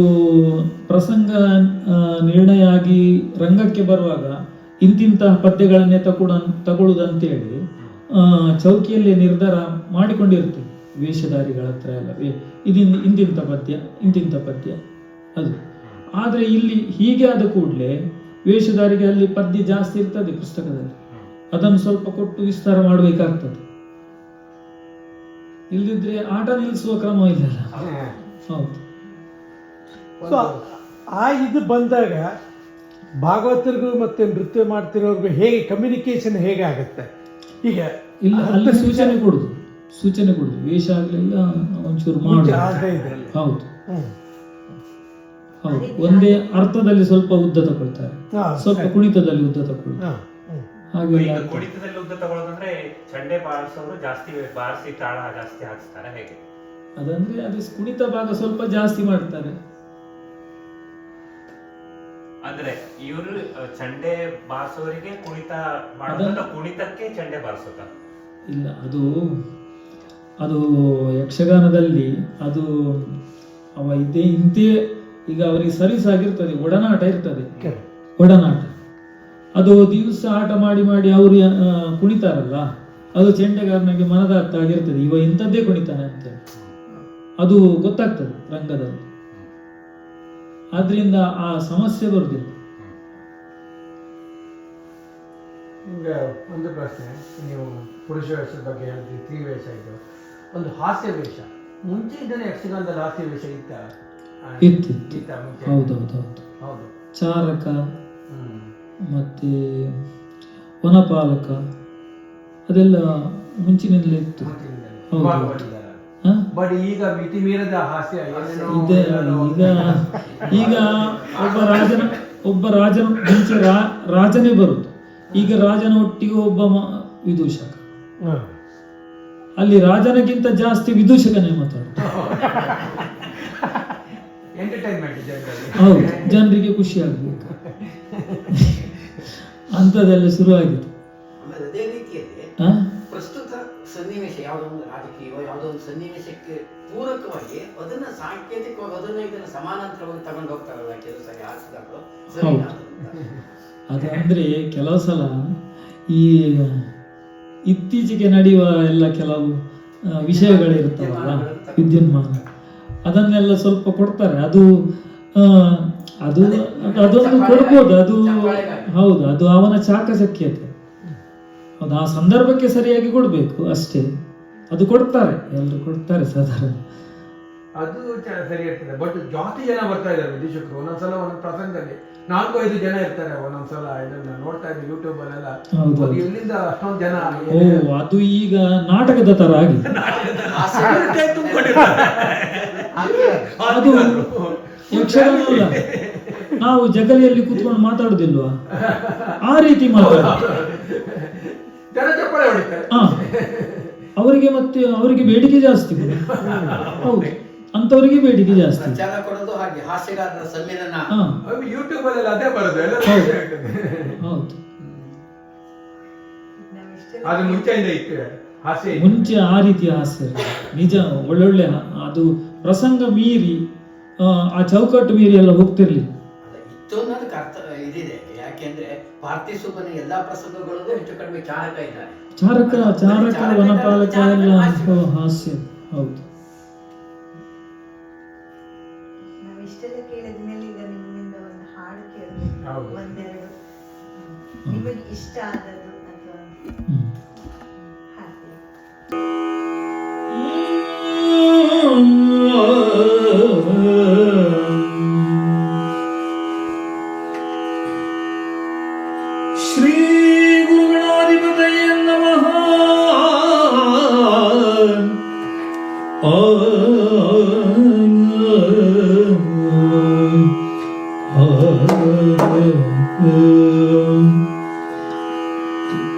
S2: ಪ್ರಸಂಗ ನಿರ್ಣಯ ಆಗಿ ರಂಗಕ್ಕೆ ಬರುವಾಗ ಇಂತಿಂತಹ ಪದ್ಯಗಳನ್ನೇ ತಗೊಳ್ಳುದಂತೇಳಿ ಚೌಕಿಯಲ್ಲಿ ನಿರ್ಧಾರ ಮಾಡಿಕೊಂಡಿರ್ತೇವೆ ವೇಷಧಾರಿಗಳ ಹತ್ರ ಎಲ್ಲ. ಇಂತಿಂತ ಪದ್ಯ ಅದು. ಆದ್ರೆ ಇಲ್ಲಿ ಹೀಗೆ ಆದ ಕೂಡಲೇ ವೇಷಧಾರಿಗೆ ಅಲ್ಲಿ ಪದ್ಯ ಜಾಸ್ತಿ ಇರ್ತದೆ ಪುಸ್ತಕದಲ್ಲಿ, ಅದನ್ನು ಸ್ವಲ್ಪ ಕೊಟ್ಟು ವಿಸ್ತಾರ ಮಾಡಬೇಕಾಗ್ತದೆ. ಇಲ್ಲದಿದ್ರೆ ಆಟ ನಿಲ್ಲಿಸುವ ಕ್ರಮ ಇಲ್ಲಲ್ಲ. ಹೌದು.
S8: ಆ ಇದು ಬಂದಾಗ ಭಾಗವತರಿಗೂ ಮತ್ತೆ ನೃತ್ಯ ಮಾಡ್ತಿರೋರ್ಗು ಹೇಗೆ ಕಮ್ಯುನಿಕೇಶನ್ ಹೇಗೆ ಆಗುತ್ತೆ? ಈಗ
S2: ಇಲ್ಲ, ಅಲ್ಲಿ ಸೂಚನೆ ಕೊಡುದು ವೇಷ ಆಗ್ಲಿಲ್ಲ ಒಂಚೂರು ಮಾಡುದು. ಹೌದು ಹೌದು. ಒಂದೇ ಅರ್ಥದಲ್ಲಿ ಸ್ವಲ್ಪ ಉದ್ದ ತಗೊಳ್ತಾರೆ, ಸ್ವಲ್ಪ ಕುಣಿತದಲ್ಲಿ ಉದ್ದ ತಗೊಳ್ತಾರೆ. ಹಾಗೆ
S6: ಕುಣಿತದಲ್ಲಿ ಉದ್ದ ತಗೊಳ್ಳೋದಂದ್ರೆ ಚಂಡೆ ಬಾರಿಸೋರು ಜಾಸ್ತಿ ಬಾರಿಸಿ ತಾಳ ಜಾಸ್ತಿ ಹಾಕ್ತಾರೆ ಹೇಗೆ?
S2: ಅದಂದ್ರೆ ಅದು ಕುಣಿತ ಭಾಗ ಸ್ವಲ್ಪ ಜಾಸ್ತಿ ಮಾಡ್ತಾರೆ.
S6: ಅಂದ್ರೆ ಇವರು ಚಂಡೆ ಬಾರಿಸೋರಿಗೆ ಕುಣಿತ ಮಾಡೋದಲ್ಲ, ಕುಣಿತಕ್ಕೆ ಚಂಡೆ ಬಾರಿಸೋದ?
S2: ಇಲ್ಲ, ಅದು ಯಕ್ಷಗಾನದಲ್ಲಿ ಅದು ಅವ ಇಂತೆ ಈಗ ಅವರಿಗೆ ಸರಿಸಾಗಿರ್ತದೆ, ಒಡನಾಟ ಇರ್ತದೆ. ಅದು ದಿವಸ ಆಟ ಮಾಡಿ ಮಾಡಿ ಅವರು ಕುಣಿತಾರಲ್ಲ, ಅದು ಚೆಂಡೆಗಾರನಿಗೆ ಮನದಾಗ್ತಾಗಿರ್ತದೆ, ಇವ ಇಂಥದ್ದೇ ಕುಣಿತಾನೆ ಅಂತೇಳಿ ಅದು ಗೊತ್ತಾಗ್ತದೆ ರಂಗದಲ್ಲಿ. ಆದ್ರಿಂದ ಆ ಸಮಸ್ಯೆ ಬರುದಿಲ್ಲ.
S4: ಈಗ ಒಂದು ಪ್ರಶ್ನೆ, ನೀವು ಪುರುಷ ವೇಷದ ಬಗ್ಗೆ ಹೇಳಿದ್ರಿ, ಸ್ತ್ರೀ ವೇಷ ಇದು ಒಂದು ಹಾಸ್ಯ ವೇಷ. ಮುಂಚೆ ಇದ್ದರೆ ಯಕ್ಷಗಾನದಲ್ಲಿ ಹಾಸ್ಯ ವೇಷ
S2: ಇತ್ತು. ಹೌದು. ಚಾರಕ ಮತ್ತೆ ವನಪಾಲಕ ಅದೆಲ್ಲ ಮುಂಚಿನಿಂದಲೇ ಇತ್ತು.
S4: ಬಟ್ ಈಗ ಮಿತಿ ಮೀರದ ಹಾಸ್ಯ
S2: ಇದೆ. ಈಗ ಒಬ್ಬ ರಾಜನ ಮುಂಚೆ ರಾಜನೇ ಬರುದು, ಈಗ ರಾಜನ ಒಟ್ಟಿಗೆ ಒಬ್ಬ ವಿದೂಷಕ, ಅಲ್ಲಿ ರಾಜನಿಗಿಂತ ಜಾಸ್ತಿ ವಿದೂಷಕನೇ ಮಾತಾಡ್ತಾರೆ. ಹೌದು, ಜನರಿಗೆ ಖುಷಿ ಆಗ್ಬೇಕು ಅಂತದೆಲ್ಲ ಶುರುವಾಗಿದೆ.
S3: ಅದೇ ರೀತಿಯಲ್ಲಿ ಪ್ರಸ್ತುತ ಸನ್ನಿವೇಶ ಯಾವುದೊಂದು ರಾಜಕೀಯ ಯಾವುದೋ ಒಂದು ಸನ್ನಿವೇಶಕ್ಕೆ ಪೂರಕವಾಗಿ ಅದನ್ನ ಸಾಂಕೇತಿಕವಾಗಿ ಇದನ್ನ ಸಮಾನಾಂತರವಾಗಿ ತಗೊಂಡು ಹೋಗ್ತಾರಲ್ಲ ಕೆಲವು ಸರಿ ಹಾಸ್ಯಗಾರರು.
S2: ಅದಂದ್ರೆ ಕೆಲವು ಸಲ ಈ ಇತ್ತೀಚೆಗೆ ನಡೆಯುವ ಎಲ್ಲ ಕೆಲವು ವಿಷಯಗಳಿರ್ತಾವಲ್ಲ, ವಿದ್ಯುನ್ಮಾನ, ಅದನ್ನೆಲ್ಲ ಸ್ವಲ್ಪ ಕೊಡ್ತಾರೆ. ಅದೊಂದು ಕೊಡ್ಬೋದು. ಅದು ಹೌದು, ಅದು ಅವನ ಚಾಕಚಕ್ಯತೆ. ಹೌದು, ಆ ಸಂದರ್ಭಕ್ಕೆ ಸರಿಯಾಗಿ ಕೊಡ್ಬೇಕು ಅಷ್ಟೇ. ಅದು ಕೊಡ್ತಾರೆ, ಎಲ್ಲರೂ ಕೊಡ್ತಾರೆ ಸಾಧಾರಣ.
S4: ಅದು ಸರಿ ಇರ್ತದೆ. ಬಟ್ ಜಾಸ್ತಿ ಜನ ಬರ್ತಾ ಇದ್ದಾರೆ ವಿದೇಶಕರು. ಒಂದೊಂದ್ಸಲ ಒಂದೊಂದು ಪ್ರಸಂಗದಲ್ಲಿ 4-5 ಜನ ಇರ್ತಾರೆ. ಒಂದೊಂದ್ಸಲ ಇದನ್ನ ನೋಡ್ತಾ ಇದ್ದೆ ಯೂಟ್ಯೂಬ್ ಅಲ್ಲೆಲ್ಲ, ಎಲ್ಲಿಂದ ಅಷ್ಟೊಂದು ಜನ.
S2: ಅದು ಈಗ ನಾಟಕದ ತರ ಆಗಿದೆ. ಅದು ಯಕ್ಷಗಾನ ಅಲ್ಲ, ನಾವು ಜಗಲಿಯಲ್ಲಿ ಕೂತ್ಕೊಂಡು ಮಾತಾಡುದಿಲ್ವಾ, ಆ ರೀತಿ ಮಾತಾಡ್ತಾರೆ. ಅವರಿಗೆ ಬೇಡಿಕೆ ಜಾಸ್ತಿ. ಹೌದು, ಅಂತವರಿಗೆ ಬೇಡಿಕೆ ಜಾಸ್ತಿ.
S4: ಯೂಟ್ಯೂಬ್ ಅಲ್ಲಿ ಅದೇ ಬರೋದು.
S2: ಹೌದು,
S4: ಅದು ಮುಂಚೆಯಿಂದ ಇತ್ತು ಹಾಸ್ಯ.
S2: ಮುಂಚೆ ಆ ರೀತಿಯ ಹಾಸ್ಯ ನಿಜ, ಒಳ್ಳೊಳ್ಳೆ. ಅದು ಪ್ರಸಂಗ ಮೀರಿ, ಆ ಚೌಕಟ್ಟು ಮೀರಿ ಎಲ್ಲ ಹೋಗ್ತಿರ್ಲಿಲ್ಲ.
S3: ಇತ್ತು ಅನ್ನೋದಕ್ಕೆ ಅರ್ಥ ಇದಿದೆ. ಯಾಕೆಂದ್ರೆ ಪಾರ್ಥಿ ಸುಬ್ಬನ ಎಲ್ಲಾ ಪ್ರಸಂಗಗಳಲ್ಲೂ ಹೆಚ್ಚು ಕಡಿಮೆ ಚಾರಕ ಇದ್ದಾನೆ.
S2: ಚಾರಕ ವನಪಾಲಕ ಎಲ್ಲ ಹಾಸ್ಯ. ಹೌದು.
S1: ನಾವು ಇಷ್ಟೆಲ್ಲ ಕೇಳಿದ್ಮೇಲೆ ಈಗ ನಿಮ್ಮಿಂದ ಒಂದು ಹಾಡು ಕೇಳಬೇಕು.
S4: ಹೌದು.
S1: ಒಂದೆರಡು ನಿಮಗೆ ಇಷ್ಟ ಆದದ್ದು ಅಥವಾ ಹಾಡ್ತೀರಾ?
S2: ಶ್ರೀ ಗುರುಗಣಾಧಿಪತಯೇ ನಮಃ.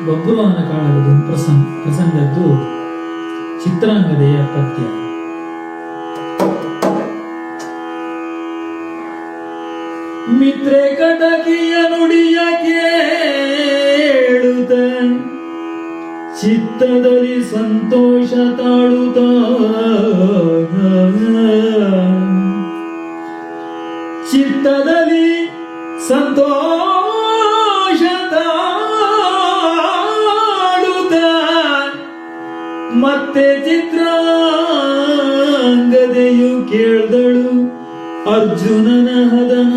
S2: ಬಬ್ರುವಾಹನ ಕಾಳಗದ ಪ್ರಸಂಗದ್ದು ಚಿತ್ರಾಂಗದೆಯ ಪದ್ಯ. ಮಿತ್ರೆ ಕಟಕಿಯ ನುಡಿಯ ಕೇಳುತ್ತ ಚಿತ್ತದಲ್ಲಿ ಸಂತೋಷ ತಾಳುತ್ತ ಚಿತ್ತದಲ್ಲಿ ಸಂತೋಷ ತಾಳುತ್ತ ಮತ್ತೆ ಚಿತ್ರಾಂಗದೆಯು ಕೇಳ್ದಳು ಅರ್ಜುನನ ಹದನ.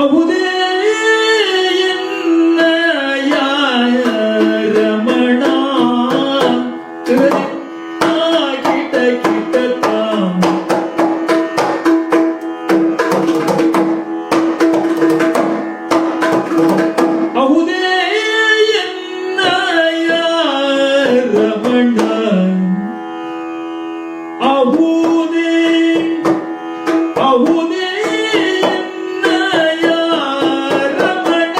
S2: ಅಹುದೇ ಎನ್ನಯ ರಮಣ ಕಿಟ ಕಿಟ ಅಹುದೇ ಎನ್ನಯ ರಮಣ ಅಹುದೇ ಅಹುದೇ ಎನ್ನಯ ರಮಣ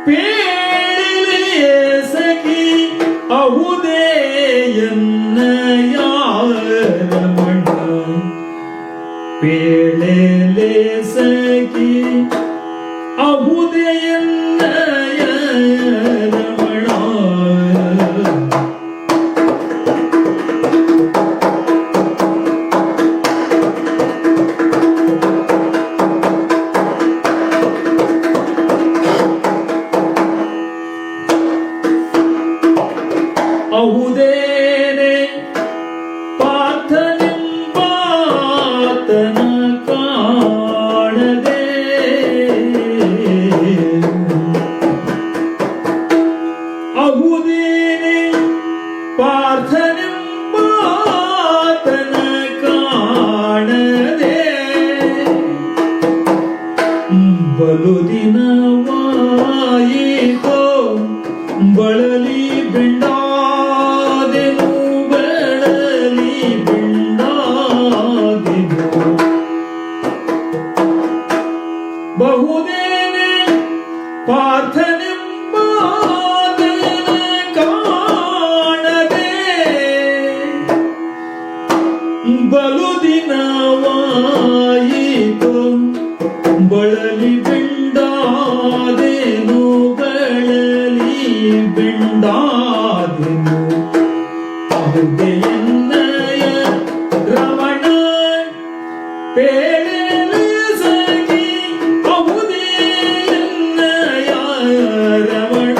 S2: ಪೇಳಿಲೆಯ ಸಖಿ ಅಹುದೇ ಎನ್ನಯ ರಮಣ ಪೇಳೆಲೆ ಸಖಿ ಅಹುದೇ ಎನ್ನಯ ರಮಣ. ಅಹುದೇನೆ ಪಾರ್ಥನೆಂಬಾತನ ಕಾಣದೆ ಅಹುದೇನೆ ಪಾರ್ಥನೆಂಬಾತನ ಕಾಣದೆ ಬಲು ದಿನವಾಯಿತೋ ಬಳಲಿ ಬೆಂಡಾದೆನು ಬಳಲಿ ಬೆಂಡಾದೆನು ಬಹುದೇನೆ ಪಾರ್ಥನೆಂಬಾತನ ಕಾಣದೆ ಬಲು ದಿನವಾಯಿತು ಬಳಲಿ ಬೆಂಡಾದೆನು ಬಳಲಿ ಬೆಂಡಾದೆನು ಅಹುದೇ ಎನ್ನಯ ರಮಣ ಪೇಳೆಲೆ ಸಖಿ ಅಹುದೇ ಎನ್ನಯ ರಮಣ.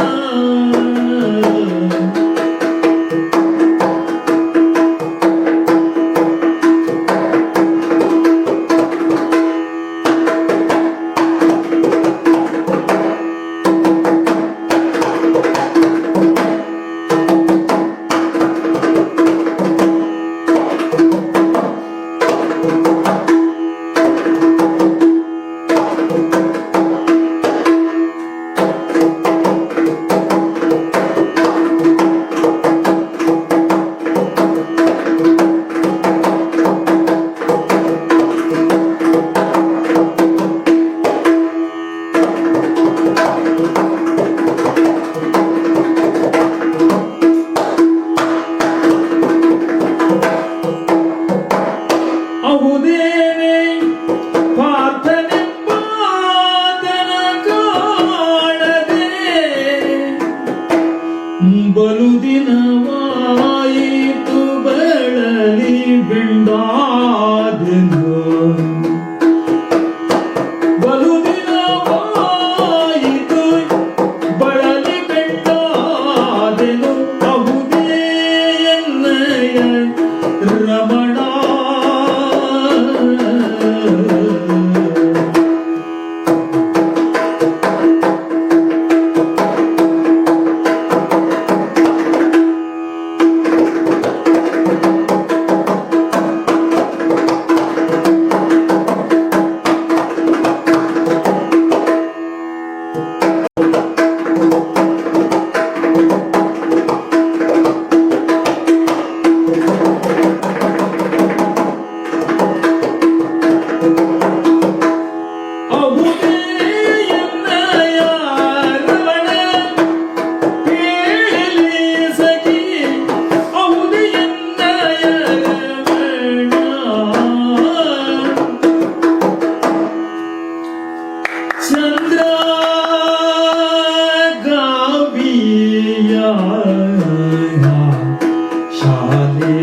S2: ಗಂಡಾದೆನು ಬಲು ದಿನವಾಯಿತು ಬಳಲಿ ಗಂಡಾದೆನು ಬಹುದೇ ಎನ್ನಯ ರಮಣ ಚಂದ್ರ ಗಾವಿಯ ಶಾಲೆ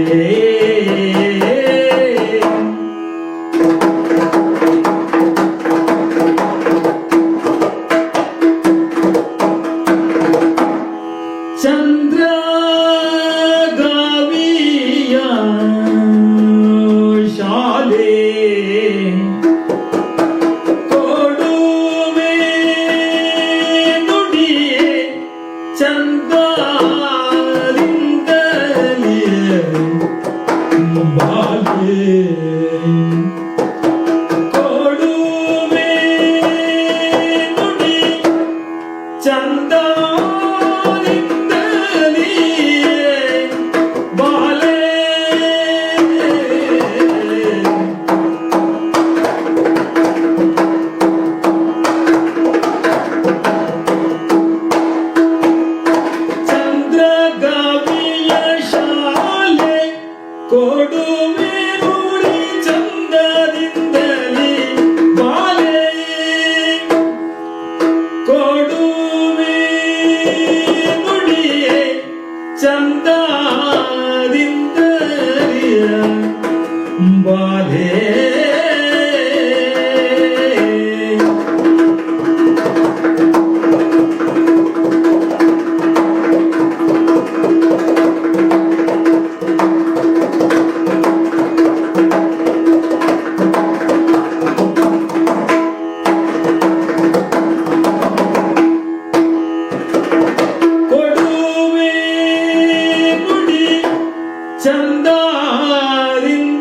S2: ಚಂದ್ರ ಗಾವಿಯ ಶಾಲೆ ಕೊಡುವೆ ನುಡಿ ಚಂದದಿಂದಲೇ ಬಾಲೆ ಕೊಡುವೆ ನುಡಿಯೇ ಚಂದದಿಂದಲೇ ಬಾಲೆ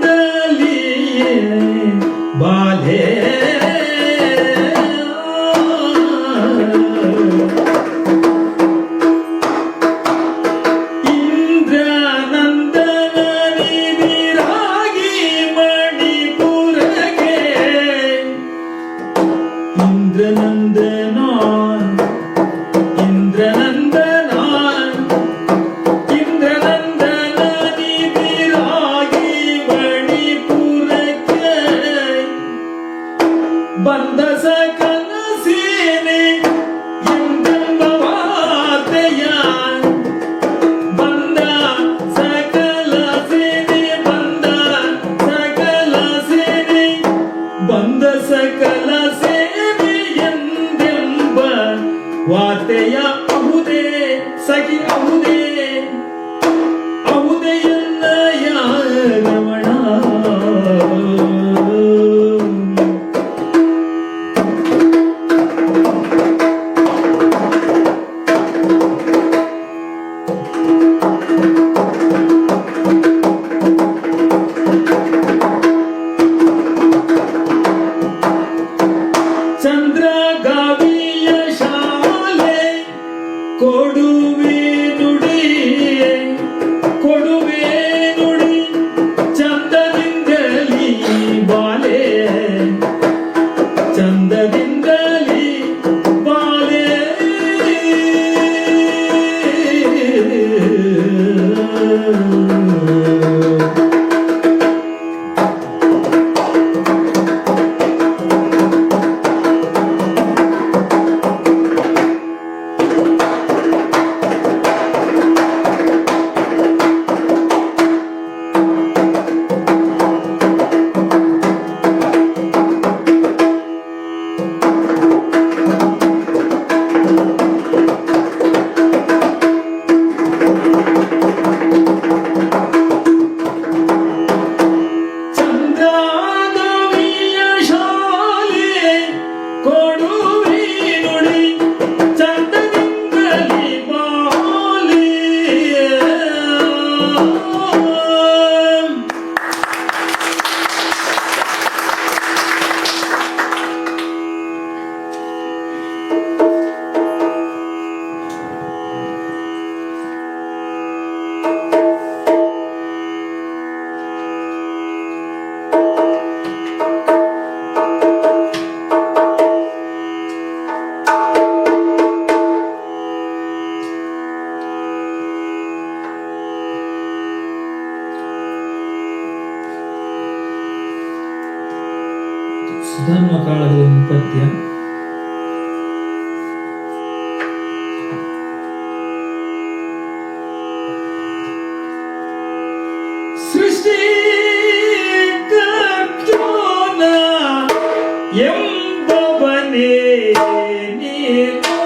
S2: ಚಂದದಿಂದಲಿಯೇ ಸುಧನ್ವ ಕಾಳಗದ ಪದ್ಯ. ಸೃಷ್ಟಿ ಕರ್ತೃನ ಎಂಬವನೇ ನೀನು,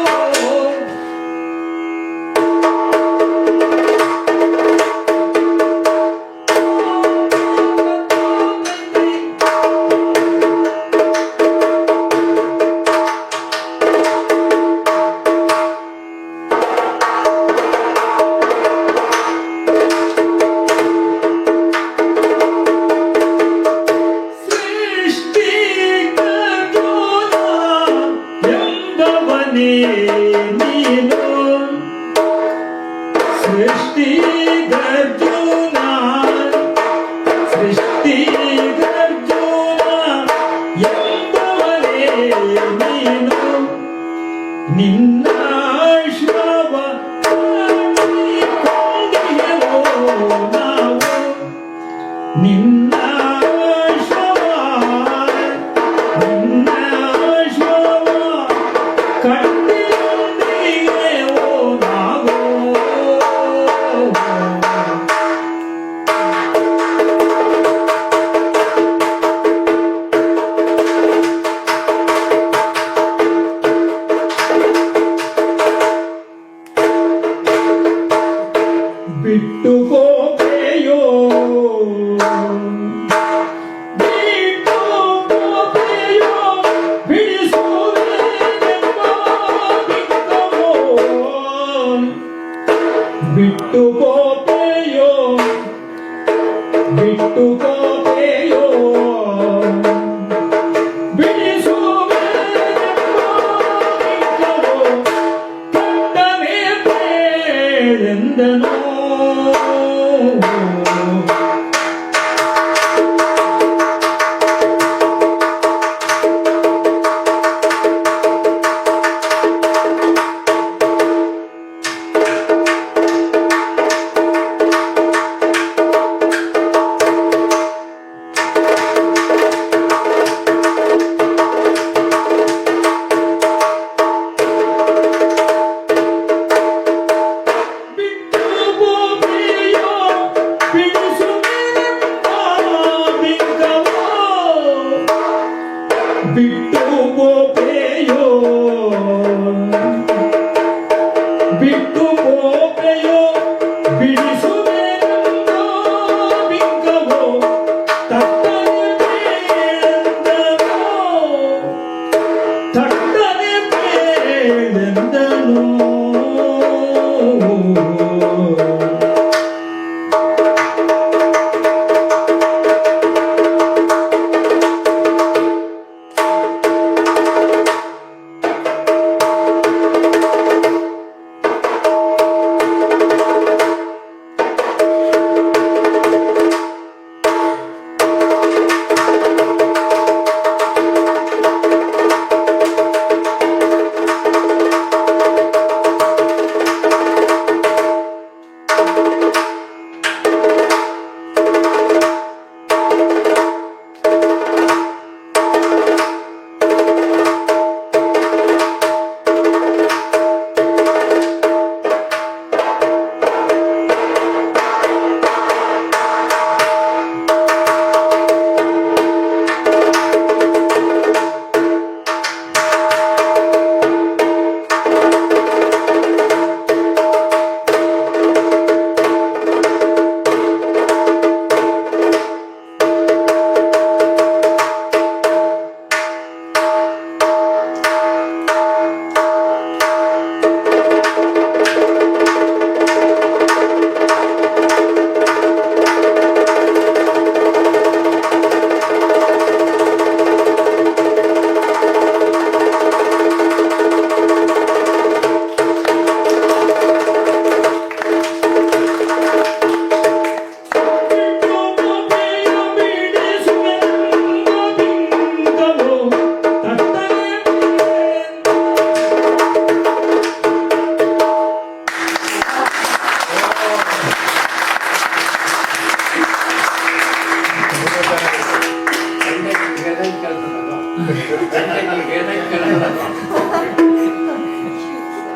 S2: ಬಿಟ್ಟು ಹೋಗೆಯೋ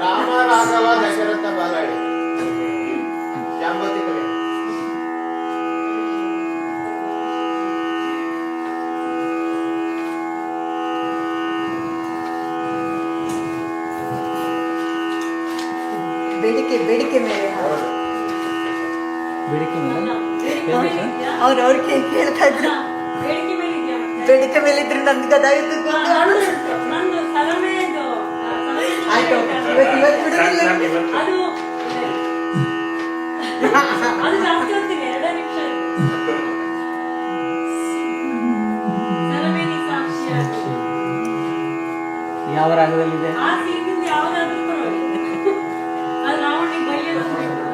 S9: ರಾಮ ರಾಘವ ದಶರಥ ಬಾಲಾಡಿ ಜಾಂಬತಿ ಕಲೆ.
S1: ಬೇಡಿಕೆ ಮೇಲೆ ಅವ್ರು ಕೇಳ್ತಾ ಇದ್ರು.
S7: ಬೇಡಿಕೆ ಮೇಲೆ ಇದೆಯಾ ಮತ್ತೆ?
S1: ಬೇಡಿಕೆ ಮೇಲೆ ಇದ್ರೆ ನಂದು ಗದ ಇದು
S7: ನಂದು ಸಲಮೆದು
S1: ಆಯ್ತು, ಇವತ್ತು ಬಿಡುದಿಲ್ಲ.
S7: ಅದು ಅದು ಜಾಸ್ತಿ ಹೊತ್ತಿಗೆ 2 ನಿಮಿಷ ಸಲಮೆ ನೀ ಸಾಕ್ಷಿಯಾಗಿ
S5: ಯಾವ ರಾಗದಲ್ಲಿದೆ?
S7: ಆ ಸೀನಿಂದ ಯಾವ್ದಾದ್ರೂ ಪರವಾಗಿಲ್ಲ. ಅದು ರಾವಣಿಗೆ ಬೈಯೋದು ಅಂತ ಹೇಳ್ತಾರೆ.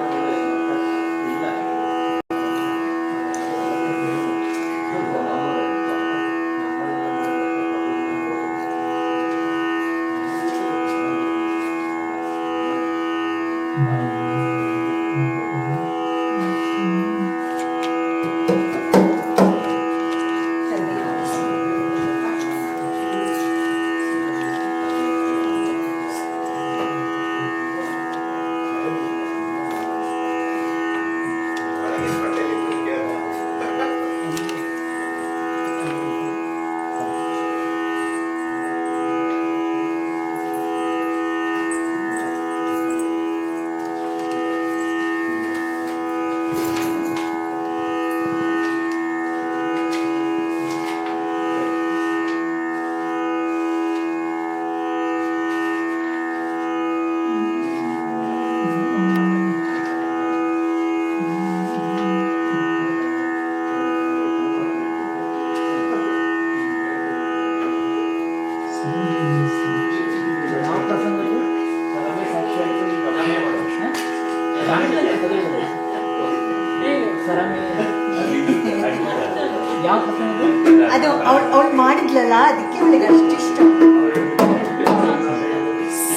S1: ಅದು ಅವಳು ಮಾಡಿದ್ಲಲ್ಲ, ಅದಕ್ಕೆ ಅವಳಿಗೆ ಅಷ್ಟಿಷ್ಟ.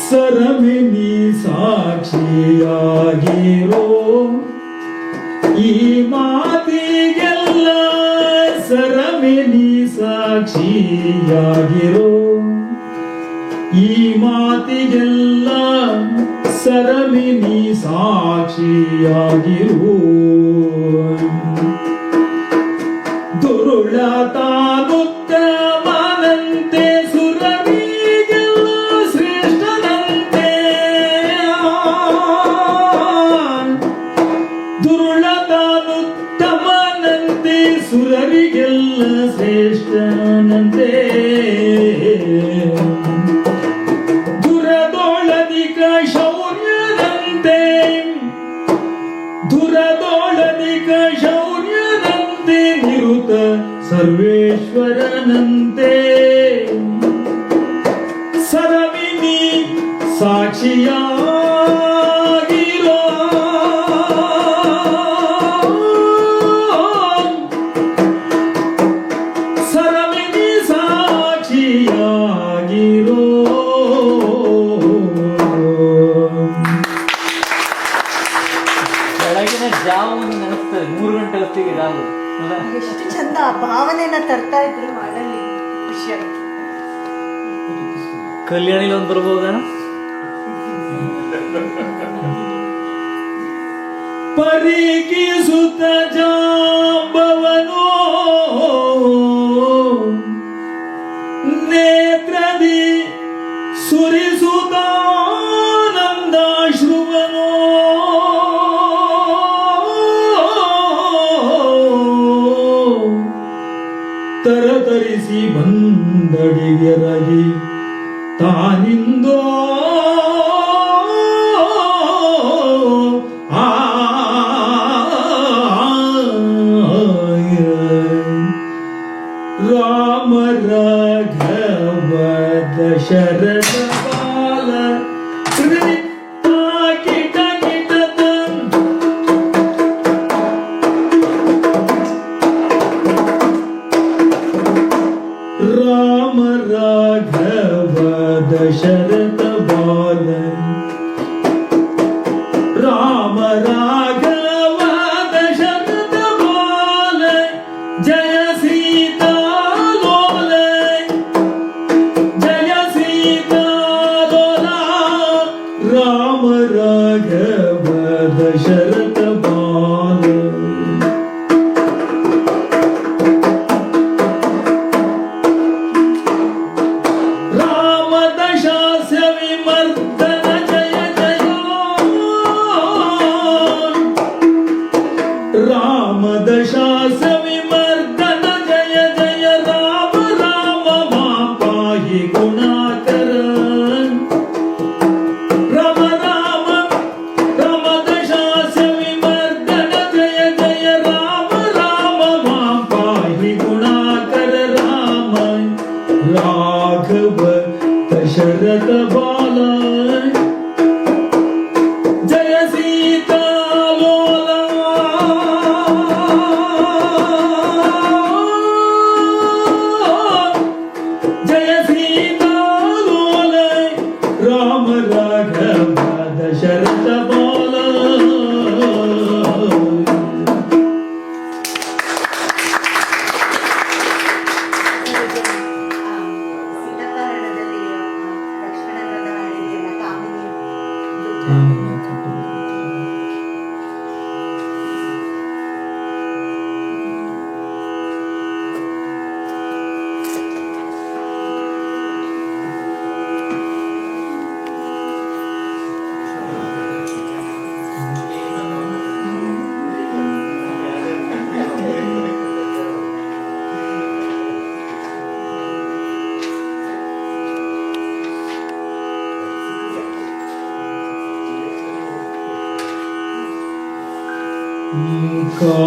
S2: ಸರಮಿನಿ ಸಾಕ್ಷಿಯಾಗಿರೋ ಈ ಮಾತಿಗೆಲ್ಲ, ಸರಮಿನಿ ಸಾಕ್ಷಿಯಾಗಿರೋ ಈ ಮಾತಿಗೆಲ್ಲ, ಸರಮಿನಿ ಸಾಕ್ಷಿಯಾಗಿರೋ. ದುರುಳ ತಾನುತ್ತಮನಂತೆ, ಸುರನಿಗೆಲ್ಲ ಶ್ರೇಷ್ಠನಂತೆ. ದುರುಳ ತಾನುತ್ತಮನಂತೆ, ಸುರರಿಗೆಲ್ಲ ಶ್ರೇಷ್ಠನಂತೆ. ದುರದೋಳದಿಕ ಶೌರ್ಯದಂತೆ, ದುರದೋಳದಿಕ ಶೌರ್ಯದಂತೆ, ನಿರುತ ಸರ್ವೇಶ್ವರನಂತೆ. ಸರಮಿನಿ ಸಾಕ್ಷಿಯಾಗಿರೋ ಸರಮಿನಿ ಸಾಕ್ಷಿಯಾಗಿರೋ.
S5: ಬೆಳಗಿನ ಜಾವವನ್ನು ನೆನೆಸ್ತದೆ, 3 ಗಂಟೆ ಹೊತ್ತಿಗೆ ಜಾವು.
S1: ಎಷ್ಟು ಚಂದ ಆ ಭಾವನೆನ ತರ್ತಾ ಇದ್ರು ಮಾಡಲ್ಲಿ, ಖುಷಿಯಾಗಿ.
S5: ಕಲ್ಯಾಣಿಲಿ ಒಂದು ಬರ್ಬೋದಾ?
S2: ಪರಿಗಿಸುತ್ತ ಜಾಂಬವನೋ ನೇತ್ರದಿ ಸುರಿಸುತ್ತಾನಂದಾಶ್ರುವನೋ. ತರತರಿಸಿ ಬಂದಡಿಗೆರಗಿ ತಾನಿಂದೋ ರಾಮ ರಾಘವ ದಶರಥ ಬಾಲ ಕಿಟ ಕಿಟ ರಾಮ ರಾಘವ ದಶರಥ ಬಾಲ, ರಾಮ ರಾಘವ ದಶರಥ ಬಾಲ, ಜಯ ಸೀತಾ ಲೋಲ.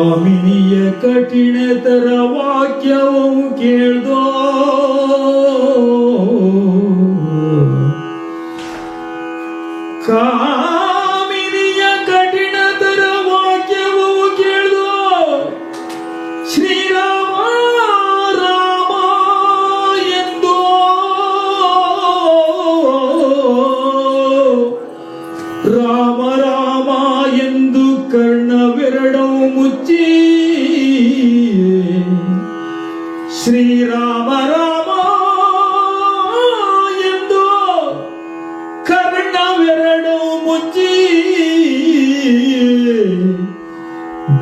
S2: ಕಾಮಿನಿಯ ಕಠಿಣತರ ವಾಕ್ಯವು ಕೇಳ್ದೋ ಕಾಮಿನಿಯ ಕಠಿಣತರ ವಾಕ್ಯವು ಕೇಳ್ದೋ ಶ್ರೀರಾಮ ರಾಮ ಎಂದು ರಾಮ ರಾಮ ಎಂದು ಕರ್ಣವೆರಡವು ಮುಚ್ಚಿ ಶ್ರೀರಾಮ ರಾಮ ಎಂದು ಕರ್ಣವೆರಡವು ಮುಚ್ಚಿ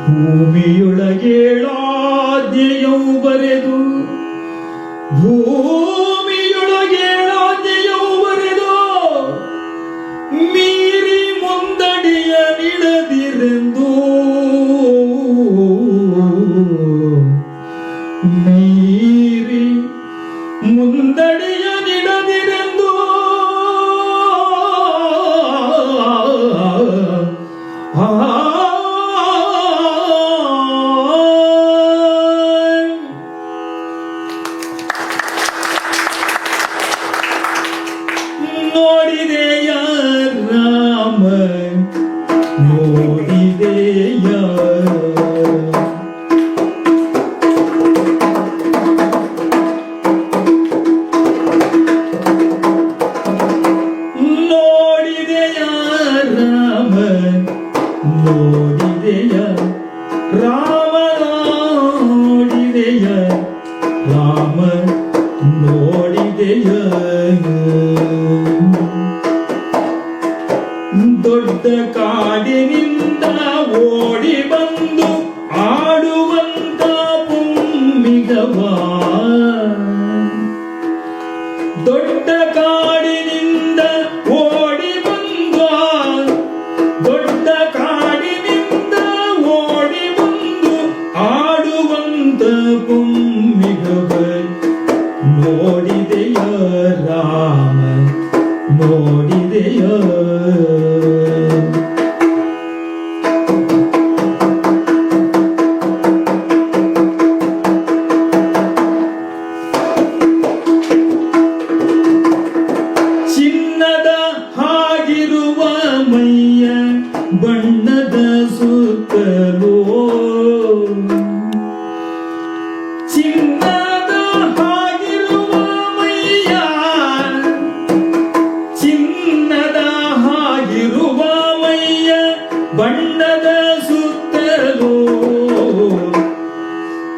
S2: ಭೂಮಿಯೊಳಗೇಳಾಜ್ಞೆಯವು ಬರೆದು ಭೂಮಿಯೊಳಗೇಳಾಜ್ಞೆಯವು ಬರೆದು ಮೀರಿ ಮುಂದಡಿಯ ನಿಡದಿರೆಂದು ಮೀರಿ ಮುಂದಡಿಯ ನಿಡದಿರೆಂದು ನೋಡಿದೆಯ ರಾಮ ನೋಡಿದೆಯ ನೋಡಿದೆಯ ರಾಮ ನೋಡಿದೆಯ ರಾಮ ನೋಡಿದೆಯ ರಾಮ ನೋಡಿದೆಯ ದೊಡ್ಡ ಕಾಡಿನಿಂದ ಓಡಿ ಬಂದು ಆಡುವಂತ ಪುಮ್ಮಿಗವ ದೊಡ್ಡ ಕಾಡಿನಿಂದ ಓಡಿ ಬಂದು ದೊಡ್ಡ ಕಾಡಿನಿಂದ ಓಡಿ ಬಂದು ಆಡುವಂತ ಪುಮ್ಮಿಗವ ನೋಡಿದೆಯ ರಾಮ ನೋಡಿದೆಯ ಚಿನ್ನದ ಹಾಗಿರುವ ಮೈಯ ಬಣ್ಣದ ಸುತ್ತಲೋ ಚಿನ್ನದ ಹಾಗಿರುವ ಮೈಯ ಚಿನ್ನದ ಹಾಗಿರುವ ಮೈಯ ಬಣ್ಣದ ಸುತ್ತಲೋ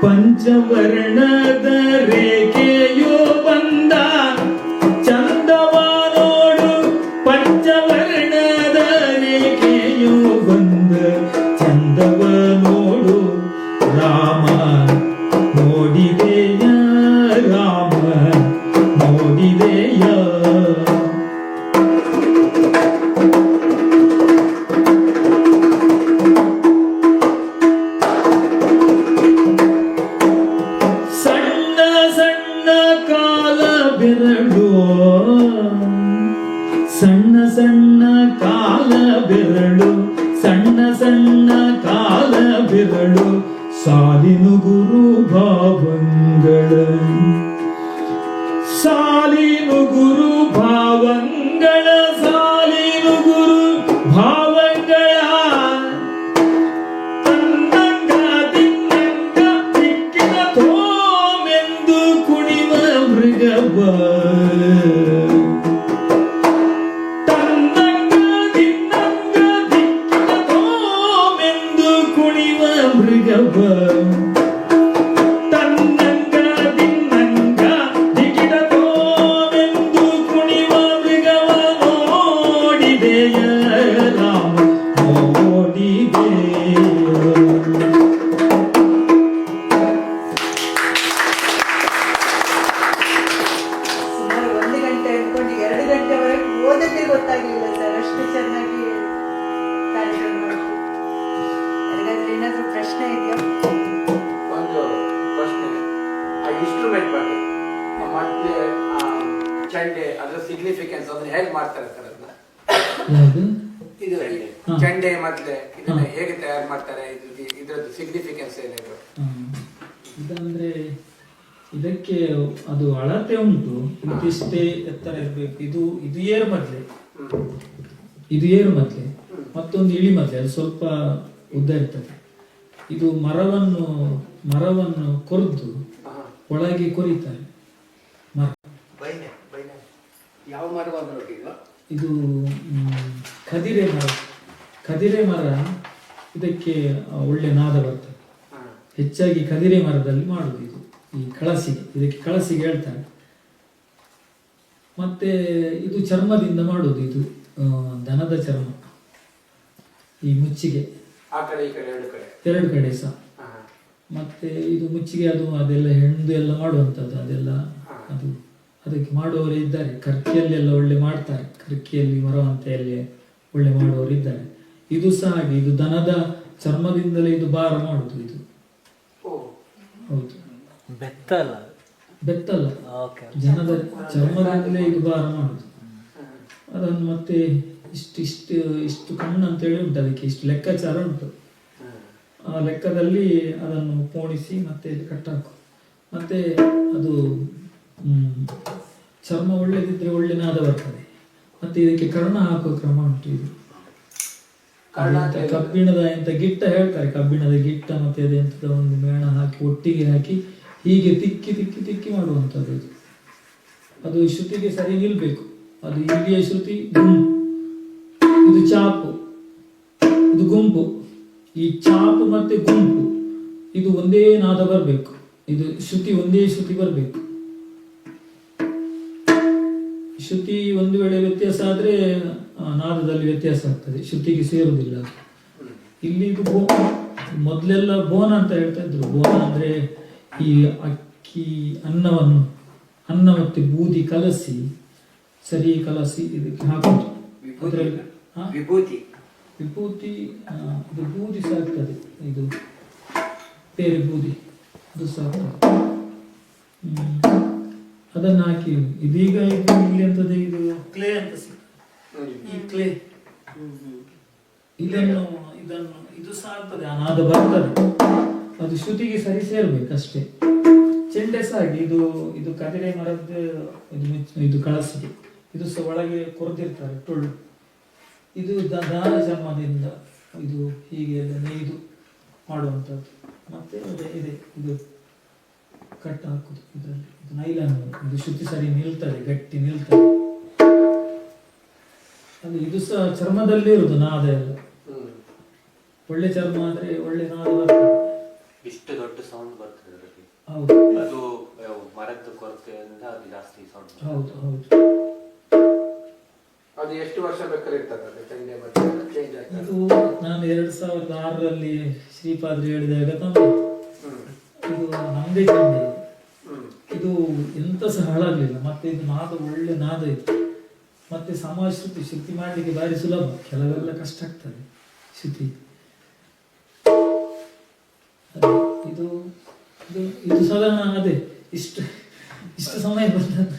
S2: ಪಂಚವರ್ಣದ ರೇಖೆಯೋ ಬಂದ ಚಂದವ ನೋಡು ಪಂಚವರ್ಣದ ರೇಖೆಯೋ ಬಂದ ಚಂದವ ನೋಡು ರಾಮ ನೋಡಿದೆಯ ರಾಮ ನೋಡಿದೆಯ ಸಣ್ಣ ಸಣ್ಣ ಕಾಲ ಬೆರಳು ಸಣ್ಣ ಸಣ್ಣ ಕಾಲ ಬೆರಳು ಸಣ್ಣ ಸಣ್ಣ ಕಾಲ ಬೆರಳು ಸಾಲಿನು ಗುರು ಭಾವಂಗಳ ಸಾಲಿನು ಗುರು ಭಾವಂಗಳ ಸಾಲಿನು ಗುರು ಭಾವಂಗಳ ತನ್ನಂಗ ತಿನ್ನಂಗ ತಿಕ್ಕಿನ ಥೋಮೆಂದು ಕುಣಿವ ಮೃಗವ ತನ್ನಂಗ ತಿನ್ನಂಗ ತಿಕ್ಕಿನ ಥೋಮೆಂದು ಕುಣಿವ ಮೃಗವ ತನ್ನಂಗ ತಿನ್ನಂಗ ದಿಗಿಡ ಥೋಮೆಂದು ಕುಣಿವ ಮೃಗವ ನೋಡಿದೆಯ ರಾಮ ನೋಡಿದೆಯ
S1: ಸುಮಾರು 1 ಗಂಟೆ ಅನ್ಕೊಂಡು 2 ಗಂಟೆವರೆಗೆ ಓದೋದೇ ಗೊತ್ತಾಗಲಿಲ್ಲ ಸರ್, ಅಷ್ಟು ಚೆನ್ನಾಗಿ ಕಾರ್ಯಕ್ರಮ ಮಾಡಿದ್ರು. ಯಾರಿಗಾದ್ರೂ ಏನಾದ್ರೂ ಪ್ರಶ್ನೆ ಇದೆಯಾ?
S4: ಒಂದು ಪ್ರಶ್ನೆ, ಆ ಇನ್ಸ್ಟ್ರೂಮೆಂಟ್ ಬಗ್ಗೆ ಮತ್ತೆ ಚಂಡೆ ಅದರ ಸಿಗ್ನಿಫಿಕೆನ್ಸ್ ಅದನ್ನ ಹೇಗೆ ಮಾಡ್ತಾರೆ ಸರ್? ಅದನ್ನ
S2: ಯಾವುದು
S4: ಇದು ಚಂಡೆ ಮತ್ತೆ ಇದನ್ನ ಹೇಗೆ ತಯಾರು ಮಾಡ್ತಾರೆ? ಇದು ಇದ್ರದ್ದು ಸಿಗ್ನಿಫಿಕೆನ್ಸ್ ಏನಿದೆ?
S2: ಇದಂದ್ರೆ ಇದಕ್ಕೆ ಅದು ಅಳತೆ ಉಂಟು, ಇಷ್ಟೇ ಎತ್ತರ ಇರಬೇಕು. ಇದು ಏರು ಮದ್ಲೆ, ಇದು ಏರು ಮದ್ಲೆ, ಮತ್ತೊಂದು ಇಳಿ ಮದ್ಲೆ, ಅದು ಸ್ವಲ್ಪ ಉದ್ದ ಇರ್ತದೆ. ಇದು ಮರವನ್ನು ಕೊರೆದು ಒಳಗೆ ಕೊರಿತಾರೆ. ಮರ
S3: ಯಾವ ಮರವನ್ನು ನೋಡಿಲ್ಲ?
S2: ಇದು ಕದಿರೆ ಮರ. ಇದಕ್ಕೆ ಒಳ್ಳೆ ನಾದ ಬರ್ತದೆ. ಹೆಚ್ಚಾಗಿ ಕದಿರೆ ಮರದಲ್ಲಿ ಮಾಡುದು ಇದು. ಈ ಇದಕ್ಕೆ ಕಳಸಿಗೆ ಹೇಳ್ತಾರೆ. ಮತ್ತೆ ಇದು ಚರ್ಮದಿಂದ ಮಾಡುದು. ಇದು ದನದ ಚರ್ಮ. ಈ ಮುಚ್ಚಿಗೆ ಎರಡು ಕಡೆ ಸಹ. ಮತ್ತೆ ಇದು ಮುಚ್ಚಿಗೆ ಅದೆಲ್ಲ ಹೆಣ್ಣು ಎಲ್ಲ ಮಾಡುವಂಥದ್ದು. ಅದಕ್ಕೆ ಮಾಡುವವರು ಇದ್ದಾರೆ. ಕರ್ಕಿಯಲ್ಲೆಲ್ಲ ಒಳ್ಳೆ ಮಾಡ್ತಾರೆ. ಕರ್ಕಿಯಲ್ಲಿ ಮರವಂತೆಯಲ್ಲಿ ಒಳ್ಳೆ ಮಾಡುವವರು ಇದ್ದಾರೆ. ಇದು ಸಹ ಹಾಗೆ, ಇದು ದನದ ಚರ್ಮದಿಂದಲೇ ಇದು ಭಾರ ಮಾಡುದು. ಇದು ಹೌದು, ಬೆತ್ತಲ್ಲ, ಜನದ ಚರ್ಮದಿಂದಲೇ ಇದು ಭಾರ ಮಾಡುದು. ಅದನ್ನು ಮತ್ತೆ ಇಷ್ಟು ಕಣ್ಣು ಅಂತೇಳಿ ಉಂಟು, ಅದಕ್ಕೆ ಇಷ್ಟು ಲೆಕ್ಕಾಚಾರ ಉಂಟು. ಆ ಲೆಕ್ಕದಲ್ಲಿ ಅದನ್ನು ಪೋಣಿಸಿ ಮತ್ತೆ ಕಟ್ಟಾಕು. ಮತ್ತೆ ಅದು ಚರ್ಮ ಒಳ್ಳೆದಿದ್ರೆ ಒಳ್ಳೆ ನಾದ ಬರ್ತದೆ. ಮತ್ತೆ ಇದಕ್ಕೆ ಕರ್ಣ ಹಾಕುವ ಕ್ರಮ ಉಂಟು. ಇದು ಕಬ್ಬಿಣದ ಎಂತ ಗಿಟ್ಟ ಹೇಳ್ತಾರೆ, ಕಬ್ಬಿಣದ ಗಿಟ್ಟ ಮತ್ತೆ ಅದೆಂತದ ಒಂದು ಮೇಣ ಹಾಕಿ ಒಟ್ಟಿಗೆ ಹಾಕಿ ಹೀಗೆ ತಿಕ್ಕಿ ಮಾಡುವಂಥದ್ದು. ಅದು ಶ್ರುತಿಗೆ ಸರಿ ನಿಲ್ಬೇಕು. ಅದು ಇಲ್ಲಿಯ ಶ್ರುತಿ ಗುಂಪು, ಇದು ಚಾಪು, ಇದು ಗುಂಪು. ಈ ಚಾಪು ಮತ್ತೆ ಗುಂಪು ಇದು ಒಂದೇ ನಾದ ಬರಬೇಕು. ಇದು ಒಂದೇ ಶ್ರುತಿ ಬರಬೇಕು. ಶ್ರುತಿ ಒಂದು ವೇಳೆ ವ್ಯತ್ಯಾಸ ಆದ್ರೆ ನಾದದಲ್ಲಿ ವ್ಯತ್ಯಾಸ ಆಗ್ತದೆ, ಶ್ರುತಿಗೆ ಸೇರುವುದಿಲ್ಲ. ಇಲ್ಲಿ ಇದು ಮೊದಲೆಲ್ಲ ಬೋನ ಅಂತ ಹೇಳ್ತಾ ಇದ್ರು. ಬೋನ ಅಂದ್ರೆ ಈ ಅಕ್ಕಿ ಅನ್ನ ಮತ್ತೆ ಬೂದಿ ಕಲಸಿ ಇದಕ್ಕೆ ಹಾಕೋದು. ವಿಭೂತಿ ಇದು ಬೂದಿ ಸಾಕ್ತದೆ. ಇದು ಬೇರೆ ಬೂದಿ ಅದು ಸಾಕ್ತದೆ. ಅದನ್ನು ಹಾಕಿ ಇದೀಗ ಇಲ್ಲಿ ಅಂತದೆ, ಇದು ಕ್ಲೇ ಅಂತ ಸಿಗ್ತದೆ. ಈ ಕ್ಲೇ ಇದು ಸಾಕ್ತದೆ, ಆ ನಾದ ಬರ್ತದೆ. ಅದು ಶ್ರುತಿಗೆ ಸರಿ ಸೇರ್ಬೇಕಷ್ಟೇ. ಚೆಂಡೆ ಸಾಗಿ ಇದು ಕದಿರೆ ಮರದ್ದು ಇದು ಕಳಸಿಗೆ. ಇದು ಸಹ ಒಳಗೆ ಕೊರೆದಿರ್ತಾರೆ ಟೊಳ್ಳು. ಇದು ದಾನ ಚರ್ಮದಿಂದ ಇದು ಹೀಗೆ ಎಲ್ಲ ನೇಯ್ದು ಮಾಡುವಂಥದ್ದು. ಮತ್ತೆ ಇದು ಕಟ್ ಹಾಕುದು. ಇದರಲ್ಲಿ ಇದು ನೈಲಾನ್, ಇದು ಶ್ರುತಿ ಸರಿ ನಿಲ್ತದೆ, ಗಟ್ಟಿ ನಿಲ್ತದೆ. ಇದು ಸಹ ಚರ್ಮದಲ್ಲಿ ಇರುದು ನಾದ ಎಲ್ಲ. ಒಳ್ಳೆ ಚರ್ಮ ಆದ್ರೆ ಒಳ್ಳೆ ನಾದ ಬರ್ತದೆ.
S6: ಇಷ್ಟು ದೊಡ್ಡ ಸೌಂಡ್ ಬರ್ತದೆ ಅದರಲ್ಲಿ.
S2: ಹೌದು,
S6: ಅದು ಮರದ ಕೊರತೆಯಿಂದ ಅದು ಜಾಸ್ತಿ ಸೌಂಡ್.
S2: ಹೌದು.
S4: ಅದು ಎಷ್ಟು ವರ್ಷ ಬೇಕಾದ್ರೆ ಇರ್ತದೆ?
S2: ಇದು ನಾನು 2006ರಲ್ಲಿ ಶ್ರೀಪಾದ್ರಿ ಹೇಳಿದಾಗ ತಂದೆ. ಇದು ನಮ್ದೇ ತಂದೆ. ಇದು ಎಂತ ಸಹ ಹಾಳಾಗ್ಲಿಲ್ಲ. ಮತ್ತೆ ಇದು ಒಳ್ಳೆ ನಾದ ಇತ್ತು. ಮತ್ತೆ ಸಮಾಜ ಶ್ರುತಿ ಮಾಡ್ಲಿಕ್ಕೆ ಬಾರಿ ಸುಲಭ. ಕೆಲವೆಲ್ಲ ಕಷ್ಟ ಆಗ್ತದೆ ಶ್ರುತಿ. ಇದು ಸಾಧಾರಣ ಅದೇ ಇಷ್ಟು ಸಮಯ ಬಂದದ್ದು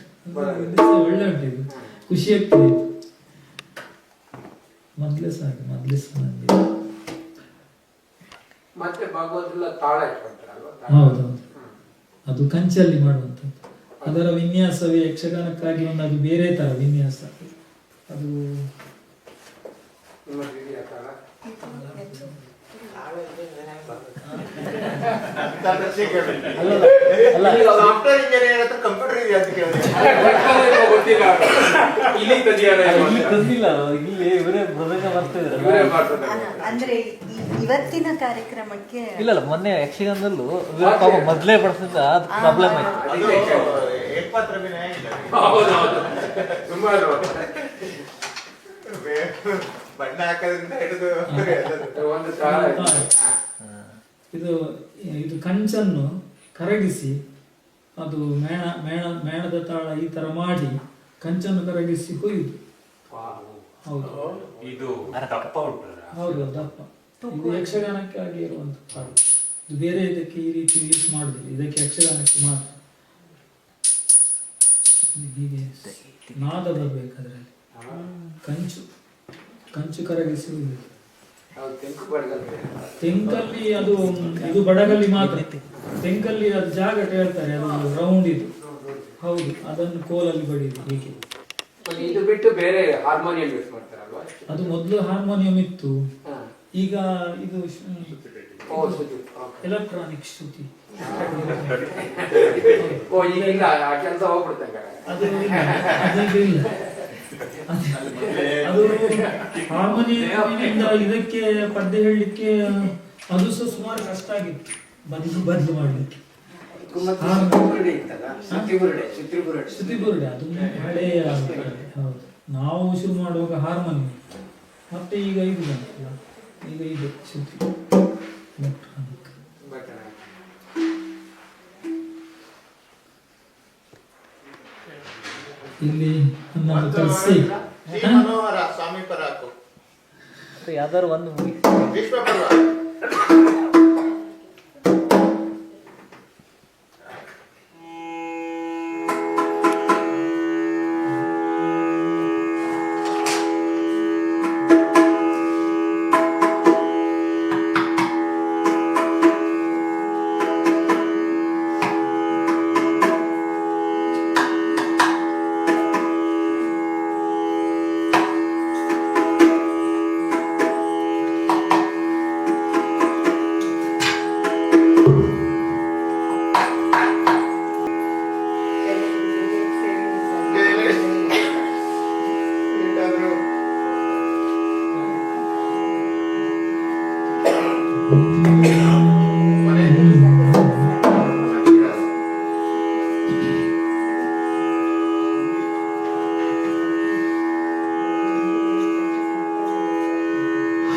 S2: ಒಳ್ಳೆ ಉಂಟು. ಇದು ಖುಷಿ ಆಗ್ತದೆ. ಇದು ಮೊದ್ಲೇ ನನಗೆ
S4: ಮತ್ತೆ ಭಾಗವತಲ್ಲ ತಾಳ ಇಟ್ಕೊಂತಾರಲ್ವಾ?
S2: ಹೌದೌದು, ಅದು ಕಂಚಲ್ಲಿ ಮಾಡುವಂಥದ್ದು. ಅದರ ವಿನ್ಯಾಸವೇ ಯಕ್ಷಗಾನಕ್ಕಾಗಿ ಅದು ಬೇರೆ ತರ ವಿನ್ಯಾಸ. ಅದು
S1: ಅಂದ್ರೆ ಇವತ್ತಿನ ಕಾರ್ಯಕ್ರಮಕ್ಕೆ
S5: ಇಲ್ಲ ಮೊನ್ನೆ ಯಕ್ಷಗಾನದಲ್ಲೂ ಮೊದಲೇ ಬಡ್ತಿದ್ದ ಪ್ರಾಬ್ಲಮ್ ಆಯ್ತು.
S9: ಬಣ್ಣ ಹಾಕೋದ್ರಿಂದ ಹಿಡಿದು
S2: ಇದು ಕಂಚನ್ನು ಕರಗಿಸಿ ಅದು ಮೇಣದ ತಾಳ ಈ ತರ ಮಾಡಿ ಕಂಚನ್ನು ಕರಗಿಸಿ ಕೊಯ್ಯುದು. ಹೌದು,
S6: ಇದು ದಪ್ಪ ಉಂಟಲ್ಲ?
S2: ಹೌದು, ದಪ್ಪ. ಇದು ಯಕ್ಷಗಾನಕ್ಕೆ ಆಗಿ ಇರುವಂತ ತಾಳ. ಇದು ಬೇರೆ ಇದಕ್ಕೆ ಈ ರೀತಿ ಯೂಸ್ ಮಾಡುದಿಲ್ಲ. ಇದಕ್ಕೆ ಯಕ್ಷಗಾನಕ್ಕೆ ಮಾತ್ರ. ಹೀಗೆ ನಾದ ಬರ್ಬೇಕು ಅದರಲ್ಲಿ. ಕಂಚು ಕರಗಿಸಿ
S4: ಹೌದು, ತೆಂಕು ಬಡಗಲ್ ಬೇರೆ.
S2: ತೆಂಕಲ್ಲಿ ಅದು ಇದು ಬಡಗಲ್ಲಿ ಮಾತ್ರ. ತೆಂಕಲ್ಲಿ ಅದು ಜಾಗ ಹೇಳ್ತಾರೆ, ಅದು ರೌಂಡ್ ಇದು. ಹೌದು, ಅದನ್ನು ಕೋಲಲ್ಲಿ ಬಡಿದು ಹೀಗೆ.
S4: ಮತ್ತೆ ಇದು ಬಿಟ್ಟು ಬೇರೆ ಹಾರ್ಮೋನಿಯಂ ಯೂಸ್ ಮಾಡ್ತಾರಲ್ವಾ?
S2: ಅದು ಮೊದಲು ಹಾರ್ಮೋನಿಯಂ ಇತ್ತು,
S4: ಹಾ.
S2: ಈಗ ಇದು
S4: ಓ, ಸುಜು.
S2: ಎಲೆಕ್ಟ್ರಾನಿಕ್ ಶ್ರುತಿ.
S4: ಓ, ಈಗ ಇಲ್ಲ, ಆ ಕೆಲಸ ಹೋಗ್ಬಿಡ್ತಂಗ.
S2: ಅದು ಇಲ್ಲ, ಅದೀಗ ಇಲ್ಲ. ಅದು ಹಾರ್ಮೋನಿಯಂನಿಂದ ಇದಕ್ಕೆ ಪದ್ಯ ಹೇಳಲಿಕ್ಕೆ ಅದು ಸಹ ಸುಮಾರು ಕಷ್ಟ ಆಗಿತ್ತು, ಬದಲು ಮಾಡಲಿಕ್ಕೆ. ಶ್ರುತಿಬುರುಡೆ ಅದು ಹಳೆಯ. ಹೌದು, ನಾವು ಶುರು ಮಾಡುವಾಗ ಹಾರ್ಮೋನಿಯಂ, ಮತ್ತೆ ಈಗ ಇದು ಬಂತಲ್ಲ, ಈಗ ಇದು ಶ್ರುತಿ ಎಲೆಕ್ಟ್ರಾನಿಕ್. ಇಲ್ಲಿ ನನ್ನ ಕಲಿಸಿ
S9: ಮನೋಹರ ಸ್ವಾಮಿ ಪರಾಕು
S5: ಯಾವ್ದಾದ್ರು ಒಂದು
S9: ವಿಶ್ವ ಪರ್ವ.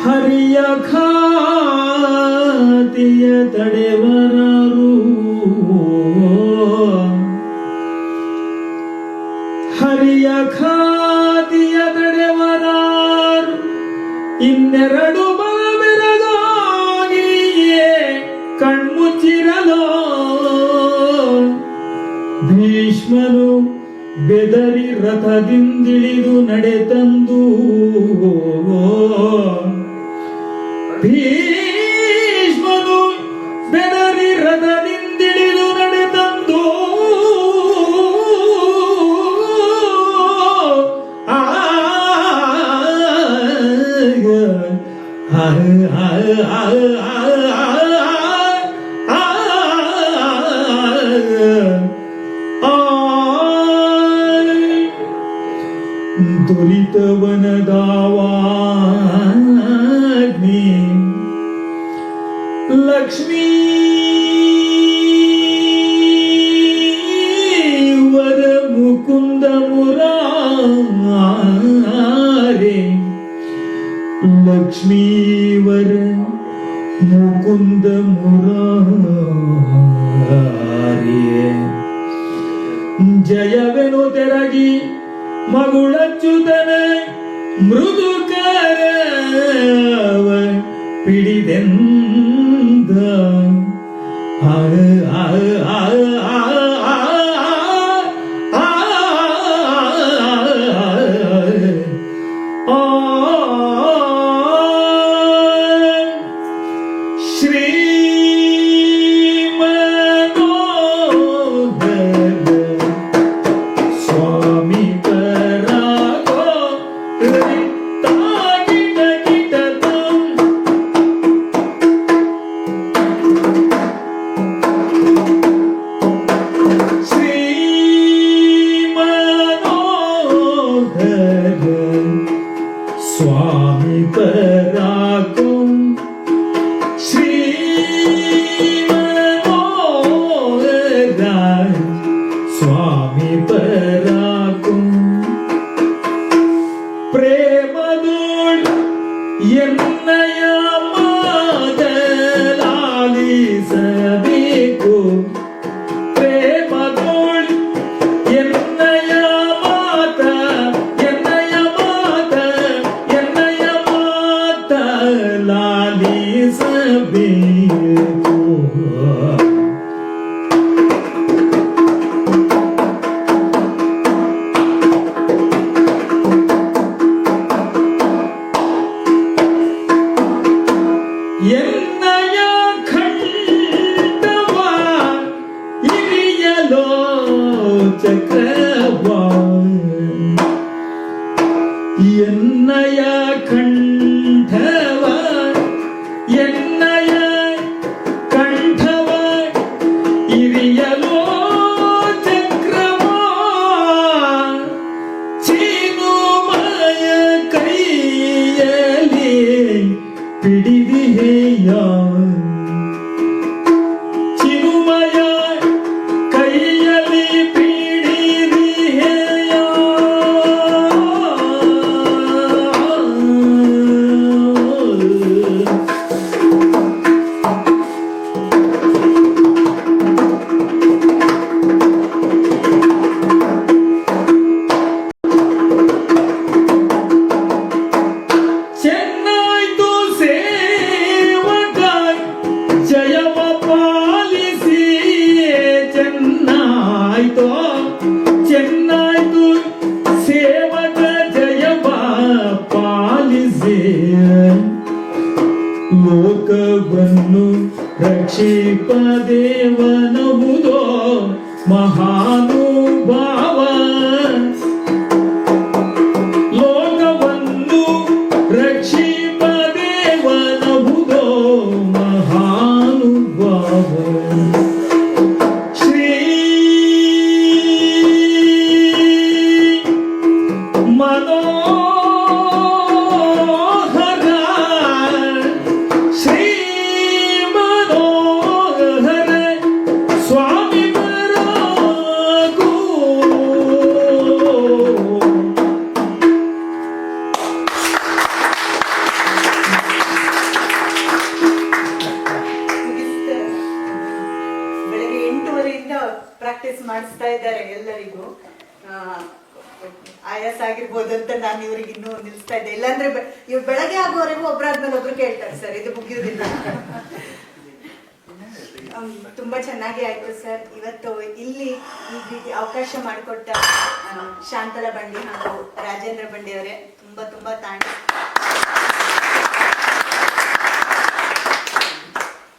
S2: ಹರಿಯ ಖಾತಿಯ ತಡೆವರರು, ಹರಿಯ ಖಾತಿಯ ತಡೆವರಾರು, ಇನ್ನೆರಡು ಬಲ ಬೆರಗಾಗಿಯೇ ಕಣ್ಮುಚ್ಚಿರಲೋ. ಭೀಷ್ಮನು ಬೆದರಿ ರಥದಿಂದಿಳಿದು ನಡೆತಂದು, ಭೀಷ್ಮನು ಬೆದರಿ ರಥದಿಂದಿಳಿದು ನಡೆತಂದು, ದುರಿತವನದಾವಾಗ್ನಿ ಲಕ್ಷ್ಮೀ ವರ ಮುಕುಂದ ಮುರಾರೆ, ಲಕ್ಷ್ಮೀವರ ಮುಕುಂದ ಮುರಾರೆ, ಜಯವೆನು ತೆರಗಿ ಮಗುಳಚ್ಚುತನ ಮೃದುಕರವ ಪಿಡಿದೆಂದ. ಶ್ರೀ ಸ್ವಾಮಿ ಪರಾಗೋ ರಿಕ್ತ ಗಿಟ ಗಿಟ ತಂ ಹಿರಿಯಲೋ ಚಕ್ರವಾ ಎನ್ನಯ ಕಂಠವ ಎನ್ನಯ ಕಂಠವ ಹಿರಿಯಲೋ ಚಕ್ರವಾ ಚಿನುಮಯ ಕೈಯಲ್ಲಿ ಪಿಡಿದಿಹೆಯ ಚಿನುಮಯ ಕೈಯಲ್ಲಿ ಪಿಡಿದಿಹೆಯ ಚೆನ್ನಾಯ್ತು ಸೇವಕ ಜಯವ ಪಾಲಿಸಿ ಚೆನ್ನಾಯ್ತು ಚೆನ್ನಾಯ್ತು ಸೇವಕ ಜಯವ ಪಾಲಿಸಿ ಲೋಕವನ್ನು ರಕ್ಷಿಪ ದೇವನಹುದೋ ಮಹಾನುಭಾವ ಲೋಕವನ್ನು ರಕ್ಷಿಪ ದೇವನಹುದೋ ಮಹಾನುಭಾವ ಶ್ರೀ ಮನೋಹರ ಶ್ರೀ ಮನೋಹರ ಸ್ವಾಮಿ ಬರಾಕು
S1: ಬೆಳಗ್ಗೆ 8:30 ಪ್ರಾಕ್ಟೀಸ್ ಮಾಡಿಸ್ತಾ ಇದ್ದಾರೆ ಎಲ್ಲರಿಗೂ. ಆಯಾಸ ಆಗಿರ್ಬೋದು ಅಂತ ನಾನು ಇವ್ರಿಗೆ ಇನ್ನೂ ನಿಲ್ಲಿಸ್ತಾ ಇದ್ದೆ. ಇಲ್ಲಾಂದ್ರೆ ಇವ್ರು ಬೆಳಗ್ಗೆ ಆಗೋವರೆಗೂ ಒಬ್ರಾದ್ಮೇಲೆ ಒಬ್ರು ಕೇಳ್ತಾರೆ ಸರ್, ಇದು ಮುಗಿಯೋದಿಲ್ಲ. ತುಂಬಾ ಚೆನ್ನಾಗಿ ಆಯ್ತು ಸರ್. ಇವತ್ತು ಇಲ್ಲಿ ಈ ರೀತಿ ಅವಕಾಶ ಮಾಡಿಕೊಟ್ಟ ಶಾಂತಲಾ ಬಂಡಿ ಹಾಗೂ ರಾಜೇಂದ್ರ ಬಂಡಿ ಅವರೇ ತುಂಬಾ ತುಂಬಾ ಥ್ಯಾಂಕ್ಸ್.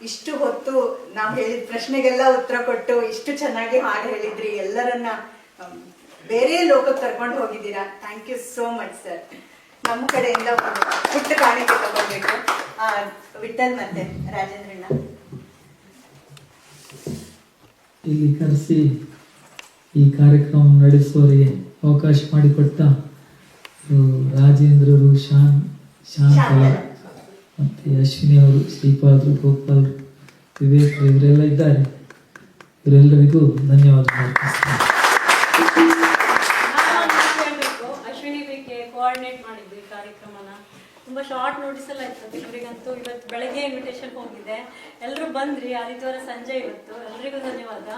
S1: ಇಷ್ಟು ಹೊತ್ತು ನಾವು ಹೇಳಿದ ಪ್ರಶ್ನೆಗೆಲ್ಲ ಉತ್ತರ ಕೊಟ್ಟು ಇಷ್ಟು ಚೆನ್ನಾಗಿ ಹಾಡು ಹೇಳಿದ್ರಿ, ಎಲ್ಲರನ್ನ ಬೇರೆ ಲೋಕಕ್ಕೆ ಕರ್ಕೊಂಡು ಹೋಗಿದ್ದೀರಾ. Thank you so much sir. ನಮ್ಮ ಕಡೆಯಿಂದ ಒಂದು ಪುಟ್ಟ ಕಾಣಿಕೆ ತಗೋಬೇಕು. ವಿಠಲ್ ಮತ್ತೆ ರಾಜೇಂದ್ರಣ್ಣ
S2: ಇಲ್ಲಿ ಕರೆಸಿ ಈ ಕಾರ್ಯಕ್ರಮ ನಡೆಸುವವರಿಗೆ ಅವಕಾಶ ಮಾಡಿಕೊಟ್ಟ ರಾಜೇಂದ್ರರು, ಶಾಂತಲಾ ಮತ್ತು ಅಶ್ವಿನಿ ಅವರು, ಶ್ರೀಪಾದರು, ಗೋಪಾಲ್, ವಿವೇಕ್ ಇವರೆಲ್ಲ ಇದ್ದಾರೆ. ಇವರೆಲ್ಲರಿಗೂ ಧನ್ಯವಾದಗಳು.
S7: ಅಶ್ವಿನಿ ಬೇಕೆ ಕೋಆರ್ಡಿನೇಟ್ ಮಾಡಿದ್ವಿ ಈ ಕಾರ್ಯಕ್ರಮನ. ತುಂಬ ಶಾರ್ಟ್ ನೋಟಿಸಲ್ಲ ಇತ್ತು ಇವರಿಗಂತೂ. ಇವತ್ತು ಬೆಳಗ್ಗೆ ಇನ್ವಿಟೇಷನ್ ಹೋಗಿದೆ, ಎಲ್ಲರೂ ಬಂದ್ರಿ. ಆದಿತ್ಯವಾರ ಸಂಜೆ ಇವತ್ತು. ಎಲ್ರಿಗೂ ಧನ್ಯವಾದ.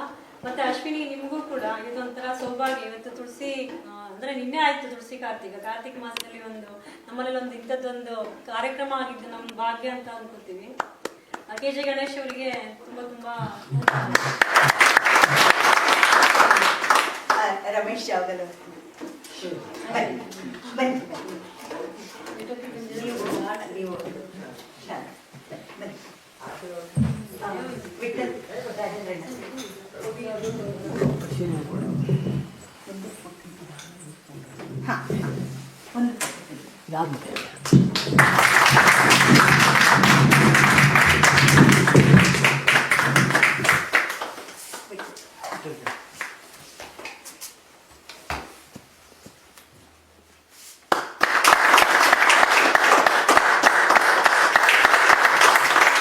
S7: ಮತ್ತೆ ಅಶ್ವಿನಿ, ನಿಮಗೂ ಕೂಡ ಇದೊಂಥರ ಸೌಭಾಗ್ಯ. ಇವತ್ತು ತುಳಸಿ ಅಂದ್ರೆ ನಿನ್ನೆ ಆಯ್ತು ತುಳಸಿ ಕಾರ್ತಿಕ ಮಾಸದಲ್ಲಿ ನಮ್ಮಲ್ಲಿ ಒಂದು ಇಂಥದ್ದೊಂದು ಕಾರ್ಯಕ್ರಮ ಆಗಿದ್ದು ನಮ್ಮ ಭಾಗ್ಯ ಅಂತ ಅನ್ಕೋತೀವಿ. KJ ಗಣೇಶ್ ಅವರಿಗೆ ತುಂಬಾ ತುಂಬಾ
S1: ರಮೇಶ್ ಜಾವಗಲ್ ಬನ್ನಿ. ನೀವು ವಿಠಲ್ ರಾಜೇಂದ್ರಣ್ಣ ಹಾ ಒಂದು